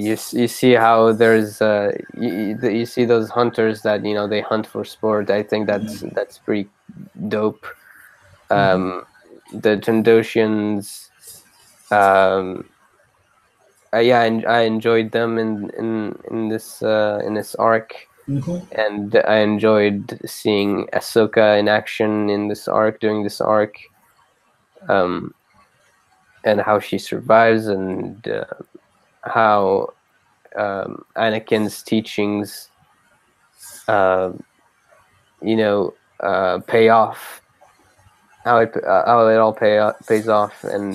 you see how there's you see those hunters that they hunt for sport. I think that's pretty dope. The Trandoshans, I enjoyed them in this arc. And I enjoyed seeing Ahsoka in action in this arc, during this arc, and how she survives, and how Anakin's teachings, pay off. How it all pays off, and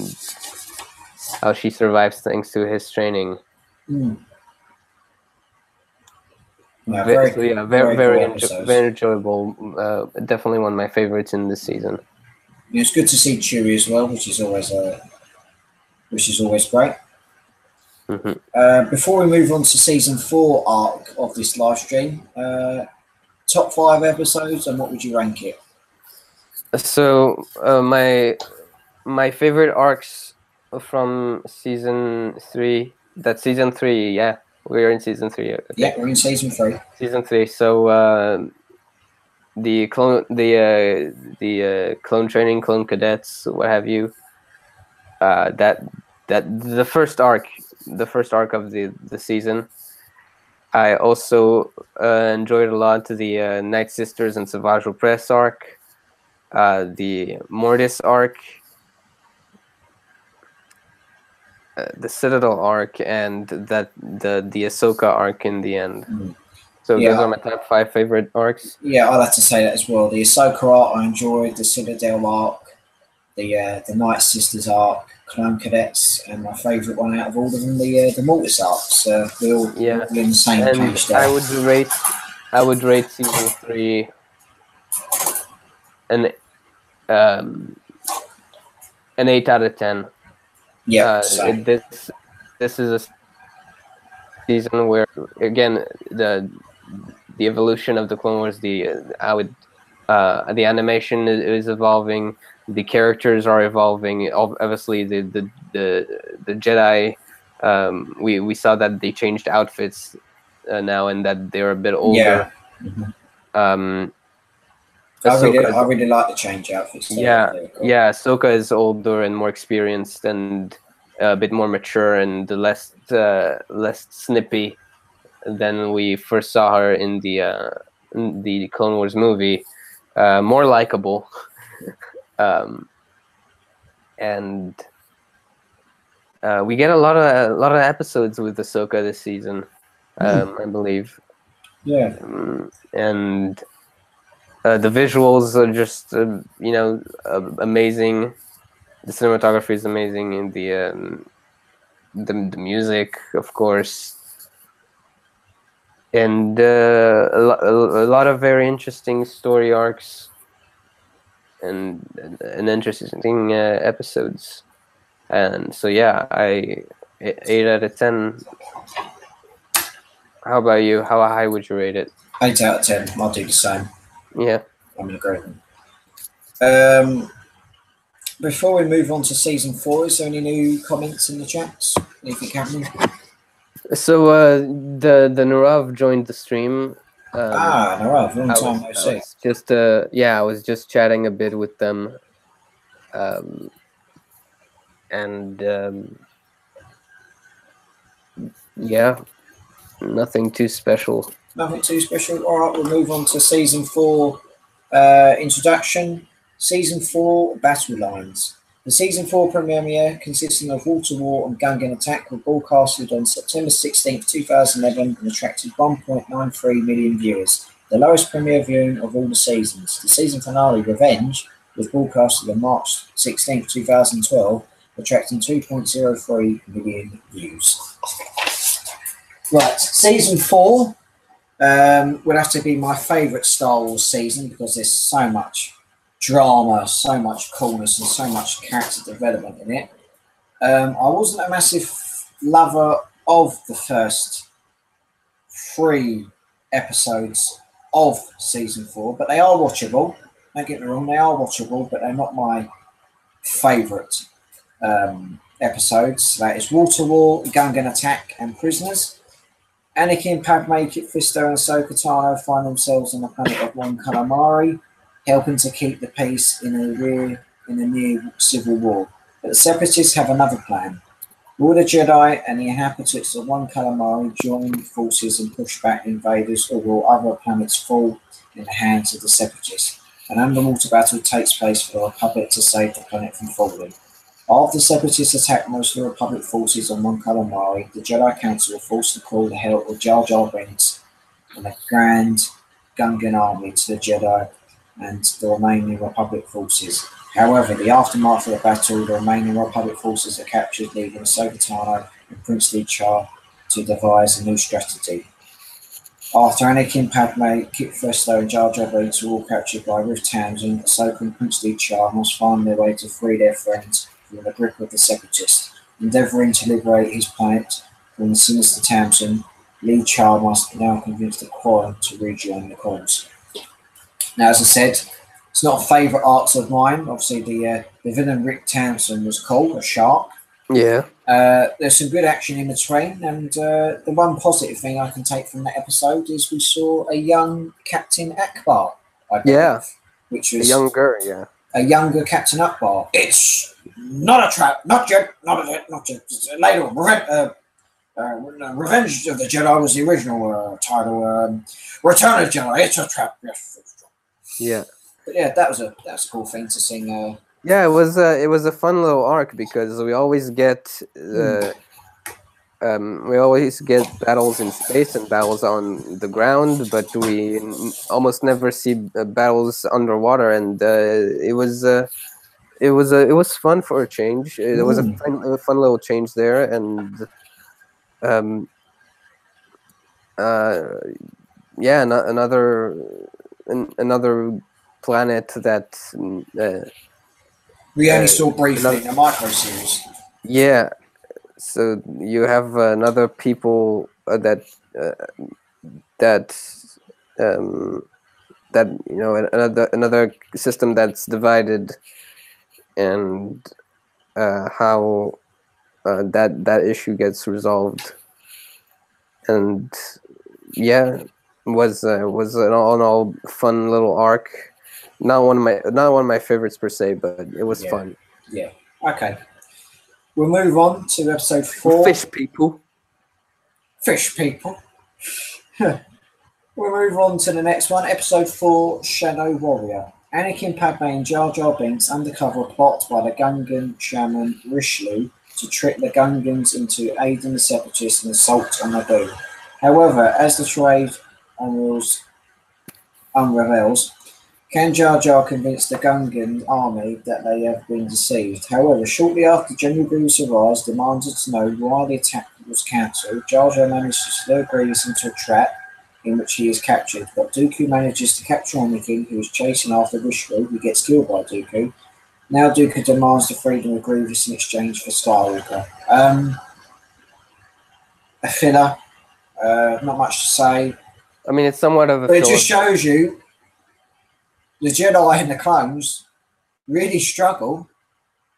how she survives thanks to his training. Yeah, very enjoyable. Definitely one of my favorites in this season. Yeah, it's good to see Chewie as well, which is always great. Before we move on to season 4 arc of this live stream, top 5 episodes, and what would you rank it? So my favorite arcs from season 3. That's season 3. Yeah, we're in season 3. Okay? Yeah, we're in season 3. Season 3. So the clone training, clone cadets, what have you. That the first arc of the season. I also enjoyed a lot the Night Sisters and Savage Press arc, the Mortis arc, the Citadel arc, and the Ahsoka arc in the end. So those are my top 5 favorite arcs. Yeah, I'd have to say that as well. The Ahsoka arc I enjoyed, the Citadel arc, the Night Sisters arc, Clone Cadets, and my favourite one out of all of them, the Mortis arcs. We're all in the same page there. I would rate season 3 an 8 out of 10. Yeah, this is a season where, again, the evolution of the Clone Wars, the animation is evolving, the characters are evolving. Obviously, the Jedi, we saw that they changed outfits now, and that they're a bit older. Yeah. I really like the change outfits. Yeah, Ahsoka is older and more experienced and a bit more mature and less snippy than we first saw her in the Clone Wars movie. More likable, and we get a lot of episodes with Ahsoka this season, I believe. Yeah, and the visuals are just amazing. The cinematography is amazing, and the music, of course, and a lot of very interesting story arcs and interesting episodes. And so yeah, 8 out of 10. How about you? How high would you rate it? 8 out of 10. I'll do the same. Yeah, I'm in agreement. Before we move on to season 4, is there any new comments in the chats? Anything happening? So the Narav joined the stream. Narav, long time no see. I was just chatting a bit with them, and yeah, nothing too special. Nothing too special. All right, we'll move on to season 4 introduction. Season 4 battle lines. The season 4 premiere, consisting of Water War and Gungan Attack, were broadcasted on September 16, 2011, and attracted 1.93 million viewers, the lowest premiere viewing of all the seasons. The season finale, Revenge, was broadcasted on March 16, 2012, attracting 2.03 million views. Right, season 4 would have to be my favourite Star Wars season because there's so much drama, so much coolness, and so much character development in it. I wasn't a massive lover of the first 3 episodes of season 4, but they are watchable. Don't get me wrong, they are watchable, but they're not my favourite episodes. That is Water War, Gungan Attack, and Prisoners. Anakin, Padme, Kit Fisto, and Ahsoka Tano find themselves on the planet of Mon Calamari, helping to keep the peace in a near civil war. But the Separatists have another plan. Will the Jedi and the inhabitants of Mon Calamari join forces and push back the invaders, or will other planets fall in the hands of the Separatists? An underwater battle takes place for the Republic to save the planet from falling. After the Separatists attack most of the Republic forces on Mon Calamari, the Jedi Council are forced to call the help of Jar Jar Binks and the Grand Gungan army to the Jedi and the remaining Republic forces. However, the aftermath of the battle, the remaining Republic forces are captured, leaving Ahsoka Tano and Princely Char to devise a new strategy. After Anakin, Padme, Kit Fisto, and Jar Jar Binks are all captured by Riff Townsend, Ahsoka and Princely Char must find their way to free their friends from the grip of the Separatists. Endeavouring to liberate his planet, when the sinister Tamsin, Lee Child must now convince the choir to rejoin the cause. Now, as I said, it's not a favourite arcs of mine. Obviously, the villain Rick Townsend was cool, a shark. Yeah. There's some good action in between, and the one positive thing I can take from that episode is we saw a young Captain Akbar, I believe, Yeah. which was a younger Captain Akbar. It's not a trap, not yet. Later on, Revenge of the Jedi was the original title. Return of the Jedi, it's a trap. Yes. Yeah. But yeah, that was a cool thing to sing. Yeah, it was a fun little arc because we always get battles in space and battles on the ground, but we almost never see battles underwater, and it was fun for a change. It was a fun little change there, and yeah, another planet that we only saw briefly in the micro series. Yeah, so you have another people that another system that's divided, and how that issue gets resolved, and yeah, was an all fun little arc. Not one of my favorites per se, but it was fun. Yeah. Okay. We'll move on to episode 4. Fish people. We'll move on to the next one, episode 4, Shadow Warrior. Anakin, Padme, and Jar Jar Binks undercover plot by the Gungan shaman Rishlu to trick the Gungans into aiding the Separatists and assault on Naboo. However, as the trade unravels, can Jar Jar convince the Gungan army that they have been deceived? However, shortly after General Grievous arrives, demanded to know why the attack was cancelled, Jar Jar manages to lure Grievous into a trap in which he is captured, but Dooku manages to capture Anakin, who is chasing after Rishlu, who gets killed by Dooku. Now Dooku demands the freedom of Grievous in exchange for Skywalker. A filler, not much to say. I mean, it's somewhat of a filler. But it just shows you the Jedi and the clones really struggle,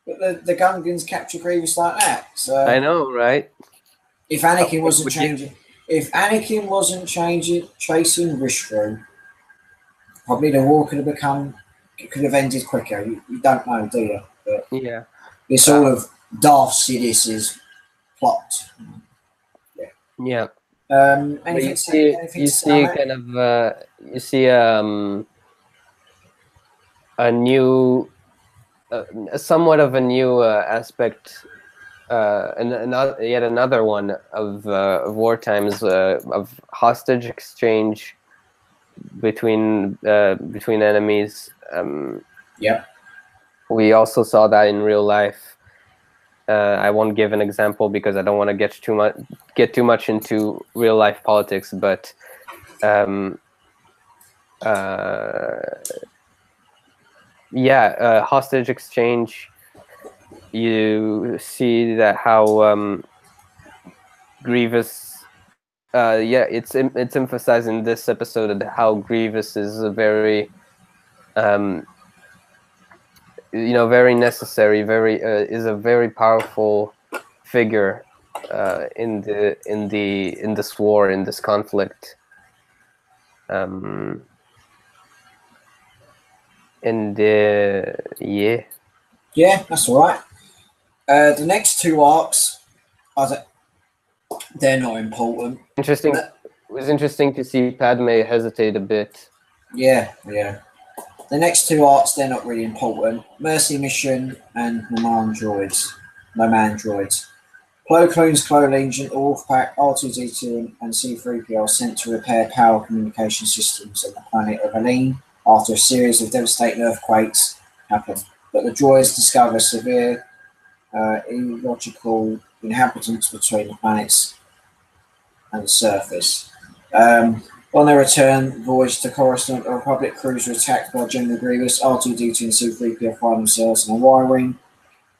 but the Gungans capture Grievous like that. So I know, right? If Anakin wasn't chasing Rishru, probably the war could have ended quicker. You don't know, do you? But yeah, it's all of Darth Sidis's plot. Yeah. Anything you see a new, somewhat of a new aspect, and yet another one of war times, of hostage exchange between enemies. We also saw that in real life. I won't give an example because I don't want to get too much into real life politics, but hostage exchange. You see that how Grievous. It's emphasized in this episode how Grievous is a very very necessary, is a very powerful figure in this war, in this conflict. Yeah, that's all right. The next two arcs, they're not important. Interesting. It was interesting to see Padme hesitate a bit. Yeah. The next two arcs, they're not really important. Mercy Mission and No Man Droids. Plo Koon's clone agent, Wolfpack, R2-D2 and C-3PO are sent to repair power communication systems on the planet of Alonn after a series of devastating earthquakes happen. But the droids discover severe illogical inhabitants between the planets and the surface. On their return voyage to Coruscant, a Republic cruiser attacked by General Grievous. R2-D2 and C-3PO find themselves in a wiring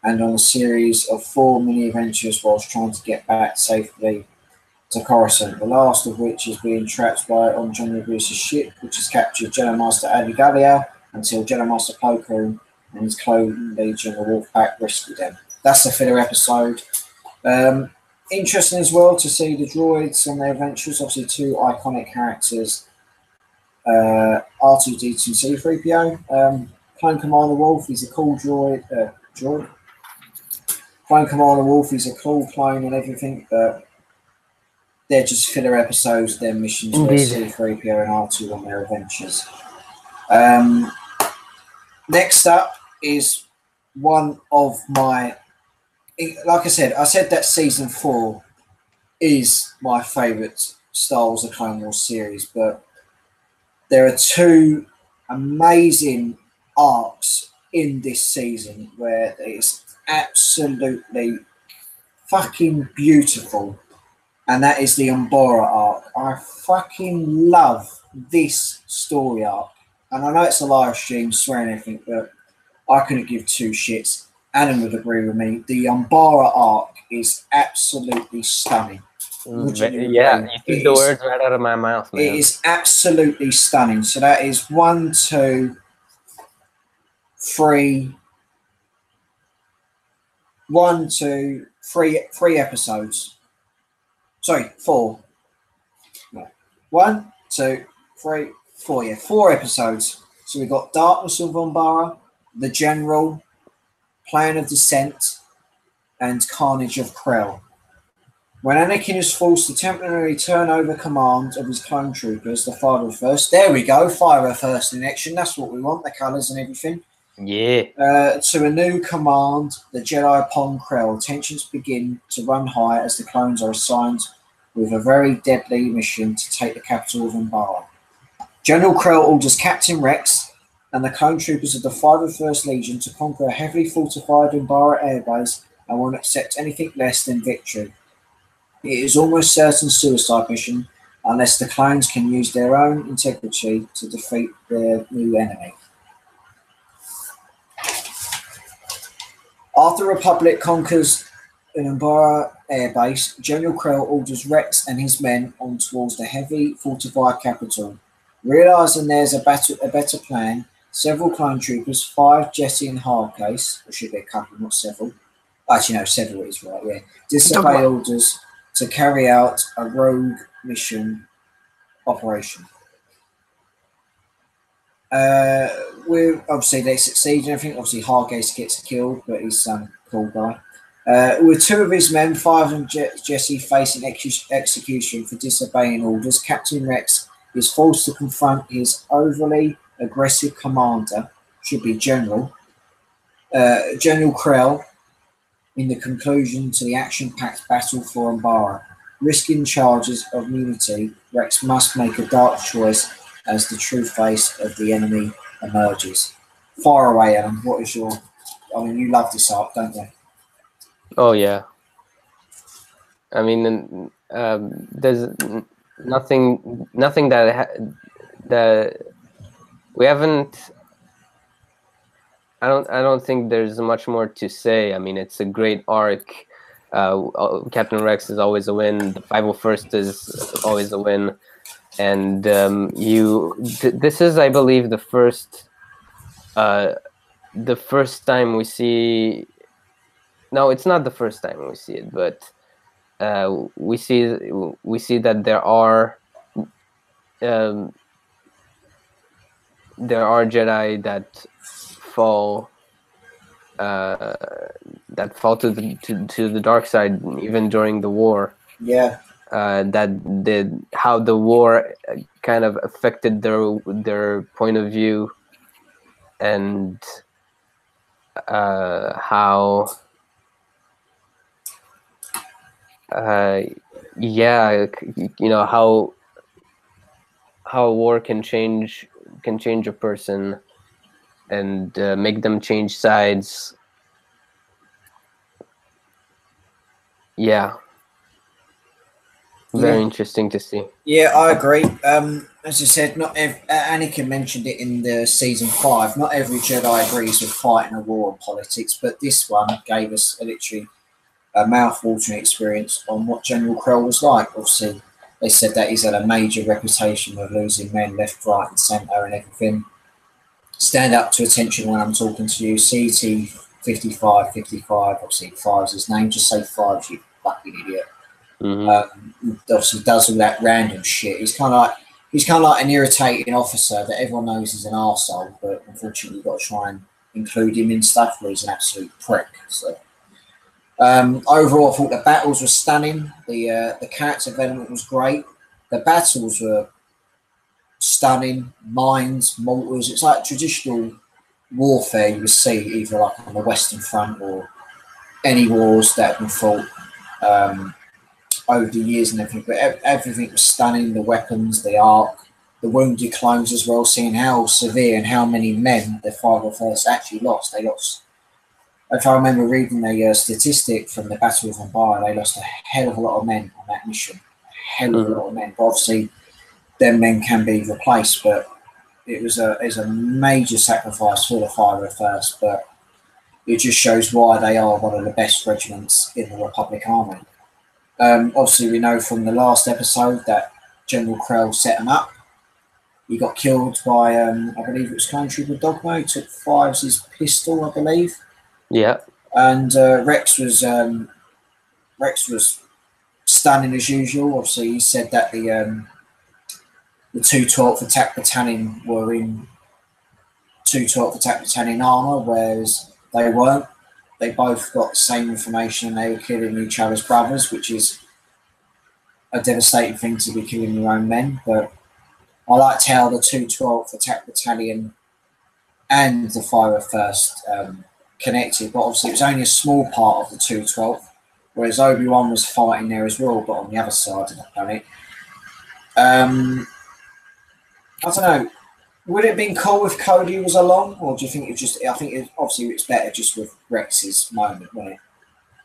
and on a series of 4 mini-adventures whilst trying to get back safely to Coruscant, the last of which is being trapped by on John Bruce's ship, which has captured Jedi Master Adigalia until Jedi Master Akoko and his clone legion, the Wolfpack, rescue them. That's the filler episode. Interesting as well to see the droids on their adventures. Obviously, 2 iconic characters, R2D2 and C3PO. Clone Commander Wolf is a cool droid. Clone Commander Wolf is a cool clone and everything, but they're just filler episodes, their missions where C3PO and R2 on their adventures. Next up is one of my, like I said that season 4 is my favourite Star Wars: The Clone Wars series, but there are 2 amazing arcs in this season where it's absolutely fucking beautiful, and that is the Umbara arc. I fucking love this story arc, and I know it's a live stream, swearing everything, but I couldn't give 2 shits. Alan would agree with me. The Umbara arc is absolutely stunning. Yeah, you took the words right out of my mouth, man. It is absolutely stunning. So that is 1, 2, 3. 1, 2, 3 episodes. Sorry, 4. No. 1, 2, 3, 4. Yeah, 4 episodes. So we've got Darkness of Umbara, The General, Plan of Descent, and Carnage of Krell. When Anakin is forced to temporarily turn over command of his clone troopers, the Fire First. There we go, Fire First in action. That's what we want, the colours and everything. Yeah. To a new command, the Jedi upon Krell. Tensions begin to run high as the clones are assigned with a very deadly mission to take the capital of Umbara. General Krell orders Captain Rex and the clone troopers of the 501st Legion to conquer a heavily fortified Umbara airbase and won't accept anything less than victory. It is almost certain suicide mission unless the clones can use their own integrity to defeat their new enemy. After the Republic conquers an Umbara airbase, General Krell orders Rex and his men on towards the heavy fortified capital. Realising there's a better plan, several clone troopers, 5 Jesse and Hardcase, or should be a couple, not several. Actually, no, several is right, yeah. Disobey orders to carry out a rogue mission operation. Obviously they succeed and everything. Obviously Hargase gets killed, but he's some cool guy. With 2 of his men, 5 and Jesse facing execution for disobeying orders, Captain Rex is forced to confront his overly aggressive commander, should be General Krell, in the conclusion to the action-packed battle for Umbara. Risking charges of immunity, Rex must make a dark choice as the true face of the enemy emerges. Far away, Alan. What is your... I mean, you love this arc, don't you? Oh, yeah. I mean, there's nothing that we haven't... I don't think there's much more to say. I mean, it's a great arc. Captain Rex is always a win. The 501st is always a win. And this is, I believe, the first time we see. No, it's not the first time we see it, but we see that there are Jedi that fall to the dark side even during the war. Yeah. How the war kind of affected their point of view, and how how war can change a person and make them change sides. Yeah. Very interesting to see. Yeah, I agree. as I said, Anakin mentioned it in the season 5. Not every Jedi agrees with fighting a war and politics, but this one gave us literally a mouth-watering experience on what General Krell was like. Obviously, they said that he's had a major reputation of losing men left, right, and centre and everything. Stand up to attention when I'm talking to you. CT 55, obviously 5's his name. Just say 5, you fucking idiot. Obviously does all that random shit. He's kind of like an irritating officer that everyone knows is an arsehole, but unfortunately you've got to try and include him in stuff where he's an absolute prick. So overall, I thought the battles were stunning. The character development was great. The battles were stunning. Mines, mortars. It's like traditional warfare you would see either like on the Western Front or any wars that have been fought over the years and everything. But everything was stunning. The weapons, the arc, the wounded clones as well. Seeing how severe and how many men the 501st actually lost. They lost. If I remember reading a statistic from the Battle of Mumbai, they lost a hell of a lot of men on that mission. A hell of a lot of men. But obviously, them men can be replaced, but it was a major sacrifice for the 501st, but it just shows why they are one of the best regiments in the Republic Army. Obviously, we know from the last episode that General Krell set him up. He got killed by, I believe it was Clone Trooper Dogma. He took 5's pistol, I believe. Yeah. And Rex was stunning as usual. Obviously, he said that the 212th Attack Battalion were in 212th Attack Battalion armour, whereas they weren't. They both got the same information and they were killing each other's brothers, which is a devastating thing to be killing your own men. But I liked how the 212th Attack Battalion and the 501st connected, but obviously it was only a small part of the 212th, whereas Obi-Wan was fighting there as well, but on the other side of the planet. I don't know. Would it have been cool if Cody was along, or do you think it just? I think obviously it's better just with Rex's moment, wouldn't it?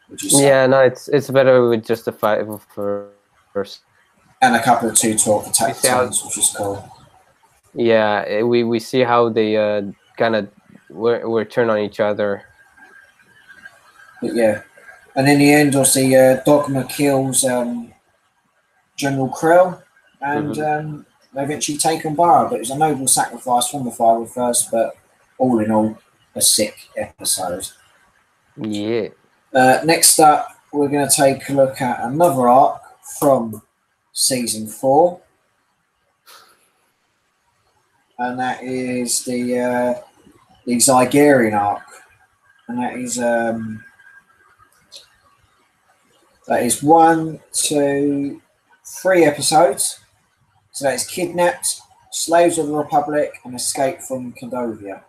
Would you say? Yeah, no, it's better with just the 501st and a couple of 212 attack battalions, which is cool. Yeah, we see how they kind of were turn on each other. But yeah, and in the end, obviously, Dogma kills General Krell, and they eventually take on Barra. But it was a noble sacrifice from the 501st, but all in all, a sick episode. Yeah. Next up, we're going to take a look at another arc from season 4. And that is the Zygerian arc. And that is 1, 2, 3 episodes. So that is Kidnapped, Slaves of the Republic, and Escape from Cadovia.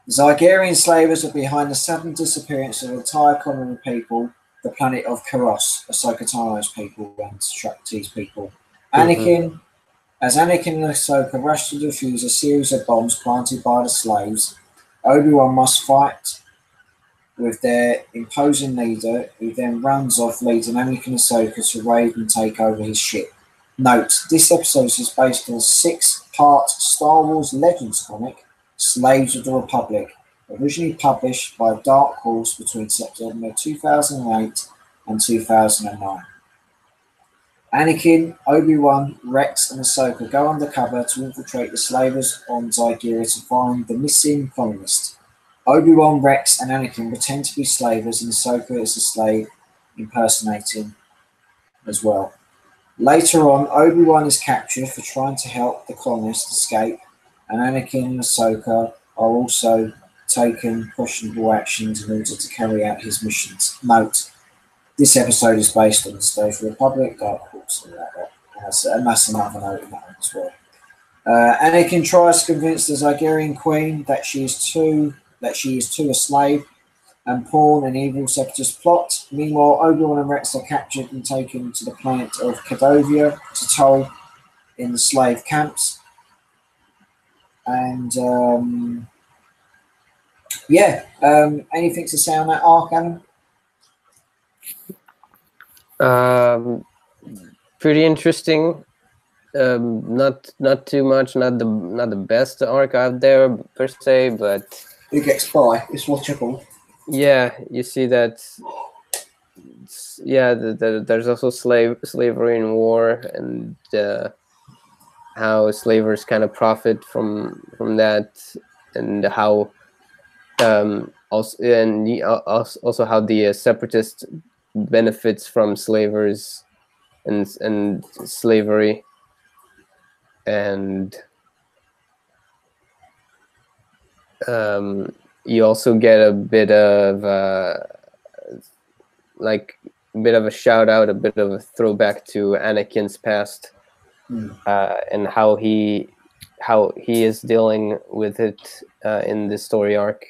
The Zygerian slavers are behind the sudden disappearance of an entire colony of people, the planet of Karos, Ahsoka Tano's people and Shakti's people. As Anakin and Ahsoka rush to defuse a series of bombs planted by the slaves, Obi-Wan must fight with their imposing leader, who then runs off, leading Anakin and Ahsoka to raid and take over his ship. Note, this episode is based on a 6-part Star Wars Legends comic, Slaves of the Republic, originally published by Dark Horse between September 2008 and 2009. Anakin, Obi-Wan, Rex, and Ahsoka go undercover to infiltrate the slavers on Zygeria to find the missing colonist. Obi-Wan, Rex, and Anakin pretend to be slavers, and Ahsoka is a slave impersonating as well. Later on, Obi-Wan is captured for trying to help the colonists escape, and Anakin and Ahsoka are also taking questionable actions in order to carry out his missions. Note, this episode is based on the Slaves of the Republic, Dark Horse, and that's another note in that one as well. Anakin tries to convince the Zygerian Queen that she is too a slave and pawn an evil separatist plot. Meanwhile, Obi-Wan and Rex are captured and taken to the planet of Cadovia to toll in the slave camps. And anything to say on that arc, Alan? Pretty interesting. Not too much. Not the best arc out there per se, but It gets by. It's watchable. yeah, you see that. Yeah, there's also slavery in war, and how slavers kind of profit from that, and how also how the separatist benefits from slavers and slavery, and you also get a bit of like a bit of a shout out, a bit of a throwback to Anakin's past, and how he is dealing with it in this story arc.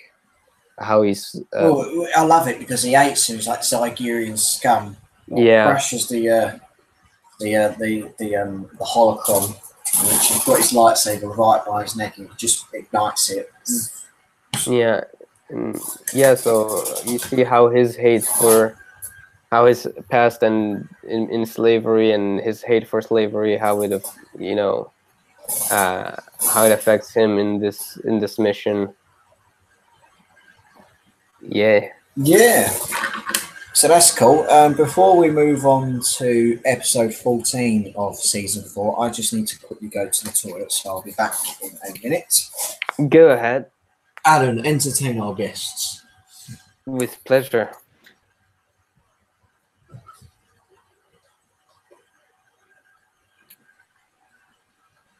How he's well, I love it because he hates him. He's like Zygerian scum. Yeah. Crashes the holocron, which he's got his lightsaber right by his neck, and he just ignites it. Yeah, yeah. So you see how his hate for how his past and in slavery and his hate for slavery, how it how it affects him in this mission. Yeah. So that's cool. Before we move on to episode 14 of season 4, I just need to quickly go to the toilet, so I'll be back in a minute. Go ahead. Alan, entertain our guests. With pleasure.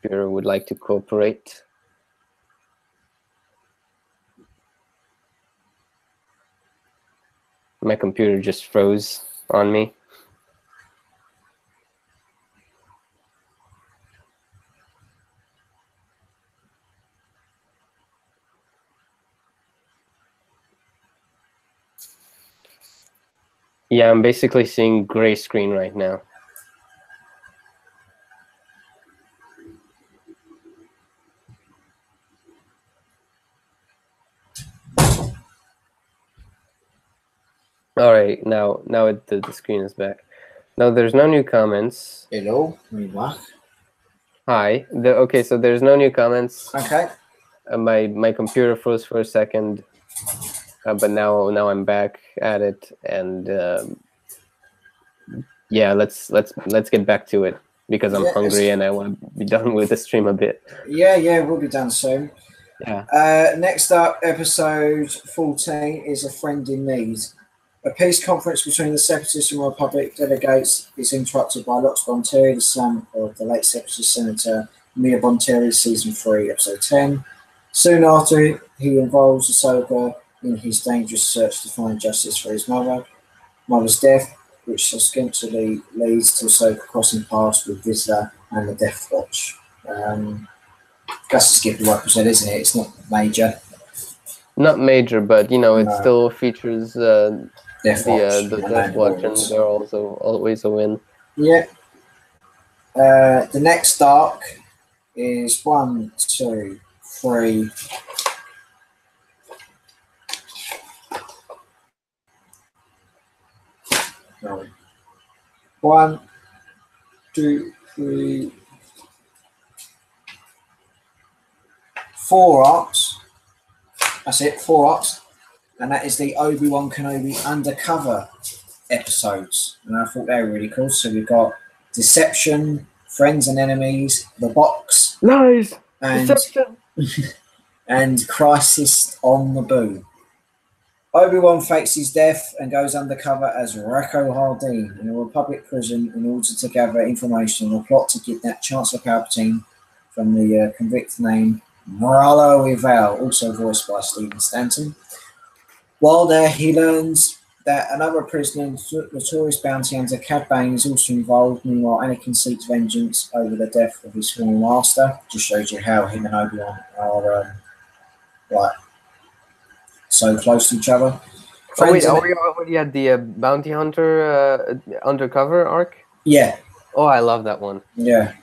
Computer would like to cooperate. My computer just froze on me. Yeah, I'm basically seeing gray screen right now. All right, now the screen is back. No, there's no new comments. Hello, me back. Hi. Okay, so there's no new comments. Okay. My computer froze for a second, but now I'm back at it, and yeah, let's get back to it because I'm hungry and I want to be done with the stream a bit. Yeah, we'll be done soon. Yeah. Next up, episode 14 is A Friend in Need. A peace conference between the Separatists and Republic delegates is interrupted by Lox Bonteri, the son of the late Separatist Senator Mia Bonteri, season 3, episode 10. Soon after, he involves Ahsoka in his dangerous search to find justice for his mother's death, which subsequently leads to Ahsoka crossing paths with Vizsla and the Death Watch. That's a skip like I said, isn't it? It's not major. Not major, but it still features the Death Watch, and they're also always a win. Yeah. The next arc is 1, 2, 3. No. 1, 2, 3, 4 arcs. That's it, 4 arcs. And that is the Obi-Wan Kenobi undercover episodes. And I thought they were really cool. So we've got Deception, Friends and Enemies, The Box. Lies! And, Deception! and Crisis on Naboo. Obi-Wan fakes his death and goes undercover as Rocco Hardeen in a Republic prison in order to gather information on a plot to kidnap Chancellor Palpatine from the convicted name Moralo Ival, also voiced by Stephen Stanton. While there, he learns that another prisoner, notorious bounty hunter Cad Bane, is also involved. Meanwhile, Anakin seeks vengeance over the death of his former master. Just shows you how him and Obi-Wan are so close to each other. Are we already at the bounty hunter undercover arc? Yeah. Oh, I love that one. Yeah.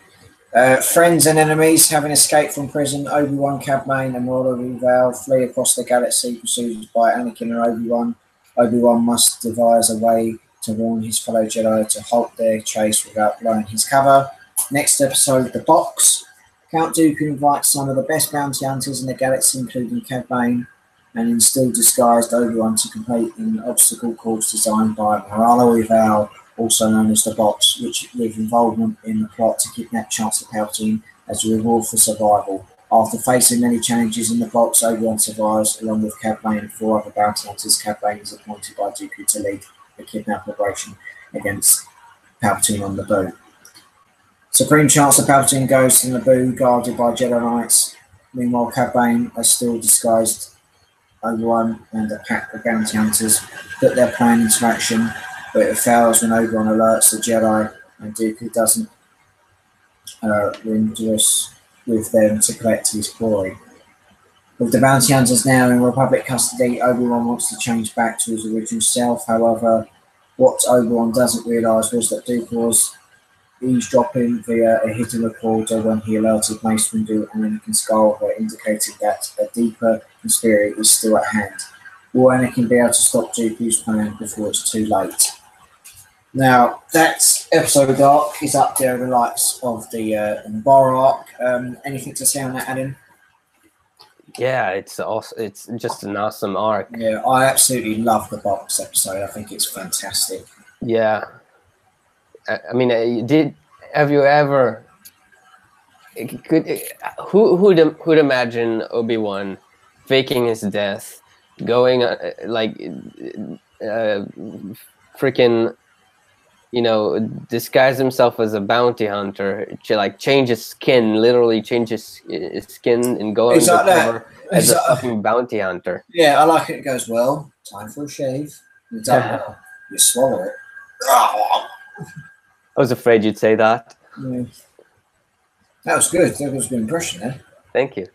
Friends and enemies, having escaped from prison, Obi-Wan, Cad Bane, and Moralo Ival flee across the galaxy, pursued by Anakin and Obi-Wan. Obi-Wan must devise a way to warn his fellow Jedi to halt their chase without blowing his cover. Next episode, The Box. Count Dooku invites some of the best bounty hunters in the galaxy, including Cad Bane, and in still disguised Obi-Wan to complete an obstacle course designed by Mahalo Val, also known as The Box, which with involvement in the plot to kidnap Chancellor Palpatine as a reward for survival. After facing many challenges in The Box, Obi-Wan survives along with Cad Bane and 4 other bounty hunters. Cad Bane is appointed by Dooku to lead the kidnap operation against Palpatine on Naboo. Supreme Chancellor Palpatine goes to Naboo, guarded by Jedi Knights. Meanwhile, Cad Bane, as still disguised Obi-Wan and a pack of bounty hunters, put their plan into action, but it fails when Obi-Wan alerts the Jedi and Dooku doesn't windress with them to collect his glory. With the bounty hunters now in Republic custody, Obi-Wan wants to change back to his original self. However, what Obi-Wan doesn't realise was that Dooku was eavesdropping via a hidden recorder when he alerted Mace Windu and Anakin Skywalker, indicating that a deeper conspiracy is still at hand. Will Anakin be able to stop Dooku's plan before it's too late? Now, that episode arc is up there, the likes of the Bar arc. Anything to say on that, Adam? Yeah, it's just an awesome arc. Yeah, I absolutely love the Box episode. I think it's fantastic. Yeah. I mean, have you ever who'd imagine Obi-Wan faking his death, going freaking, disguise himself as a bounty hunter, change his skin, literally change his skin and go undercover as a fucking bounty hunter. Yeah, I like it. It goes, well, time for a shave. You don't you swallow it. I was afraid you'd say that. Yeah. That was good. That was a good impression there. Thank you.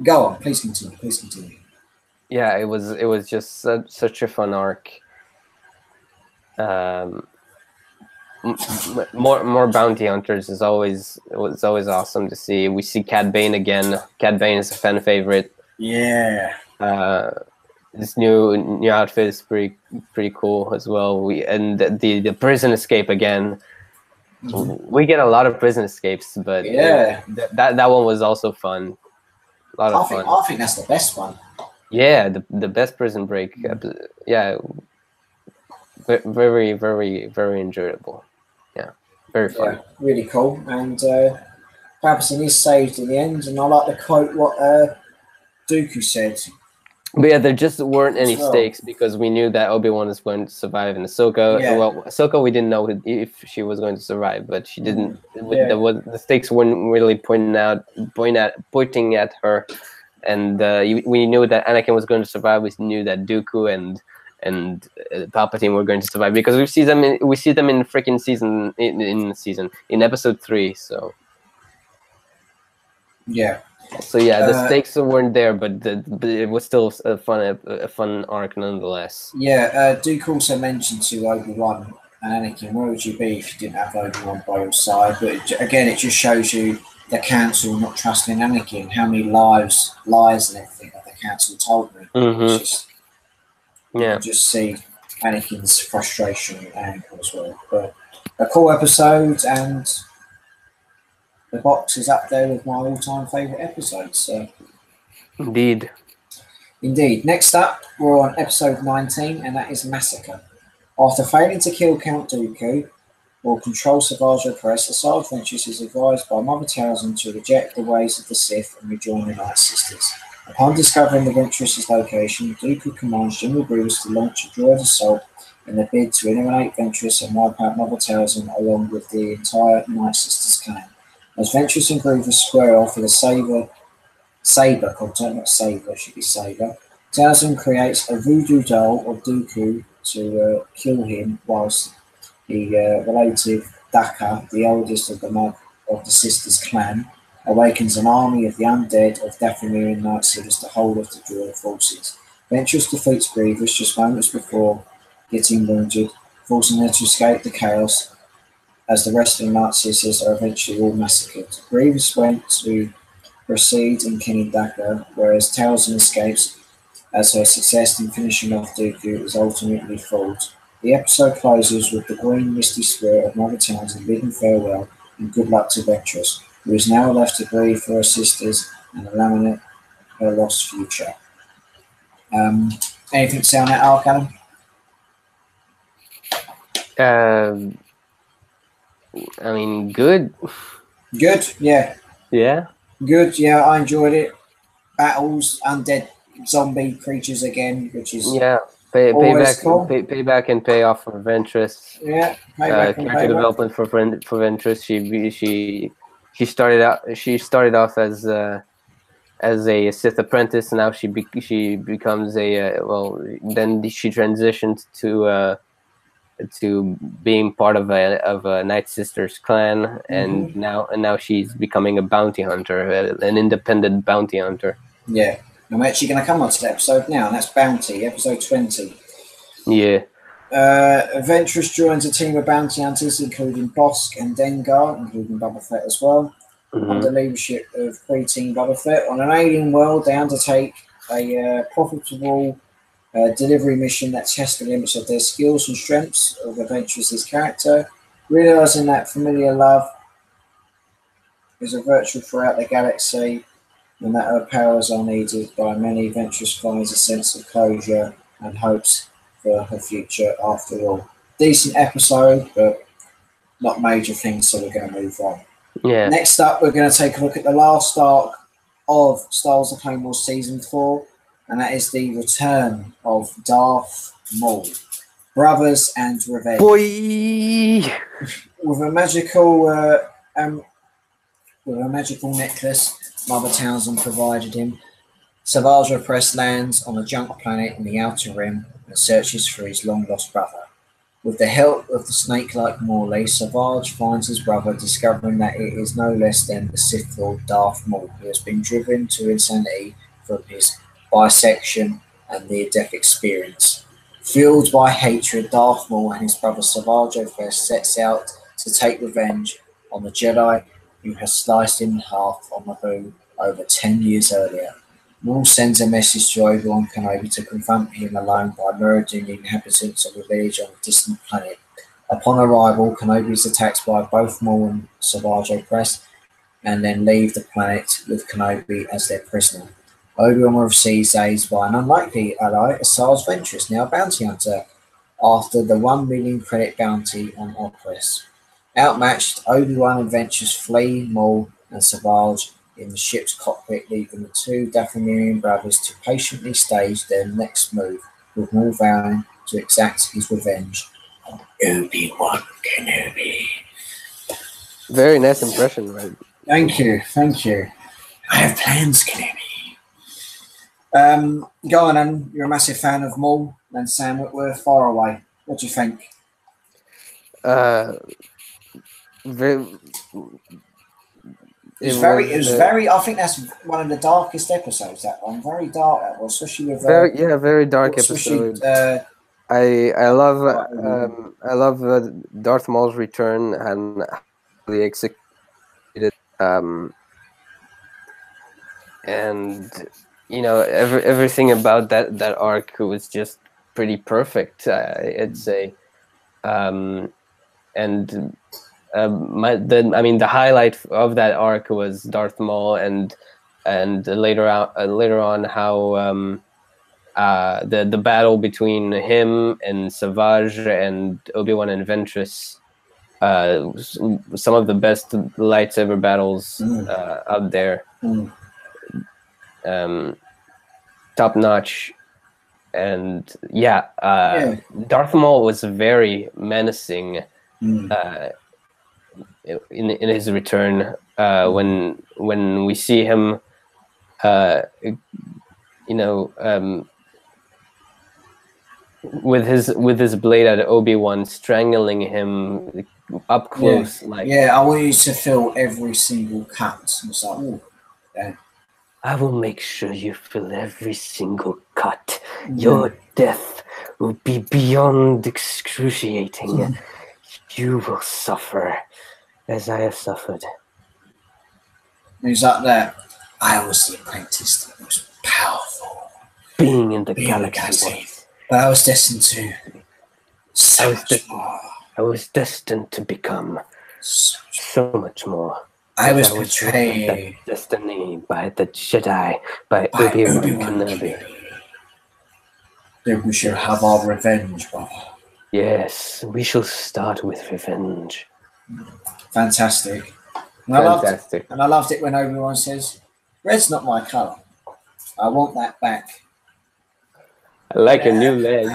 Go on, please continue. Yeah, it was just such a fun arc. More bounty hunters is always awesome to see. We see Cad Bane again. Cad Bane is a fan favorite. Yeah. This new outfit is pretty cool as well. And the prison escape again. Mm-hmm. We get a lot of prison escapes, but yeah, that one was also fun. A lot of fun. I think that's the best one. Yeah, the best prison break. Yeah, very, very, very enjoyable. Yeah, very fun. Yeah, really cool. And Palpatine is saved in the end. And I like the quote what Dooku said. But yeah, there just weren't any stakes because we knew that Obi-Wan is going to survive, and Ahsoka. Yeah. Well, Ahsoka, we didn't know if she was going to survive, but she didn't. Yeah. The stakes weren't really pointing at her, and we knew that Anakin was going to survive. We knew that Dooku and Palpatine were going to survive because we see them in freaking in episode 3. So yeah. So yeah, the stakes weren't there, but it was still a fun arc nonetheless. Yeah, Duke also mentioned to Obi-Wan and Anakin, where would you be if you didn't have Obi-Wan by your side? But again, it just shows you the Council not trusting Anakin. How many lies and everything that the Council told me. Mm-hmm. You just see Anakin's frustration and as well. But a cool episode, and The Box is up there with my all-time favourite episodes. So. Indeed. Next up, we're on episode 19, and that is Massacre. After failing to kill Count Dooku or control Savage Opress, Asajj Ventress is advised by Mother Talzin to reject the ways of the Sith and rejoin the Night Sisters. Upon discovering the Ventress's location, Dooku commands General Grievous to launch a droid assault in the bid to eliminate Ventress and wipe out Mother Talzin along with the entire Night Sisters clan. As Ventress and Grievous square off with a saber content, not saber, should be saber, Talzin creates a voodoo doll of Dooku to kill him, whilst the relative Daka, the eldest of the sisters' clan, awakens an army of the undead of Dathomirian Night Sisters to hold off the droid forces. Ventress defeats Grievous just moments before getting wounded, forcing her to escape the chaos, as the rest of the Night Sisters are eventually all massacred. Grievous went to proceed in killing Daka, whereas Talzin escapes, as her success in finishing off Dooku is ultimately foiled. The episode closes with the green misty spirit of Mother Talzin bidding farewell and good luck to Ventress, who is now left to grieve for her sisters and laminate her lost future. Anything to say on that arc, Alan? I mean, good. Good, yeah. Yeah. Good, yeah, I enjoyed it. Battles, undead zombie creatures again, which is always cool. Payback and payoff for Ventress. Yeah, payback and Character payback. development for Ventress. She started off as a Sith apprentice, and now she becomes a then she transitioned to being part of a Night Sisters clan, and now she's becoming a bounty hunter, an independent bounty hunter. Yeah, I'm actually going to come on to the episode now, and that's Bounty, episode 20. Yeah. Ventress joins a team of bounty hunters, including Bosk and Dengar, including Boba Fett as well, under leadership of preteen Boba Fett. On an alien world, they undertake a profitable delivery mission that tests the limits of their skills and strengths of Ventress's character, realizing that familiar love is a virtue throughout the galaxy, and that her powers are needed by many. Ventress finds a sense of closure and hopes for her future after all. Decent episode, but not major things, so we're going to move on. Yeah. Next up, we're going to take a look at the last arc of Star Wars: The Clone Wars Season 4, and that is the return of Darth Maul. Brothers and Revenge. Boy! With a magical necklace Mother Townsend provided him, Savage Opress lands on a junk planet in the Outer Rim and searches for his long-lost brother. With the help of the snake-like Morley, Savage finds his brother, discovering that it is no less than the Sith Lord Darth Maul, who has been driven to insanity from his bisection and near-death experience. Fueled by hatred, Darth Maul and his brother Savage Opress sets out to take revenge on the Jedi who has sliced him in half on Naboo over 10 years earlier. Maul sends a message to Obi-Wan Kenobi to confront him alone by murdering the inhabitants of a village on a distant planet. Upon arrival, Kenobi is attacked by both Maul and Savage Opress, and then leave the planet with Kenobi as their prisoner. Obi-Wan receives aid by an unlikely ally, Asajj Ventress, now a bounty hunter, after the 1 million credit bounty on Opress. Outmatched, Obi-Wan and Ventress flee Maul and Savage in the ship's cockpit, leaving the two Dathomirian brothers to patiently stage their next move, with Maul vowing to exact his revenge on Obi-Wan Kenobi. Very nice impression, right? Thank you. I have plans, Kenobi. Go on, and you're a massive fan of Maul and Sam Witwer. Far away. What do you think? It was very. I think that's one of the darkest episodes. That one, very dark. That was, especially with very dark episode. I love Darth Maul's return and really executed. And everything about that arc was just pretty perfect. I'd say, the highlight of that arc was Darth Maul, and later on how the battle between him and Savage and Obi-Wan and Ventress, some of the best lightsaber battles out there. Top notch. And Darth Maul was very menacing in his return, when we see him with his blade at Obi-Wan, strangling him up close. I want you to feel every single cut. It's like, ooh, yeah. I will make sure you feel every single cut. Your death will be beyond excruciating. You will suffer as I have suffered. He's like that. I was the apprentice that was powerful being in the galaxy. But I was destined to so much more. I was destined to become So much more. I was That betrayed destiny by the Jedi, by by Obi-Wan Obi-Wan Kenobi. Kenobi. Then we shall have our revenge, brother. Yes, we shall start with revenge. Fantastic. And Fantastic. I loved it when Obi-Wan says, "Red's not my colour. I want that back." I like a new leg.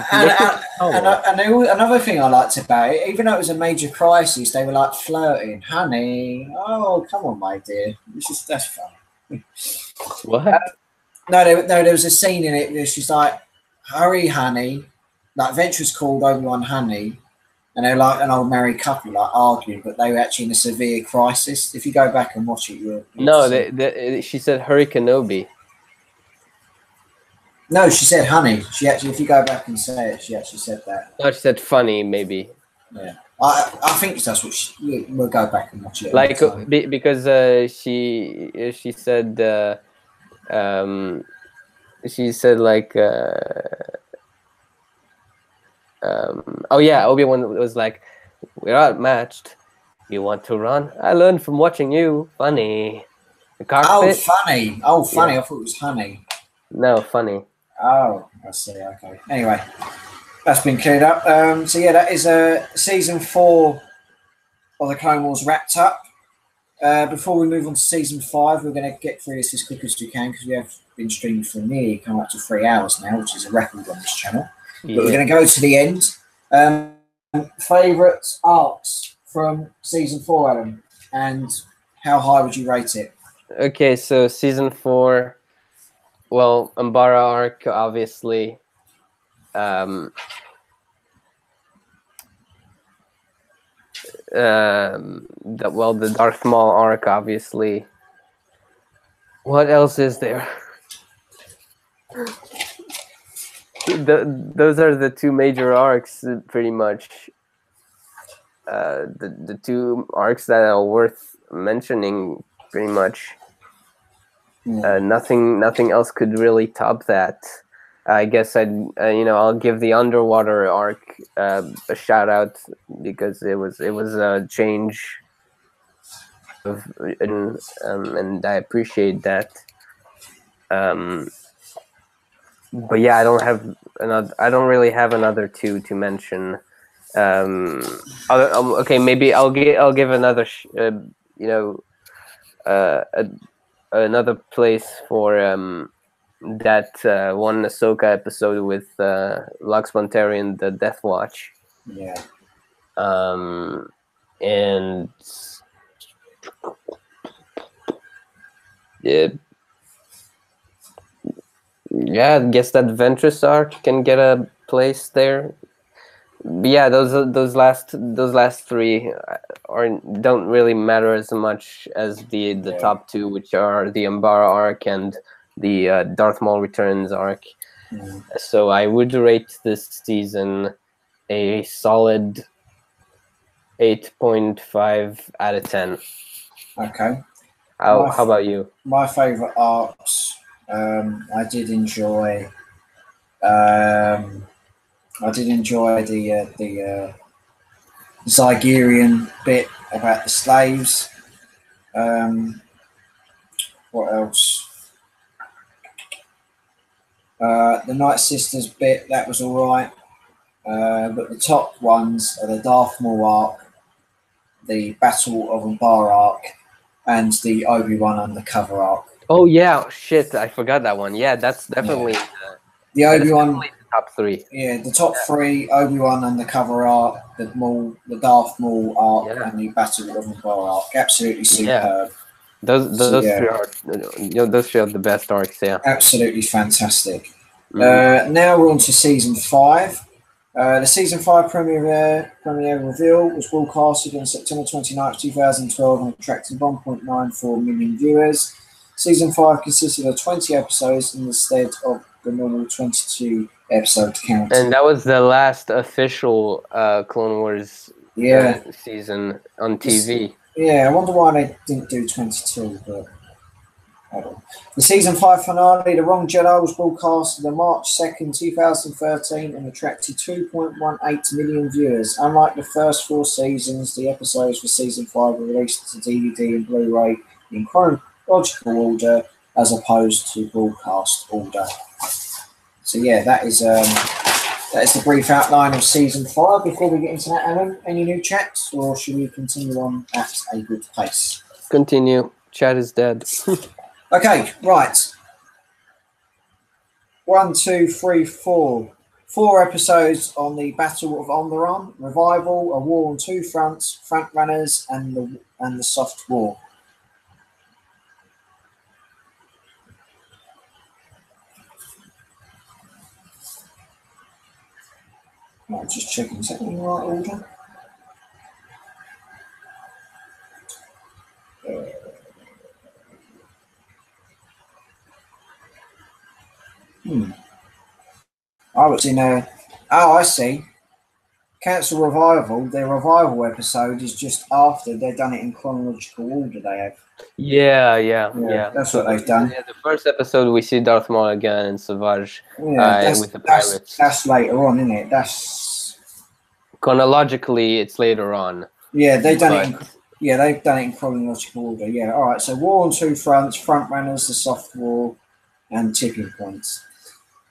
Another thing I liked about it, even though it was a major crisis, they were like flirting. Honey, oh, come on, my dear. That's fun. What? No, there was a scene in it where she's like, "Hurry, honey." Like, Venture's called Obi-Wan honey, and they're like an old married couple, like arguing, but they were actually in a severe crisis. If you go back and watch it, you'll No, she said Hurry Kenobi. No, she said honey. She actually, if you go back and say it, she actually said that. No, she said funny, maybe. Yeah, I think that's what we'll go back and watch it. Like, because she said like oh yeah, Obi-Wan was like, "We're outmatched. You want to run? I learned from watching you. Funny." The cockpit? Funny. Oh, funny. Yeah. I thought it was honey. No, funny. Oh, I see. Okay. Anyway, that's been cleared up. So yeah, that is season 4 of the Clone Wars wrapped up. Before we move on to season 5, we're going to get through this as quick as we can because we have been streaming for nearly coming up to 3 hours now, which is a record on this channel. Yeah. But we're going to go to the end. Favourite arcs from season 4, Adam, and how high would you rate it? Okay, so season 4. Well, Umbara arc, obviously. The Darth Maul arc, obviously. What else is there? Those are the 2 major arcs, pretty much. The 2 arcs that are worth mentioning, pretty much. Nothing else could really top that. I guess I'll give the underwater arc a shout out because it was a change and I appreciate that. But yeah, I don't really have another 2 to mention. Okay, maybe I'll give another another place for that one Ahsoka episode with Lux Montarian, the Death Watch. Yeah. And yeah, I guess that Ventress arc can get a place there. But yeah, those last 3 don't really matter as much as the top 2, which are the Umbara arc and the Darth Maul Returns arc. So I would rate this season a solid 8.5 out of 10. Okay. How about you? My favourite arcs, I did enjoy. I did enjoy the Zygerian bit about the slaves. What else? The Night Sisters bit, that was all right. But the top ones are the Darth Maul arc, the Battle of Umbara arc, and the Obi-Wan Undercover arc. Oh yeah, shit! I forgot that one. Yeah, that's definitely the Obi-Wan top 3. Yeah, the top 3: Obi-Wan Undercover arc, the Darth Maul arc, and the Battle of Umbara arc. Absolutely superb. Those 3 are those 3 are the best arcs. Yeah, absolutely fantastic. Now we're on to season 5. The season 5 premiere reveal was broadcasted on September 29th, 2012 and attracted 1.94 million viewers. Season 5 consisted of 20 episodes instead of the normal 22 episode count. And that was the last official Clone Wars season on TV. I wonder why they didn't do 22, but Hold on. The season 5 finale, The Wrong Jedi, was broadcast on March 2nd, 2013 and attracted 2.18 million viewers. Unlike the first 4 seasons, the episodes for season 5 were released to DVD and Blu-ray in chronological order as opposed to broadcast order. So yeah, that is the brief outline of season 5. Before we get into that, Alan, any new chats, or should we continue on at a good pace? Continue. Chat is dead. Okay, right. 1, 2, 3, 4. 4 episodes on the Battle of Onderon, Revival, A War on Two Fronts, Front Runners, and the Soft War. Right, just checking, is that in the right order? Oh, it's in a... Oh, I see. Cancel Revival. Their Revival episode is just after. They've done it in chronological order, they have. Yeah. That's what they've done. Yeah, the first episode we see Darth Maul again in Savage with the pirates. That's later on, isn't it? That's chronologically it's later on. Yeah, they've done it in chronological order. Yeah, all right. So War on Two Fronts, Front Runners, the Soft War, and Tipping Points.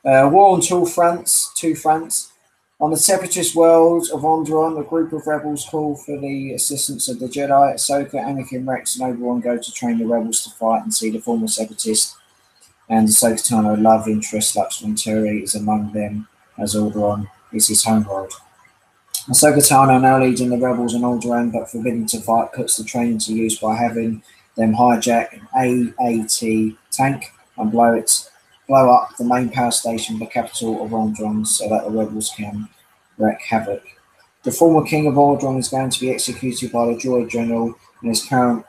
War on Two Fronts. On the separatist world of Onderon, a group of rebels call for the assistance of the Jedi. Ahsoka, Anakin, Rex, and Obi-Wan go to train the rebels to fight and see the former separatist and Ahsoka Tano love interest Lux Venturi is among them, as Alderaan is his homeworld. Ahsoka Tano, now leading the rebels in Alderaan but forbidden to fight, puts the training to use by having them hijack an AAT tank and blow up the main power station, the capital of Alderaan, so that the rebels can wreak havoc. The former king of Alderaan is going to be executed by the droid general and his current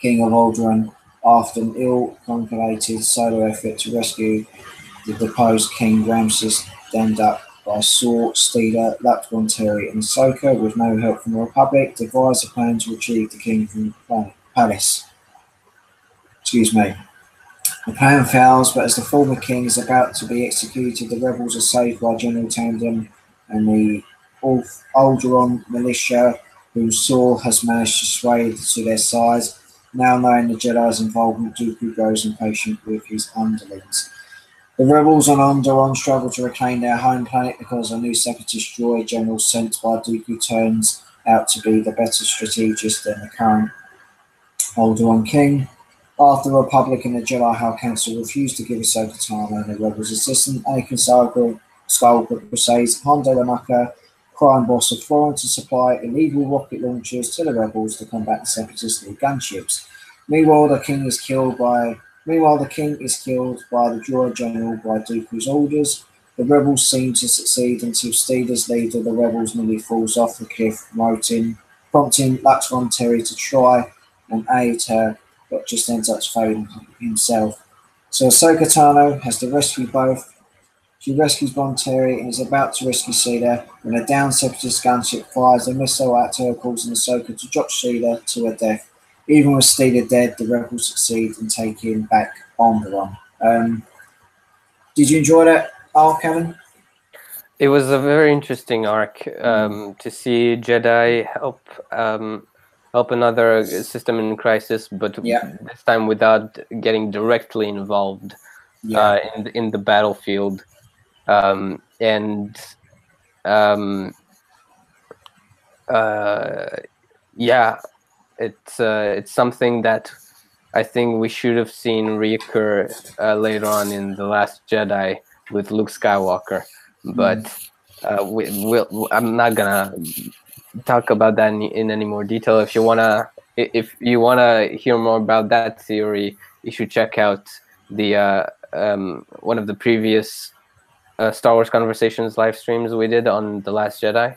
king of Alderaan after an ill-calculated solo effort to rescue the deposed king. Ramses, dammed up by Saw, Steeler, Lux Venturi, and Ahsoka, with no help from the Republic, devise a plan to retrieve the king from the palace. The plan fails, but as the former king is about to be executed, the rebels are saved by General Tandem and the Alderaan militia, whom Saw has managed to sway to their side. Now knowing the Jedi's involvement, Dooku grows impatient with his underlings. The rebels on Onderon struggle to reclaim their home planet because a new separatist droid general sent by Dooku turns out to be the better strategist than the current Alderaan king. After the Republic and the Jedi High Council refused to give Ahsoka Tano and the rebels assistant, Anakin Skywalker says Hondo Lanaka, crime boss of Florence, to supply illegal rocket launchers to the rebels to combat the separatist new gunships. Meanwhile, the king is killed by the droid general by Dooku's orders. The rebels seem to succeed until Steeler's leader of the rebels nearly falls off the cliff, prompting Lux Venturi to try and aid her, but just ends up failing himself. So Ahsoka Tano has to rescue both. She rescues Venturi and is about to rescue Steeler when a downed separatist gunship fires a missile at her, causing Ahsoka to drop Steeler to her death. Even with Steeler dead, the rebels succeed in taking back Onderon. Did you enjoy that arc, Alan? It was a very interesting arc to see Jedi help another system in crisis, but this time without getting directly involved in the battlefield. It's something that I think we should have seen reoccur later on in The Last Jedi with Luke Skywalker, but I'm not gonna talk about that in any more detail. If you wanna hear more about that theory, you should check out the one of the previous Star Wars Conversations live streams we did on The Last Jedi.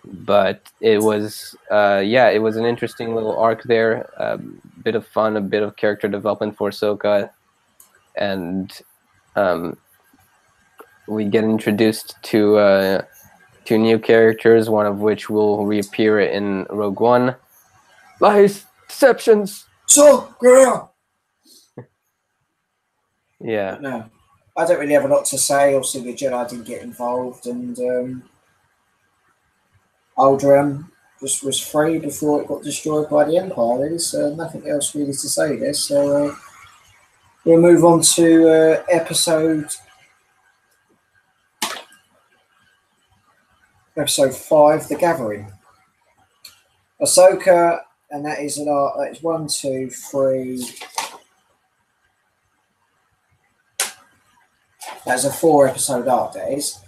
But it was it was an interesting little arc there, a bit of fun, a bit of character development for Ahsoka, and we get introduced to two new characters, one of which will reappear in Rogue One. Lies, deceptions. So, girl. Yeah. But no, I don't really have a lot to say. Obviously, the Jedi didn't get involved, and Alderaan just was free before it got destroyed by the Empire. Really, so nothing else really to say there. So we'll move on to episode 5, The Gathering. Ahsoka, and that is it's 1, 2, 3. That's a 4-episode arc, that is.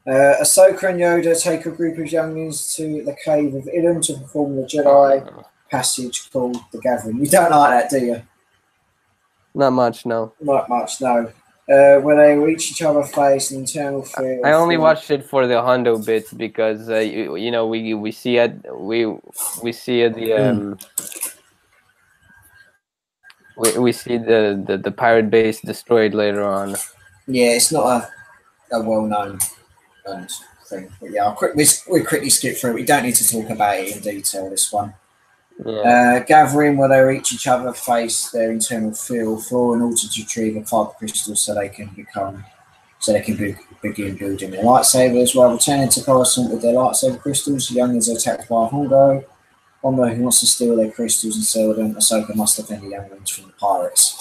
Ahsoka and Yoda take a group of younglings to the cave of Ilum to perform the Jedi passage called The Gathering. You don't like that, do you? Not much, no. Not much, no. Where they reach each other face an internal fear. I only watched it for the Hondo bits because you know we see it we see the we see the pirate base destroyed later on. Yeah, it's not a well-known thing, but yeah, we quickly skip through it. We don't need to talk about it in detail. This one. Yeah. Gathering, where they reach each other face their internal feel for in order to retrieve a kyber crystal so they can begin building their lightsabers. While returning to Coruscant with their lightsaber crystals, the younglings are attacked by Hondo, who wants to steal their crystals and sell them. Ahsoka must defend the younglings from the pirates.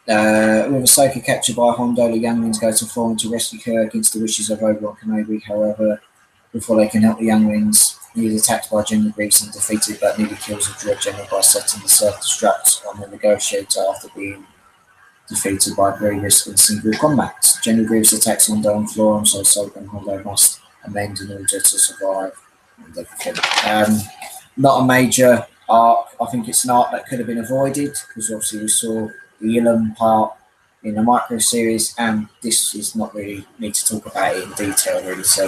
With Ahsoka captured by Hondo, the younglings go to Thrawn to rescue her against the wishes of Obi-Wan Kenobi. However, before they can help the younglings, he is attacked by General Grievous and defeated, but nearly kills the Dread General by setting the self-destruct on the Negotiator after being defeated by Grievous in single combat. General Grievous attacks Hondo and Thrawn, so Ahsoka and Hondo must amend in order to survive. Not a major arc. I think it's an arc that could have been avoided because obviously we saw the Ilum part in the micro series, and this is not really need to talk about it in detail, really. So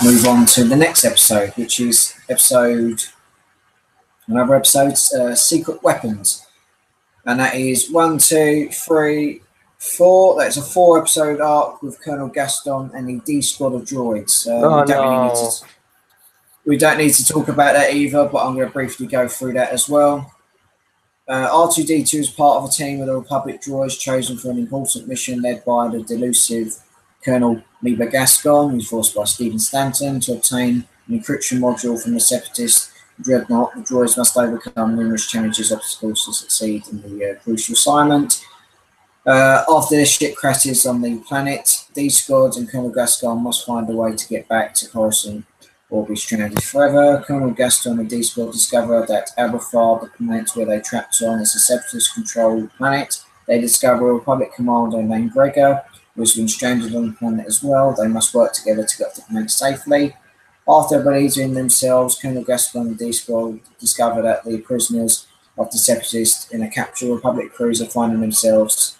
move on to the next episode, which is another episode, Secret Weapons, and that is 1, 2, 3, 4. That's a 4-episode arc with Colonel Gaston and the D squad of droids. We don't need to talk about that either, but I'm going to briefly go through that as well. R2-D2 is part of a team of the Republic droids chosen for an important mission led by the delusive Colonel Meba Gascon, who's voiced by Stephen Stanton, to obtain an encryption module from the Separatist Dreadnought. The droids must overcome numerous challenges obstacles to succeed in the crucial assignment. After their ship crashes on the planet, D-Squad and Colonel Gascon must find a way to get back to Coruscant or be stranded forever. Colonel Gaston and D-Squad discover that Aberfar, the planet where they trapped on, is a Separatist-controlled planet. They discover a Republic commander named Gregor, who has been stranded on the planet as well. They must work together to get to the planet safely. After believing themselves, Colonel Gaston and D-Squad discover that the prisoners of the Separatists in a captured Republic cruiser finding themselves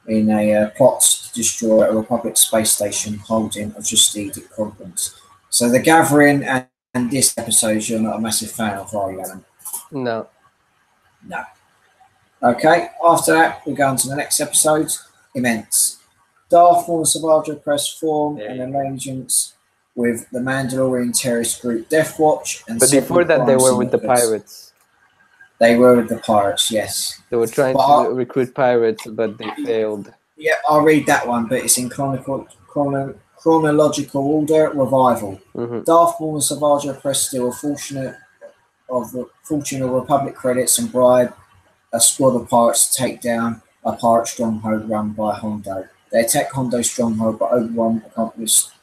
in a plot to destroy a Republic space station holding a strategic conference. So The Gathering and this episode you're not a massive fan of, are you, Alan? No. No. Okay, after that, we go on to the next episode, Immense. Darth and Savage Press form an arrangements with the Mandalorian terrorist group Death Watch. But before that, they were with the pirates. They were with the pirates, yes. They were trying to recruit pirates, but they failed. Yeah, I'll read that one, but it's in chronological order. Revival. Darth Maul and Savage Press steal a fortune of Republic credits and bribe a squad of pirates to take down a pirate stronghold run by Hondo. They attack Hondo's stronghold, but Obi-Wan,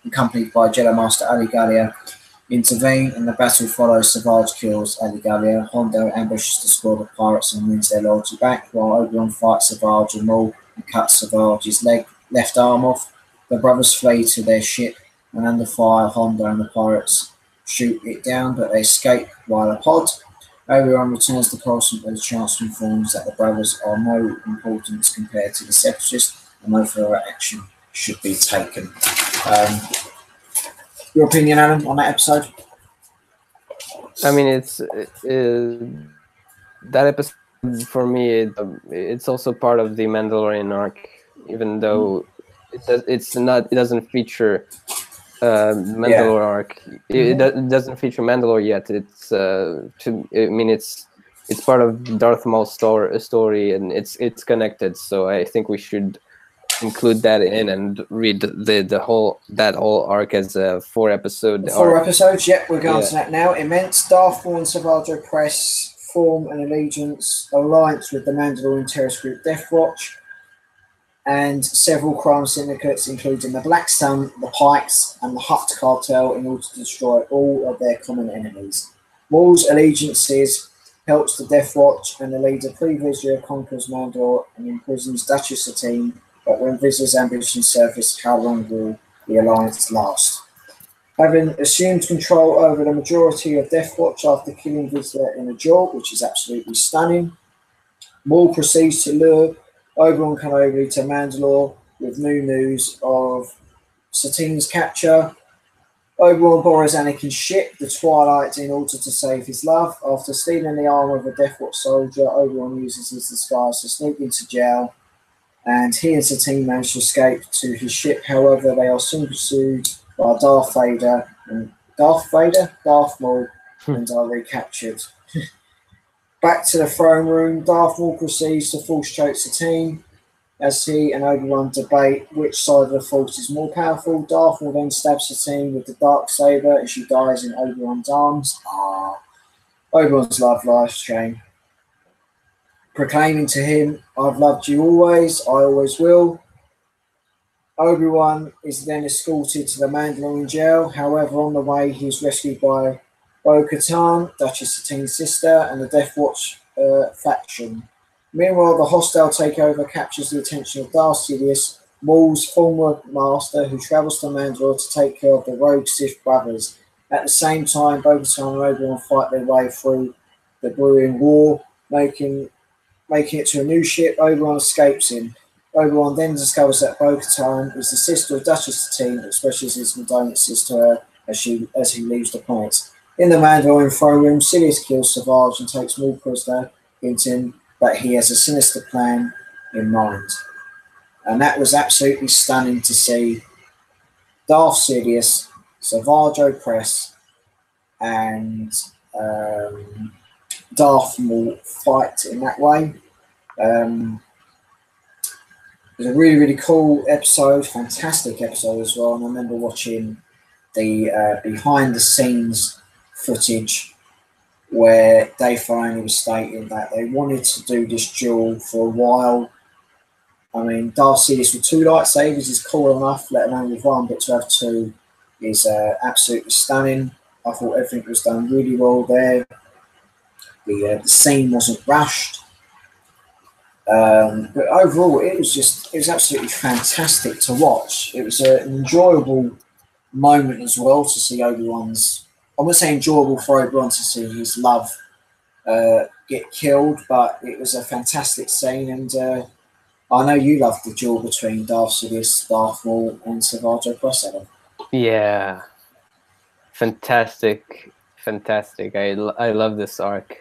accompanied by Jedi Master Ali Galia, intervene, and the battle follows. Savage kills Ali Galia. Hondo ambushes the squad of pirates and wins their loyalty back, while Obi-Wan fights Savage and Maul and cuts Savage's left arm off. The brothers flee to their ship, and under fire, Hondo and the pirates shoot it down, but they escape while a pod. Obi-Wan returns to Coruscant with a chance to inform that the brothers are no importance compared to the Separatists, and no further action should be taken. Your opinion, Alan, on that episode? I mean, it's that episode for me. It's also part of the Mandalorian arc, even though it doesn't feature Mandalore arc. It doesn't feature Mandalore yet. It's it's part of Darth Maul's story, and it's connected. So I think we should include that in and read the whole arc as a 4-episode arc. 4 episodes, yep, we're going to that now. Immense. Darth Maul and Savage Press form an alliance with the Mandalorian terrorist group Death Watch and several crime syndicates, including the Black Sun, the Pikes, and the Hutt cartel, in order to destroy all of their common enemies. Maul's allegiances helps the Death Watch, and the leader Pre-Vizsla conquers Mandalore and imprisons Duchess Satine. But when Vizsla's ambitions surface, how long will the alliance last? Having assumed control over the majority of Death Watch after killing Vizsla in a duel, which is absolutely stunning, Maul proceeds to lure Obi-Wan Kenobi to Mandalore with new news of Satine's capture. Obi-Wan borrows Anakin's ship, the Twilight, in order to save his love. After stealing the armor of a Death Watch soldier, Obi-Wan uses his disguise to sneak into jail, and he and Satine manage to escape to his ship. However, they are soon pursued by Darth Maul, and are recaptured. Back to the throne room, Darth Maul proceeds to force choke Satine as he and Obi-Wan debate which side of the Force is more powerful. Darth Maul then stabs Satine with the Darksaber and she dies in Obi-Wan's arms. Obi-Wan's love life chain. Proclaiming to him, "I've loved you always, I always will." Obi-Wan is then escorted to the Mandalorian jail. However, on the way, he is rescued by Bo-Katan, Duchess Satine's sister, and the Death Watch faction. Meanwhile, the hostile takeover captures the attention of Darth Sidious, Maul's former master, who travels to Mandalore to take care of the rogue Sith brothers. At the same time, Bo-Katan and Obi-Wan fight their way through the brewing war, making it to a new ship. Obi-Wan escapes him. Obi-Wan then discovers that Bo-Katan is the sister of Duchess Satine, expresses his condolences to her as he leaves the planet. In the Mandalorian throne room, Sidious kills Savage and takes Maul prisoner, hinting that he has a sinister plan in mind. And that was absolutely stunning to see Darth Sidious, Savage Opress, and Darth Maul fight in that way. It was a really, really cool episode, fantastic episode as well. And I remember watching the behind-the-scenes footage where Dave Filoni was stating that they wanted to do this duel for a while. I mean, Darth Sidious with 2 lightsabers is cool enough, let alone with 1, but to have 2 is absolutely stunning. I thought everything was done really well there. The scene wasn't rushed. But overall, it was absolutely fantastic to watch. It was an enjoyable moment as well to see Obi-Wan's. I wouldn't say enjoyable for Obi-Wan to see his love get killed, but it was a fantastic scene. And I know you loved the duel between Darth Sidious, Darth Maul, and Savage Opress. Yeah, fantastic. I love this arc.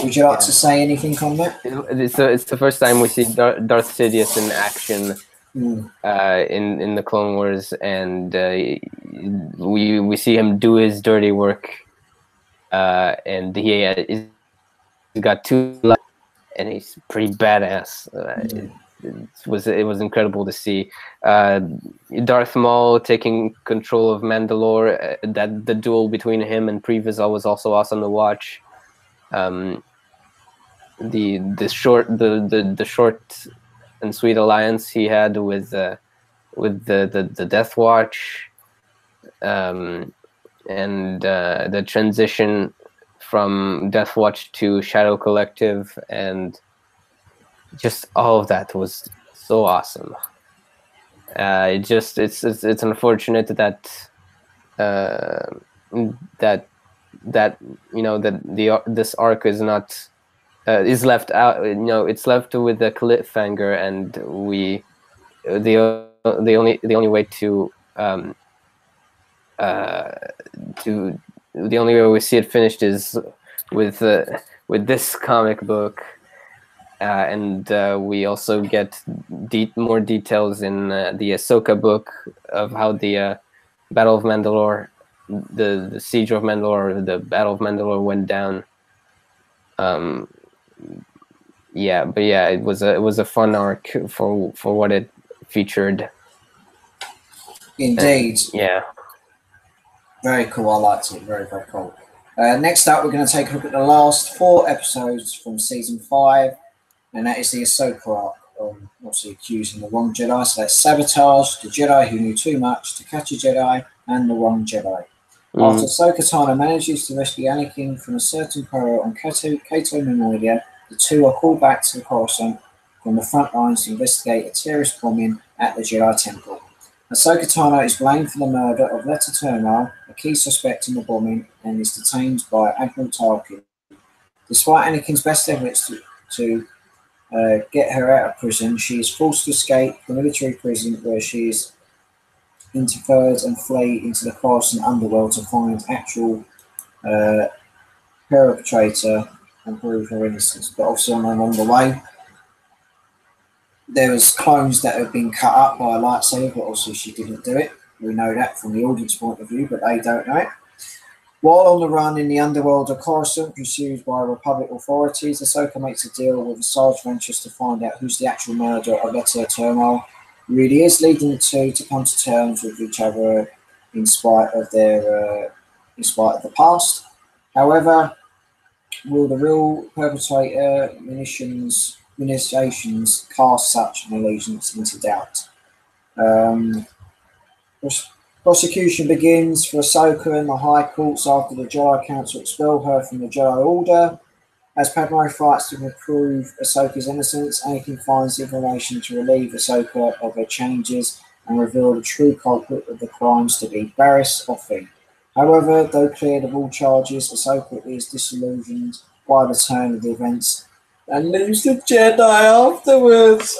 Would you like to say anything on that? It's the first time we see Darth Sidious in action in the Clone Wars, and we see him do his dirty work, and he's got 2 lives, and he's pretty badass. It was incredible to see Darth Maul taking control of Mandalore. That the duel between him and Pre-Vizsla was also awesome to watch. The short and sweet alliance he had with the Death Watch, and the transition from Death Watch to Shadow Collective, and just all of that was so awesome. It's unfortunate that this arc is not is left out. It's left with a cliffhanger, and the only way we see it finished is with this comic book, and we also get more details in the Ahsoka book of how the Battle of Mandalore, the Siege of Mandalore, the Battle of Mandalore went down. Um, yeah, but yeah, it was a fun arc for what it featured. Indeed. Yeah. Very cool. I liked it. Very, very cool. Next up, we're going to take a look at the last 4 episodes from season 5, and that is the Ahsoka arc. Obviously accusing the wrong Jedi. So that's Sabotage, the Jedi who knew too much, to catch a Jedi, and the wrong Jedi. After Ahsoka Tano manages to rescue Anakin from a certain peril on Cato Memorial, the two are called back to the Coruscant from the front lines to investigate a terrorist bombing at the Jedi Temple. Ahsoka Tano is blamed for the murder of Letta Turmal, a key suspect in the bombing, and is detained by Admiral Tarkin. Despite Anakin's best efforts to get her out of prison, she is forced to escape the military prison where she is interfered and flee into the Coruscant underworld to find actual perpetrator and prove her innocence. But obviously along the way, there was clones that have been cut up by a lightsaber, but obviously she didn't do it. We know that from the audience point of view, but they don't know it. While on the run in the underworld of Coruscant, pursued by Republic authorities, Ahsoka makes a deal with Asajj Ventress to find out who's the actual murderer of Letta Turmal really is, leading the two to come to terms with each other in spite of the past. However, will the real perpetrator initiations cast such an allegiance into doubt? Prosecution begins for Ahsoka in the High Courts after the Jedi Council expel her from the Jedi Order. As Padme fights to prove Ahsoka's innocence, Anakin finds the information to relieve Ahsoka of her changes and reveal the true culprit of the crimes to be Barriss Offee. However, though cleared of all charges, Ahsoka is disillusioned by the turn of the events and leaves the Jedi afterwards.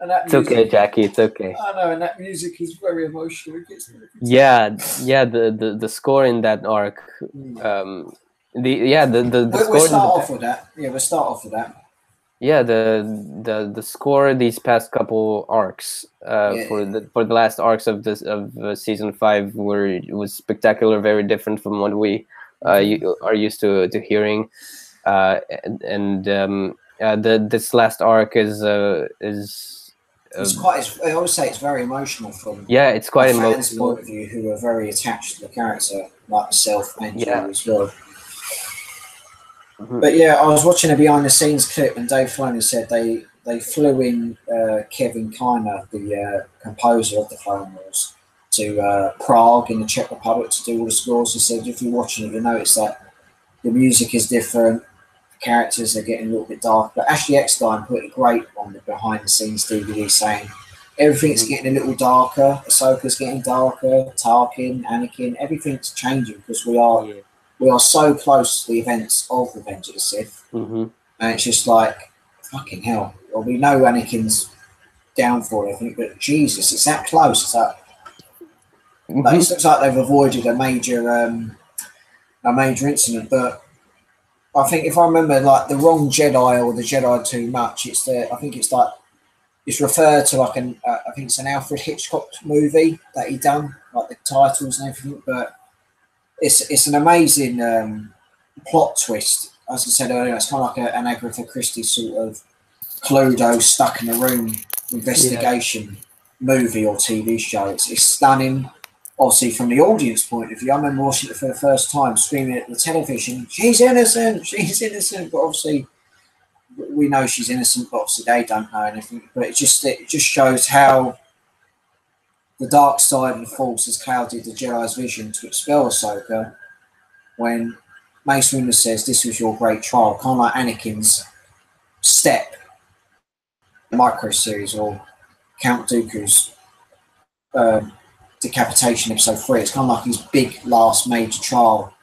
It's okay, Jackie. It's okay. I know, and that music is very emotional. Yeah. The score in that arc. The We'll start off with that. Yeah, we'll start off with that. Yeah, the score these past couple arcs for the last arcs of season 5 was spectacular, very different from what we are used to hearing, this last arc is it's quite. I always say it's very emotional from it's quite emotional fans' point of view who are very attached to the character, like myself and you as well. But yeah, I was watching a behind the scenes clip, and Dave Filoni said they flew in Kevin Kiner, the composer of the Clone Wars, to Prague in the Czech Republic to do all the scores. He said if you're watching it, you'll notice that the music is different. Characters are getting a little bit dark, but Ashley Eckstein put it great on the behind the scenes DVD saying everything's getting a little darker. Ahsoka's getting darker, Tarkin, Anakin, everything's changing because we are so close to the events of Revenge of the Sith, and it's just like fucking hell. Well, we know Anakin's downfall, I think, but Jesus, it's that close. It's like, it looks like they've avoided a major incident, but I think if I remember, like the wrong Jedi or the Jedi too much, it's referred to like I think it's an Alfred Hitchcock movie that he done, like the titles and everything. But it's an amazing plot twist. As I said earlier, it's kind of like an Agatha Christie sort of Cluedo stuck in a room investigation movie or TV show. It's stunning. Obviously, from the audience point of view, I remember watching it for the first time, screaming at the television, "She's innocent! She's innocent!" But obviously, we know she's innocent. But obviously, they don't know anything. But it just shows how the dark side of the Force has clouded the Jedi's vision to expel Ahsoka. When Mace Windu says, "This was your great trial," kind of like Anakin's step, micro series, or Count Dooku's decapitation episode 3. It's kind of like his big last major trial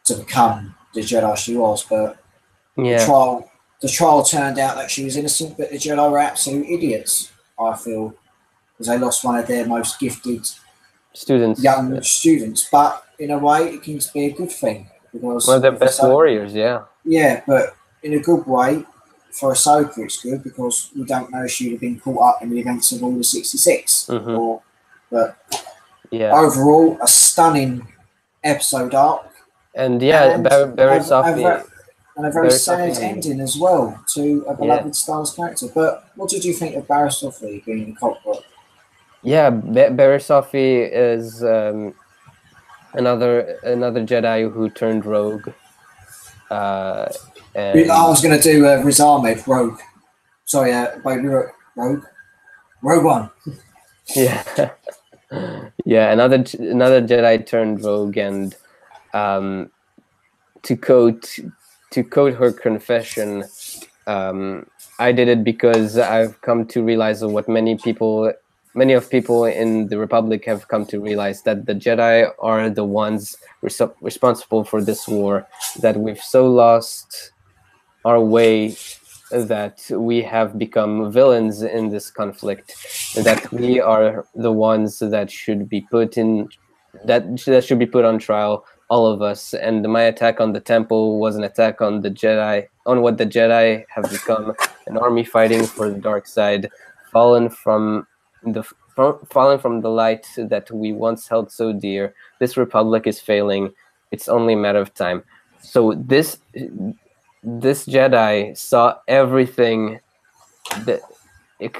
to become the Jedi she was, but the trial turned out that she was innocent, but the Jedi were absolute idiots, I feel, because they lost one of their most gifted young students. But in a way, it can be a good thing because one of their best warriors, but in a good way. For Ahsoka, it's good because we don't know she would have been caught up in the events of Order 66. But overall, a stunning episode arc, And yeah, and Barry Softly. and a very sad ending as well to a beloved Star Wars character. But what did you think of Barry Softly being the culprit? Yeah, Barry Softly is another Jedi who turned rogue. And I was going to do Riz Ahmed, Rogue. Sorry, Baby Rogue. Rogue One. Yeah. Yeah, another Jedi turned rogue, and to quote her confession, I did it because I've come to realize what many of people in the Republic have come to realize, that the Jedi are the ones responsible for this war, that we've so lost our way that we have become villains in this conflict, and that we are the ones that should be put on trial, all of us. And my attack on the temple was an attack on the Jedi, on what the Jedi have become, an army fighting for the dark side, fallen from the light that we once held so dear. This Republic is failing. It's only a matter of time. So this Jedi saw everything, that it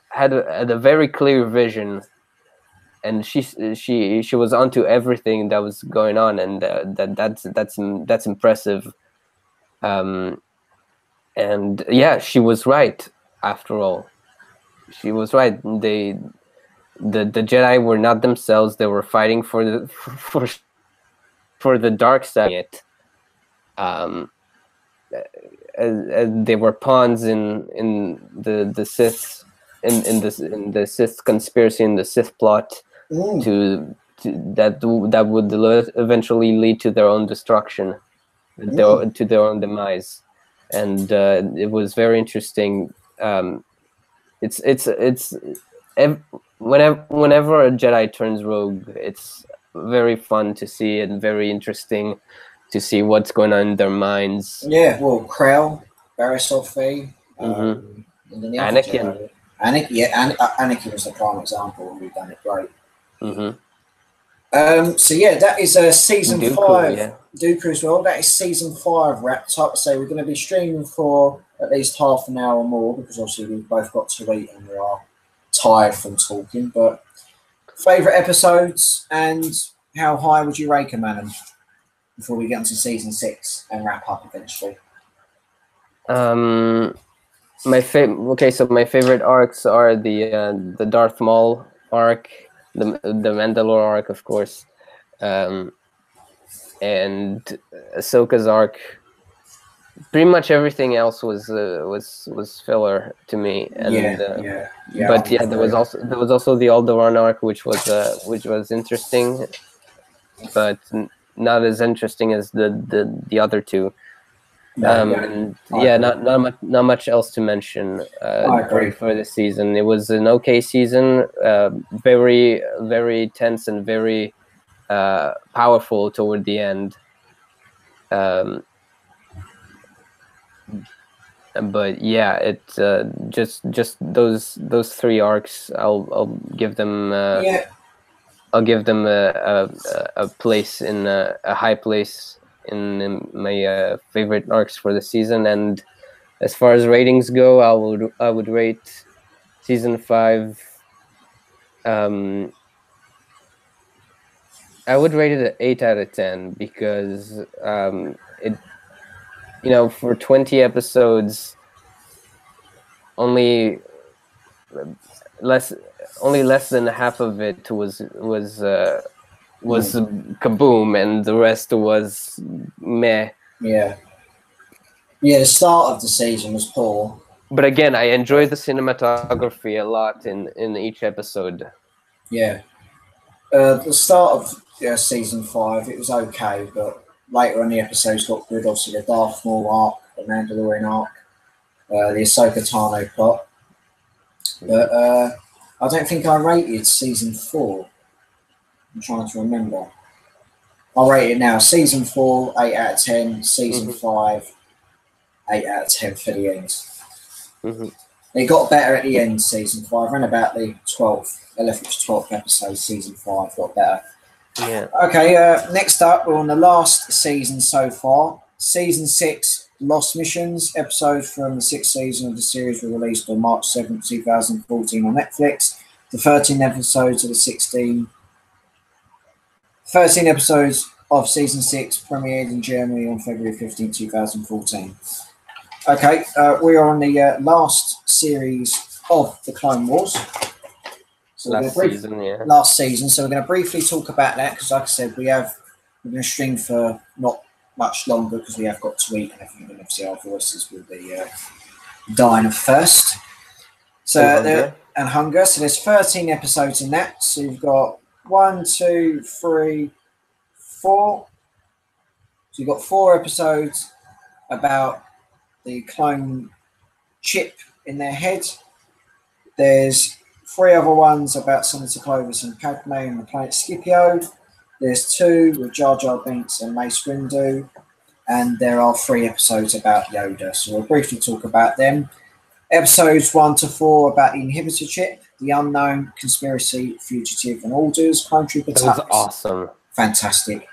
had a very clear vision, and she was onto everything that was going on, and that's impressive. And yeah, she was right. After all, she was right. The Jedi were not themselves. They were fighting for the dark side. They were pawns in the Sith, in the Sith conspiracy, in the Sith plot, that would eventually lead to their own destruction, to their own demise. And it was very interesting. Whenever a Jedi turns rogue, it's very fun to see and very interesting to see what's going on in their minds. Yeah, well, Krell, Barry Softly, Anakin. Anakin was the prime example, and we've done it great. Mm-hmm. So yeah, that is season Dooku, 5. yeah. Dooku as well. That is season 5 wrapped up. So we're going to be streaming for at least half an hour more, because obviously we've both got to eat and we are tired from talking. But favourite episodes, and how high would you rate them, Alan, before we get onto season 6 and wrap up eventually? My favorite arcs are the Darth Maul arc, the Mandalore arc, of course, and Ahsoka's arc. Pretty much everything else was filler to me. And but yeah, there was also the Alderaan arc, which was interesting, but not as interesting as the other two. Not much else to mention for this season. It was an okay season, very, very tense and very powerful toward the end. But yeah, it just those 3 arcs. I'll give them. I'll give them a place in a high place in my favorite arcs for the season. And as far as ratings go, I would rate season 5. I would rate it an 8 out of 10, because it, for 20 episodes, only less than half of it was kaboom, and the rest was meh. Yeah, the start of the season was poor. But again, I enjoyed the cinematography a lot in each episode. Yeah. The start of season 5, it was okay, but later on the episodes got good. Obviously, the Darth Maul arc, the Mandalorian arc, the Ahsoka Tano plot. But I don't think I rated season 4. I'm trying to remember. I'll rate it now. Season 4, 8 out of 10. Season 5, 8 out of 10 for the end. Mm-hmm. It got better at the end, season 5. Around about the 12th episode, season 5 got better. Yeah. Okay, next up, we're on the last season so far. Season 6, Lost Missions. Episodes from the 6th season of the series were released on March 7th, 2014 on Netflix. The 13 episodes of the 13 episodes of Season 6 premiered in Germany on February 15, 2014. Okay, we are on the last series of the Clone Wars. So Last season, yeah. Last season, so we're going to briefly talk about that because, like I said, we're going to stream for not much longer because we have got to eat and everything, and obviously our voices will be dying of thirst. So and hunger. So there's 13 episodes in that. So you've got 1, 2, 3, 4. So you've got 4 episodes about the clone chip in their head. There's 3 other ones about Senator Clovis and Padme and the planet Scipio. There's 2 with Jar Jar Binks and Mace Windu. And there are 3 episodes about Yoda. So we'll briefly talk about them. Episodes 1 to 4 about the inhibitor chip, the unknown, conspiracy, fugitive, and orders. Clone Trooper Tut. That was awesome. Fantastic.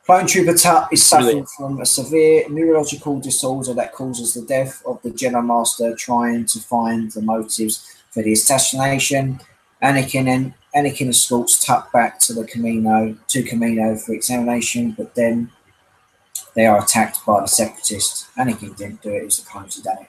Clone Trooper Tut is suffering from a severe neurological disorder that causes the death of the Jedi Master, trying to find the motives for the assassination. Anakin escorts Tut back to Kamino for examination, but then they are attacked by the Separatists. Anakin didn't do it, it was the clones who done it.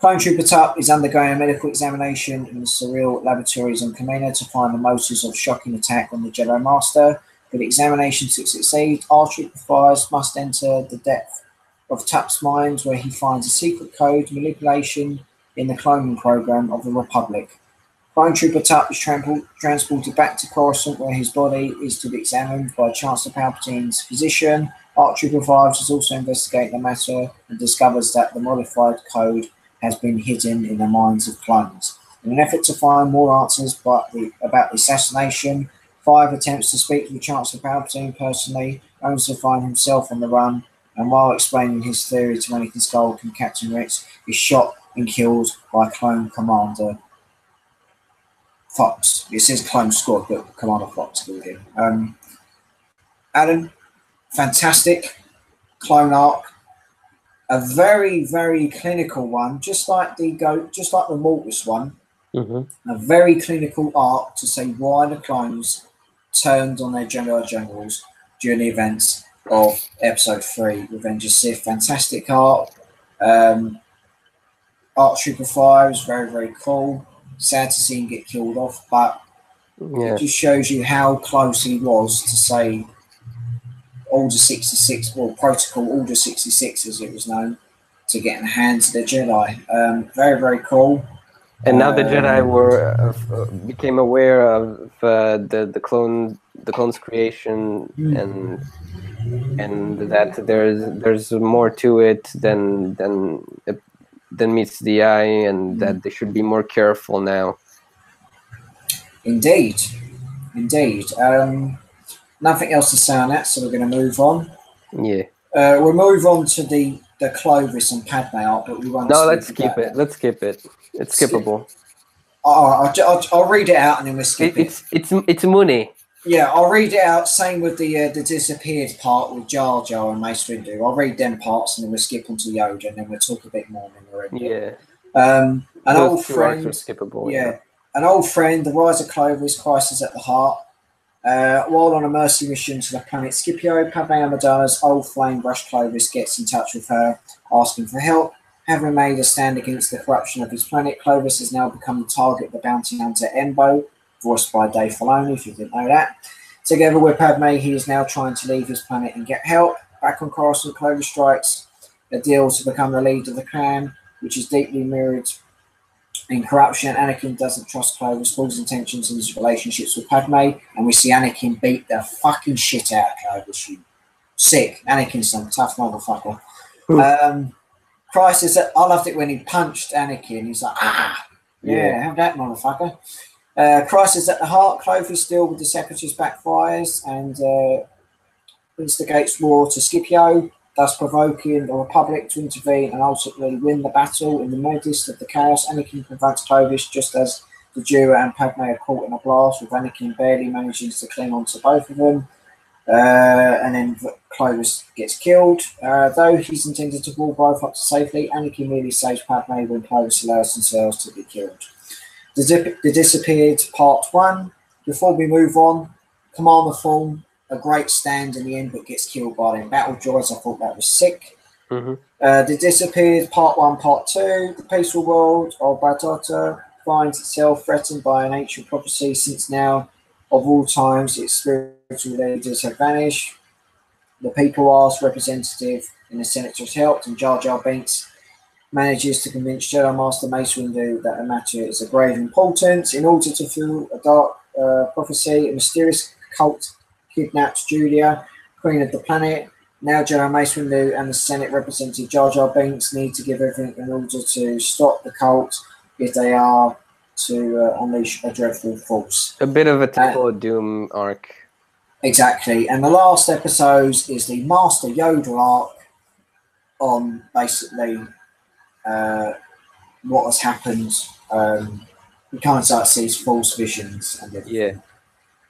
Clone Trooper Tut is undergoing a medical examination in the surreal laboratories on Kamino to find the motives of shocking attack on the Jedi Master. For the examination to succeed, R-Trooper 5 must enter the depth of Tut's mind, where he finds a secret code manipulation in the cloning program of the Republic. Clone Trooper Tut is transported back to Coruscant, where his body is to be examined by Chancellor Palpatine's physician. R-Trooper 5 is also investigating the matter and discovers that the modified code has been hidden in the minds of clones. In an effort to find more answers about the assassination, 5 attempts to speak with Chancellor Palpatine personally, only to find himself on the run, and while explaining his theory to Anakin Skywalker and Captain Rex, is shot and killed by Clone Commander Fox. It says Clone Squad, but Commander Fox killed him. Alan, fantastic clone arc. A very, very clinical one, just like the Mortis one. Mm-hmm. A very clinical arc to say why the clones turned on their Jedi generals during the events of Episode 3, Revenge of Sith. Fantastic arc. Arc Trooper 5 is very, very cool. Sad to see him get killed off, but it just shows you how close he was to say Order 66, or Protocol Order 66 as it was known, to get in the hands of the Jedi. Very, very cool. And now the Jedi became aware of the clone's creation, and that there's more to it than meets the eye, and that they should be more careful now. Indeed. Nothing else to say on that, so we're going to move on. Yeah. We'll move on to the Clovis and Padme arc, but we won't. No, let's skip it. Let's skip it. It's skippable. I'll read it out and then we'll skip it. It's money. Yeah, I'll read it out. Same with the disappeared part with Jar Jar and Mace Windu. I'll read them parts and then we'll skip onto Yoda and then we'll talk a bit more when we're in. Yeah. An old friend. Skippable, yeah. An old friend. The rise of Clovis. Crisis at the heart. While on a mercy mission to the planet Scipio, Padme Amidala's old flame brush Clovis gets in touch with her, asking for help. Having made a stand against the corruption of his planet, Clovis has now become the target of the bounty hunter Embo, voiced by Dave Filoni, if you didn't know that. Together with Padme, he is now trying to leave his planet and get help. Back on Coruscant, Clovis strikes a deal to become the leader of the clan, which is deeply mirrored in corruption. Anakin doesn't trust Clovis, Paul's intentions and his relationships with Padme, and we see Anakin beat the fucking shit out of Clovis. You sick. Anakin's some tough motherfucker. Crisis, I loved it when he punched Anakin. He's like, have that motherfucker. Crisis at the heart. Clovis deal with the Separatist backfires and instigates war to Scipio, thus provoking the Republic to intervene and ultimately win the battle. In the midst of the chaos, Anakin confronts Clovis just as the duo and Padme are caught in a blast, with Anakin barely managing to cling on to both of them. And then Clovis gets killed. Though he's intended to pull both up to safely, Anakin merely saves Padme when Clovis allows themselves to be killed. The Disappeared Part 1. Before we move on, Commander Thrawn, a great stand in the end, but gets killed by them battle droids. I thought that was sick. Mm-hmm. The Disappeared Part 1, Part 2. The peaceful world of Batata finds itself threatened by an ancient prophecy, since now, of all times, its spiritual leaders have vanished. The people ask representative in the Senate has helped, and Jar Jar Binks manages to convince Jedi Master Mace Windu that the matter is of grave importance. In order to fulfill a dark prophecy, a mysterious cult kidnaps Julia, Queen of the planet. Now Jedi Mace Windu and the Senate representative Jar Jar Binks need to give everything in order to stop the cult if they are to unleash a dreadful force. A bit of a Temple of Doom arc. Exactly. And the last episode is the Master Yoda arc on basically what has happened. We can't start to see his false visions and everything.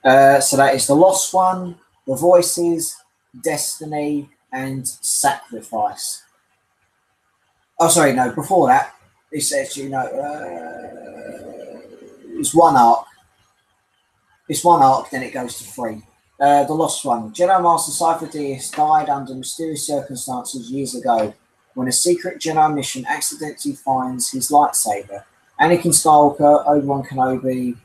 Yeah. So that is The Lost One, The Voices, Destiny, and Sacrifice. Oh, sorry, no. Before that, it says it's one arc. It's one arc, then it goes to 3. The Lost One. Jedi Master Cypher Dyas died under mysterious circumstances years ago when a secret Jedi mission accidentally finds his lightsaber. Anakin Skywalker, Obi-Wan Kenobi,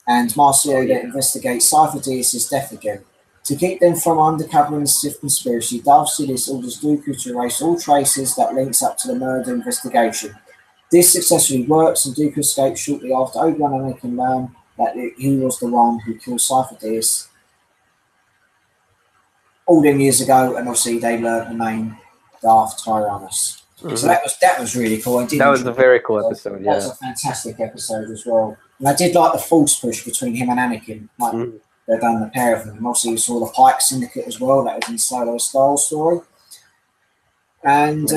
and Master Yoda investigate Cypher Dyas' death again. To keep them from uncovering the Sith conspiracy, Darth Sidious orders Dooku to erase all traces that links up to the murder investigation. This successfully works, and Dooku escapes shortly after Obi-Wan and Anakin learn that he was the one who killed Cypher Dyas all them years ago, and obviously they learned the name Darth Tyrannus. Mm-hmm. So that was really cool. That was a very cool episode. Yeah, that was a fantastic episode as well. And I did like the force push between him and Anakin. Like they've done the pair of them. And also you saw the Pike Syndicate as well. That was in Solo Star story. And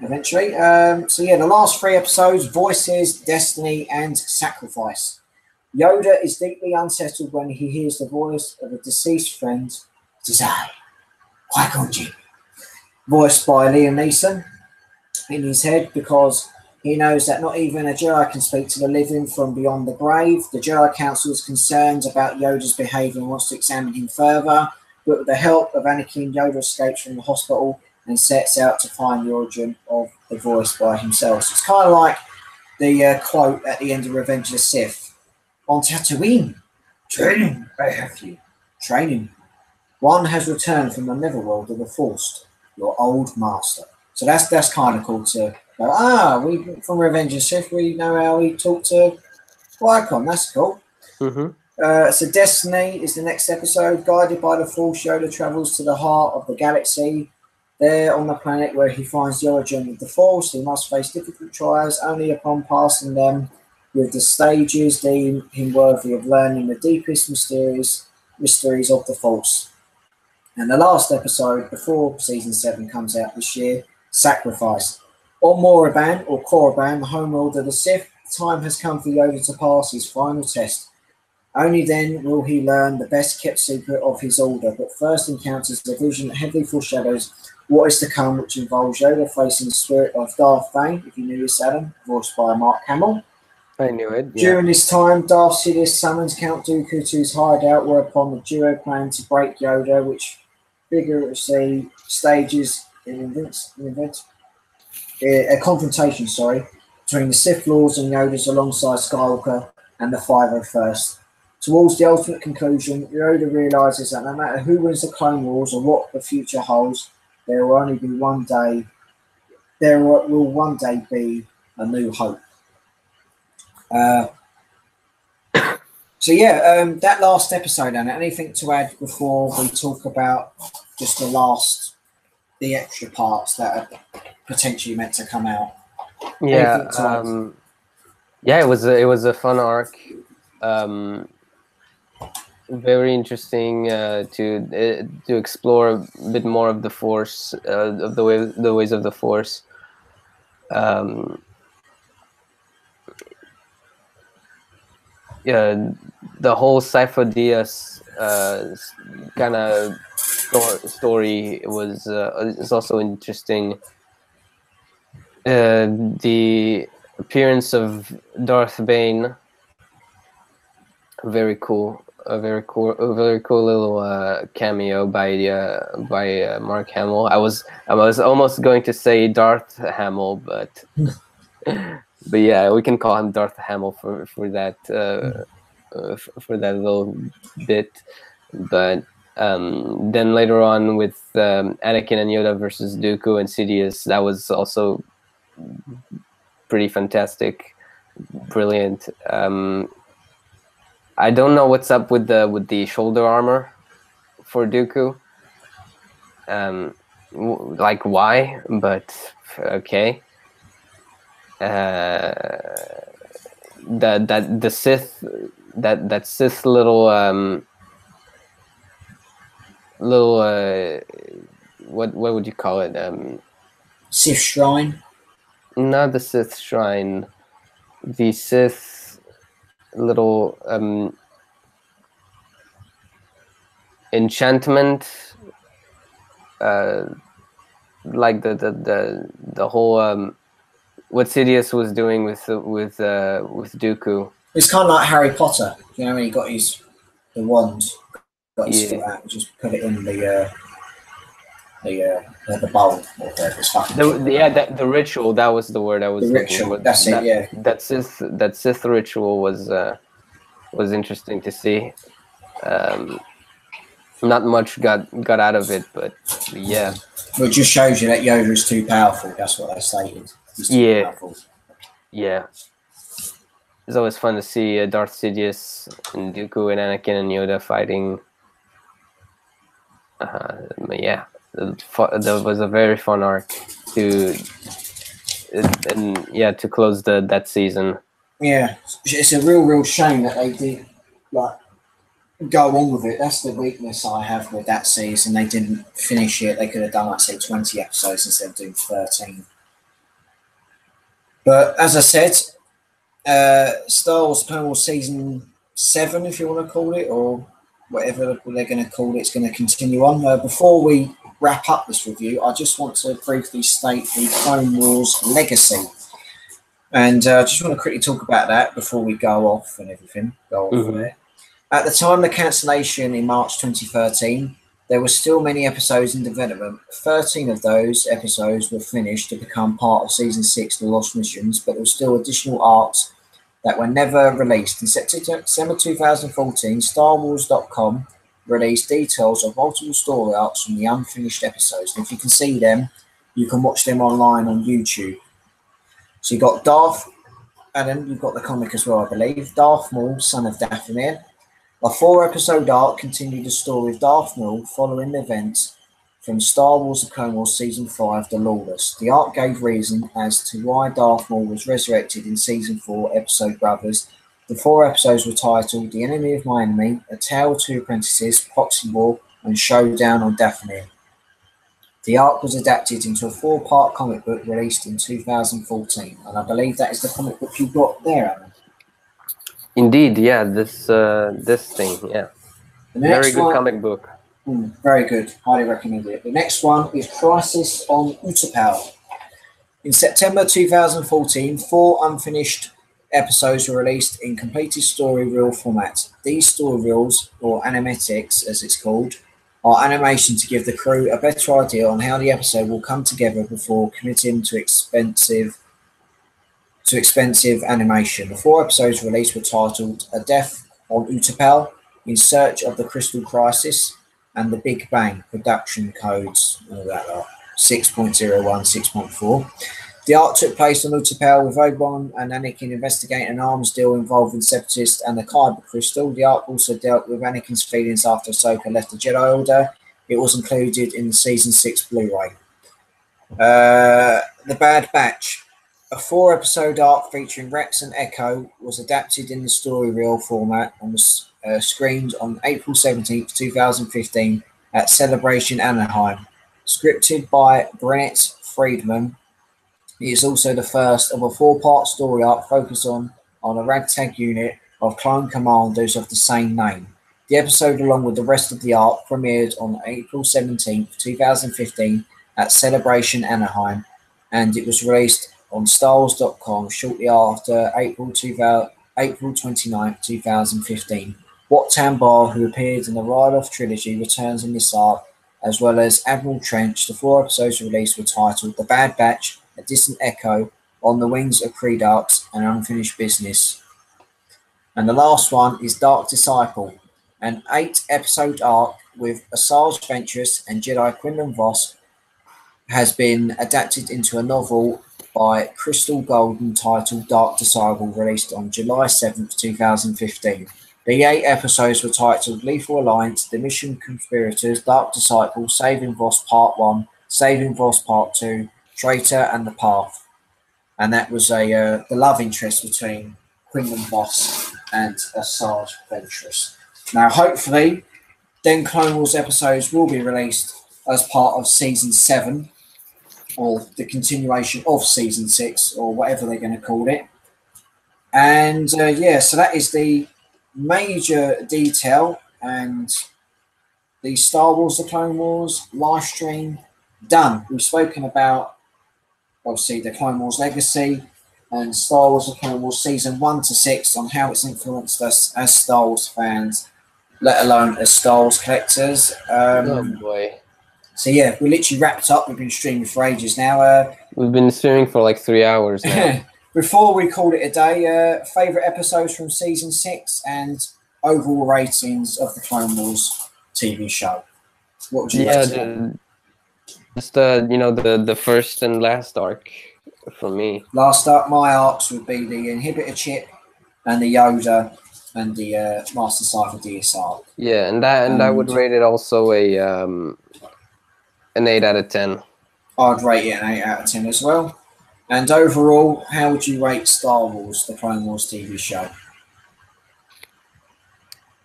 eventually. The last 3 episodes: Voices, Destiny, and Sacrifice. Yoda is deeply unsettled when he hears the voice of a deceased friend. It is I, Qui-Gon Jinn, voiced by Liam Neeson, in his head, because he knows that not even a Jedi can speak to the living from beyond the grave. The Jedi Council is concerned about Yoda's behaviour and wants to examine him further, but with the help of Anakin, Yoda escapes from the hospital and sets out to find the origin of the voice by himself. So it's kind of like the quote at the end of Revenge of the Sith. On Tatooine, training, I have you. Training. One has returned from the netherworld of the Force, your old master. So that's kind of cool to go, we from Revenge of the Sith, we know how we talk to Qui-Gon. That's cool. Mm-hmm. So Destiny is the next episode. Guided by the Force, Yoda travels to the heart of the galaxy. There, on the planet where he finds the origin of the Force, he must face difficult trials. Only upon passing them with the stages deem him worthy of learning the deepest mysteries of the Force. And the last episode, before Season 7 comes out this year, Sacrifice. On Moraban, or Korriban, the homeworld of the Sith, time has come for Yoda to pass his final test. Only then will he learn the best-kept secret of his order, but first encounters a vision that heavily foreshadows what is to come, which involves Yoda facing the spirit of Darth Bane, if you knew this, Adam, voiced by Mark Hamill. I knew it. Yeah. During this time, Darth Sidious summons Count Dooku to his hideout, whereupon the duo plan to break Yoda, which vigorously stages a confrontation, between the Sith Lords and Yoda's alongside Skywalker and the 501st. Towards the ultimate conclusion, Yoda realizes that no matter who wins the Clone Wars or what the future holds, there will only be one day. There will one day be a new hope. That last episode, Anna, anything to add before we talk about just the extra parts that are potentially meant to come out? Yeah, it was a fun arc. Very interesting to explore a bit more of the Force, of the ways of the Force. The whole Cypher Dyas kind of story was is also interesting. The appearance of Darth Bane, very cool. A very cool little cameo by Mark Hamill. I was almost going to say Darth Hamill, but but yeah, we can call him Darth Hamill for that for that little bit. But then later on with Anakin and Yoda versus Dooku and Sidious, that was also pretty fantastic, brilliant. I don't know what's up with the shoulder armor for Dooku. Like why? But okay. The Sith that Sith little what would you call it? Sith shrine. Not the Sith shrine. The Sith little enchantment, like the whole what Sidious was doing with Dooku. It's kind of like Harry Potter, you know, when he got the wand, got his foot out, just put it in the bowl or whatever. It's fucking the ritual, that was the word I was looking for. That's it, yeah. That Sith ritual was interesting to see. Not much got out of it, but yeah. Well, it just shows you that Yoda is too powerful. That's what they stated. He's too powerful. Yeah. It's always fun to see Darth Sidious and Dooku and Anakin and Yoda fighting. Yeah, that was a very fun arc to close that season. Yeah, it's a real shame that they did go on with it. That's the weakness I have with that season. They didn't finish it. They could have done, 20 episodes instead of doing 13. But as I said, Star Wars Clone Wars Season 7, if you want to call it, or whatever they're going to call it, it's going to continue on. Before we wrap up this review, I just want to briefly state the Clone Wars legacy. And I just want to quickly talk about that before we go off and everything. There. At the time of the cancellation in March 2013, there were still many episodes in development. 13 of those episodes were finished to become part of Season 6, The Lost Missions, but there were still additional arcs that were never released. In December 2014, StarWars.com released details of multiple story arcs from the unfinished episodes. And if you can see them, you can watch them online on YouTube. So you've got Darth, and then you've got the comic as well, I believe. Darth Maul, son of Dathomir. A 4-episode arc continued the story of Darth Maul following the events from Star Wars The Clone Wars Season 5, The Lawless. The arc gave reason as to why Darth Maul was resurrected in Season 4, Episode Brothers. The 4 episodes were titled The Enemy of My Enemy, A Tale of Two Apprentices, Proxy War, and Showdown on Dathomir. The arc was adapted into a 4-part comic book released in 2014, and I believe that is the comic book you got there, Alan. Indeed, yeah, this thing, yeah. Very good comic book. Very good, highly recommend it. The next one is Crisis on Utapau. In September 2014, 4 unfinished episodes were released in completed story reel format. These story reels, or animatics as it's called, are animation to give the crew a better idea on how the episode will come together before committing to expensive animation. The 4 episodes released were titled A Death on Utapau, In Search of the Crystal Crisis, and The Big Bang, production codes, all that lot, 6.01, 6.4. The arc took place on Utapau with Obi-Wan and Anakin investigating an arms deal involving Separatists and the Kyber Crystal. The arc also dealt with Anakin's feelings after Ahsoka left the Jedi Order. It was included in the Season 6 Blu-ray. The Bad Batch. A 4-episode arc featuring Rex and Echo was adapted in the story reel format and was screened on April 17th, 2015 at Celebration Anaheim. Scripted by Brett Friedman, it is also the first of a 4-part story arc focused on a ragtag unit of clone commandos of the same name. The episode, along with the rest of the arc, premiered on April 17th, 2015 at Celebration Anaheim, and it was released on StarWars.com shortly after April 29th, 2015. Wat Tambor, who appeared in the Ryloth trilogy, returns in this arc, as well as Admiral Trench. The 4 episodes released were titled The Bad Batch, A Distant Echo, On the Wings of Predarks, and Unfinished Business. And the last one is Dark Disciple, an 8-episode arc with Asajj Ventress and Jedi Quinlan Vos, has been adapted into a novel by Crystal Golden titled Dark Disciple, released on July 7th, 2015. The 8 episodes were titled Lethal Alliance, The Mission Conspirators, Dark Disciple, Saving Vos Part 1, Saving Vos Part 2, Traitor and the Path. And that was the love interest between Quinlan Vos and Asajj Ventress. Now, hopefully, then Clone Wars episodes will be released as part of Season 7, or the continuation of Season 6, or whatever they're going to call it. And so that is the major detail and the Star Wars The Clone Wars live stream done. We've spoken about, obviously, the Clone Wars Legacy and Star Wars The Clone Wars Season 1 to 6 on how it's influenced us as Star Wars fans, let alone as Star Wars collectors. Oh boy. So yeah, we literally wrapped up. We've been streaming for ages now. We've been streaming for like 3 hours now. Before we called it a day, favourite episodes from Season 6 and overall ratings of the Clone Wars TV show. What would you rate it? Just the first and last arc for me. Last arc, my arcs would be the Inhibitor chip and the Yoda and the Master Cypher DS arc. Yeah, and I would rate it also an 8 out of 10. I'd rate it an 8 out of 10 as well. And overall, how would you rate Star Wars, the Clone Wars TV show?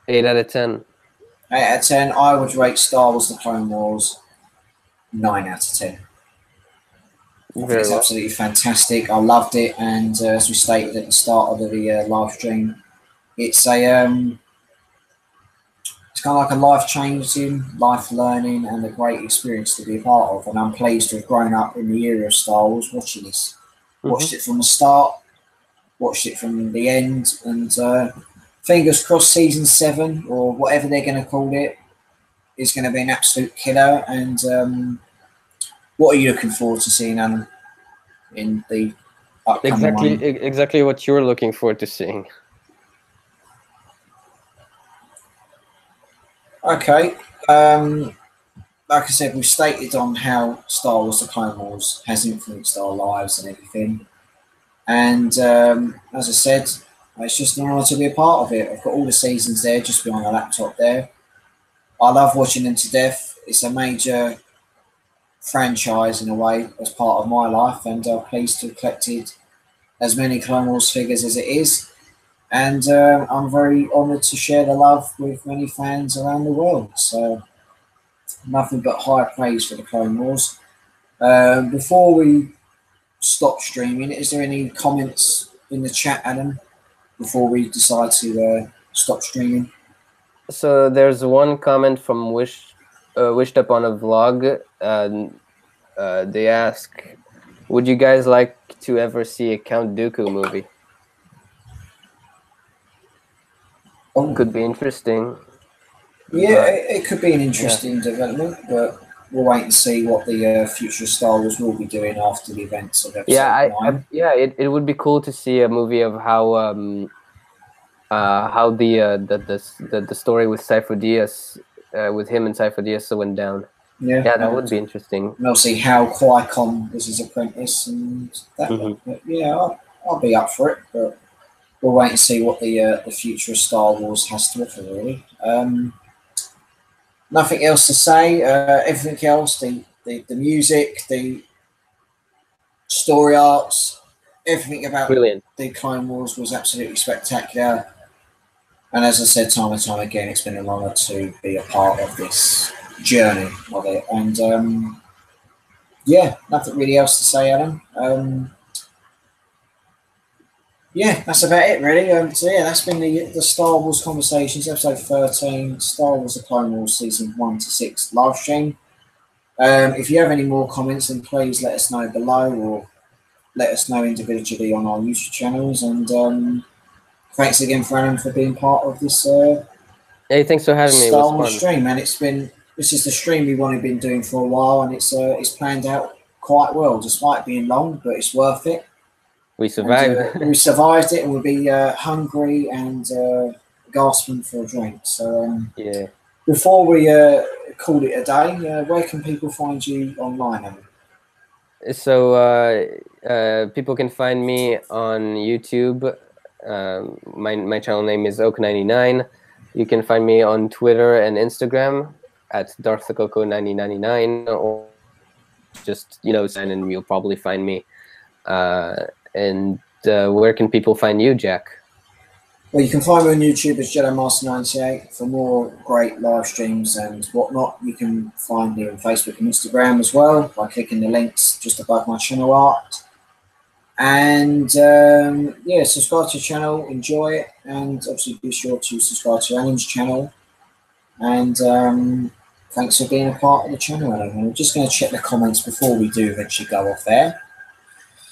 8 out of 10. 8 out of 10. I would rate Star Wars, the Clone Wars 9 out of 10. It's absolutely fantastic. I loved it, and as we stated at the start of the live stream, it's kind of like a life-changing, life-learning, and a great experience to be a part of. And I'm pleased to have grown up in the era of Star Wars watching this. Watched it from the start, watched it from the end, and fingers crossed Season 7, or whatever they're going to call it, is going to be an absolute killer. And what are you looking forward to seeing in the upcoming one? Exactly what you're looking forward to seeing. Okay. Like I said, we've stated on how Star Wars The Clone Wars has influenced our lives and everything. And as I said, it's just an honour to be a part of it. I've got all the seasons there just behind the laptop there. I love watching them to death. It's a major franchise in a way as part of my life, and I'm pleased to have collected as many Clone Wars figures as it is. And I'm very honoured to share the love with many fans around the world. So nothing but high praise for the Clone Wars. Before we stop streaming, is there any comments in the chat, Adam, before we decide to stop streaming? So there's one comment from Wished Upon a Vlog. They ask, would you guys like to ever see a Count Dooku movie? Oh. Could be interesting. Yeah, it could be an interesting development, but we'll wait and see what the future Star Wars will be doing after the events of episode 9. It would be cool to see a movie of how the story with Cypher Diaz, with him and Cypher Diaz went down. Yeah, that would be interesting. And obviously how Qui-Gon was his apprentice and that. But yeah, I'll be up for it, but we'll wait and see what the future of Star Wars has to offer, really. Nothing else to say. Everything else, the music, the story arcs, everything about the Clone Wars was absolutely spectacular. And as I said time and time again, it's been an honour to be a part of this journey of it. And yeah, nothing really else to say, Alan. yeah, that's about it, really. So yeah, that's been the Star Wars Conversations, episode 13, Star Wars: The Clone Wars, season 1 to 6 live stream. If you have any more comments, then please let us know below, or let us know individually on our YouTube channels. And thanks again, Alan, for being part of this Hey, thanks for having me. It was Star Wars fun. stream. And this is the stream we want to been doing for a while, and it's planned out quite well, despite being long, but it's worth it. We survived. And, we survived it, and we'll be hungry and gasping for a drink. So yeah. Before we call it a day, where can people find you online, Alan? So people can find me on YouTube. My channel name is Oak99. You can find me on Twitter and Instagram at Darth Akoko 9099, or just sign in, you'll probably find me. And where can people find you, Jack? Well, you can find me on YouTube as Jedi Master 98 for more great live streams and whatnot. You can find me on Facebook and Instagram as well by clicking the links just above my channel art. And yeah, subscribe to the channel, enjoy it, and obviously be sure to subscribe to Alan's channel. And thanks for being a part of the channel, Alan. We're just going to check the comments before we do eventually go off there.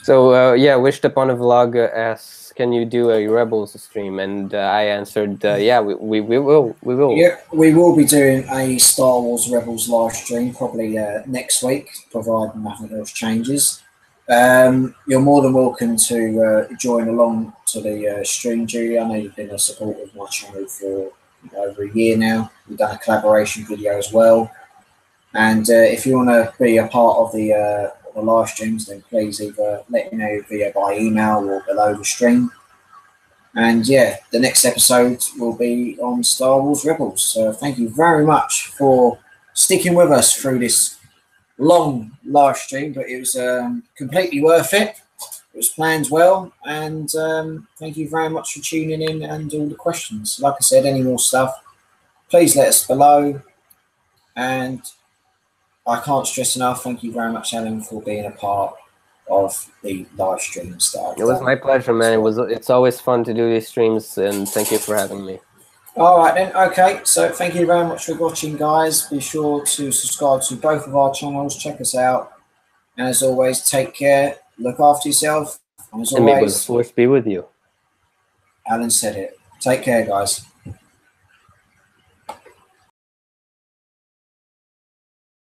So yeah, Wished Upon a Vlog asks, can you do a Rebels stream? And I answered, yeah, we will. Yeah, we will be doing a Star Wars Rebels live stream probably next week, provided nothing else changes. You're more than welcome to join along to the stream, Julie. I know you've been a supporter of my channel for over a year now. We've done a collaboration video as well. And if you want to be a part of the live streams, then please either let me know via by email or below the stream. And yeah, the next episode will be on Star Wars Rebels. So thank you very much for sticking with us through this long live stream, but it was completely worth it. It was planned well, and thank you very much for tuning in and all the questions. Like I said, any more stuff, please let us below. And I can't stress enough, thank you very much, Alan, for being a part of the live stream stuff. It was my pleasure, man. It's always fun to do these streams, and thank you for having me. All right then, okay, so thank you very much for watching, guys. Be sure to subscribe to both of our channels, check us out, and as always, take care, look after yourself, and as always, may the Force be with you. Alan said it. Take care, guys.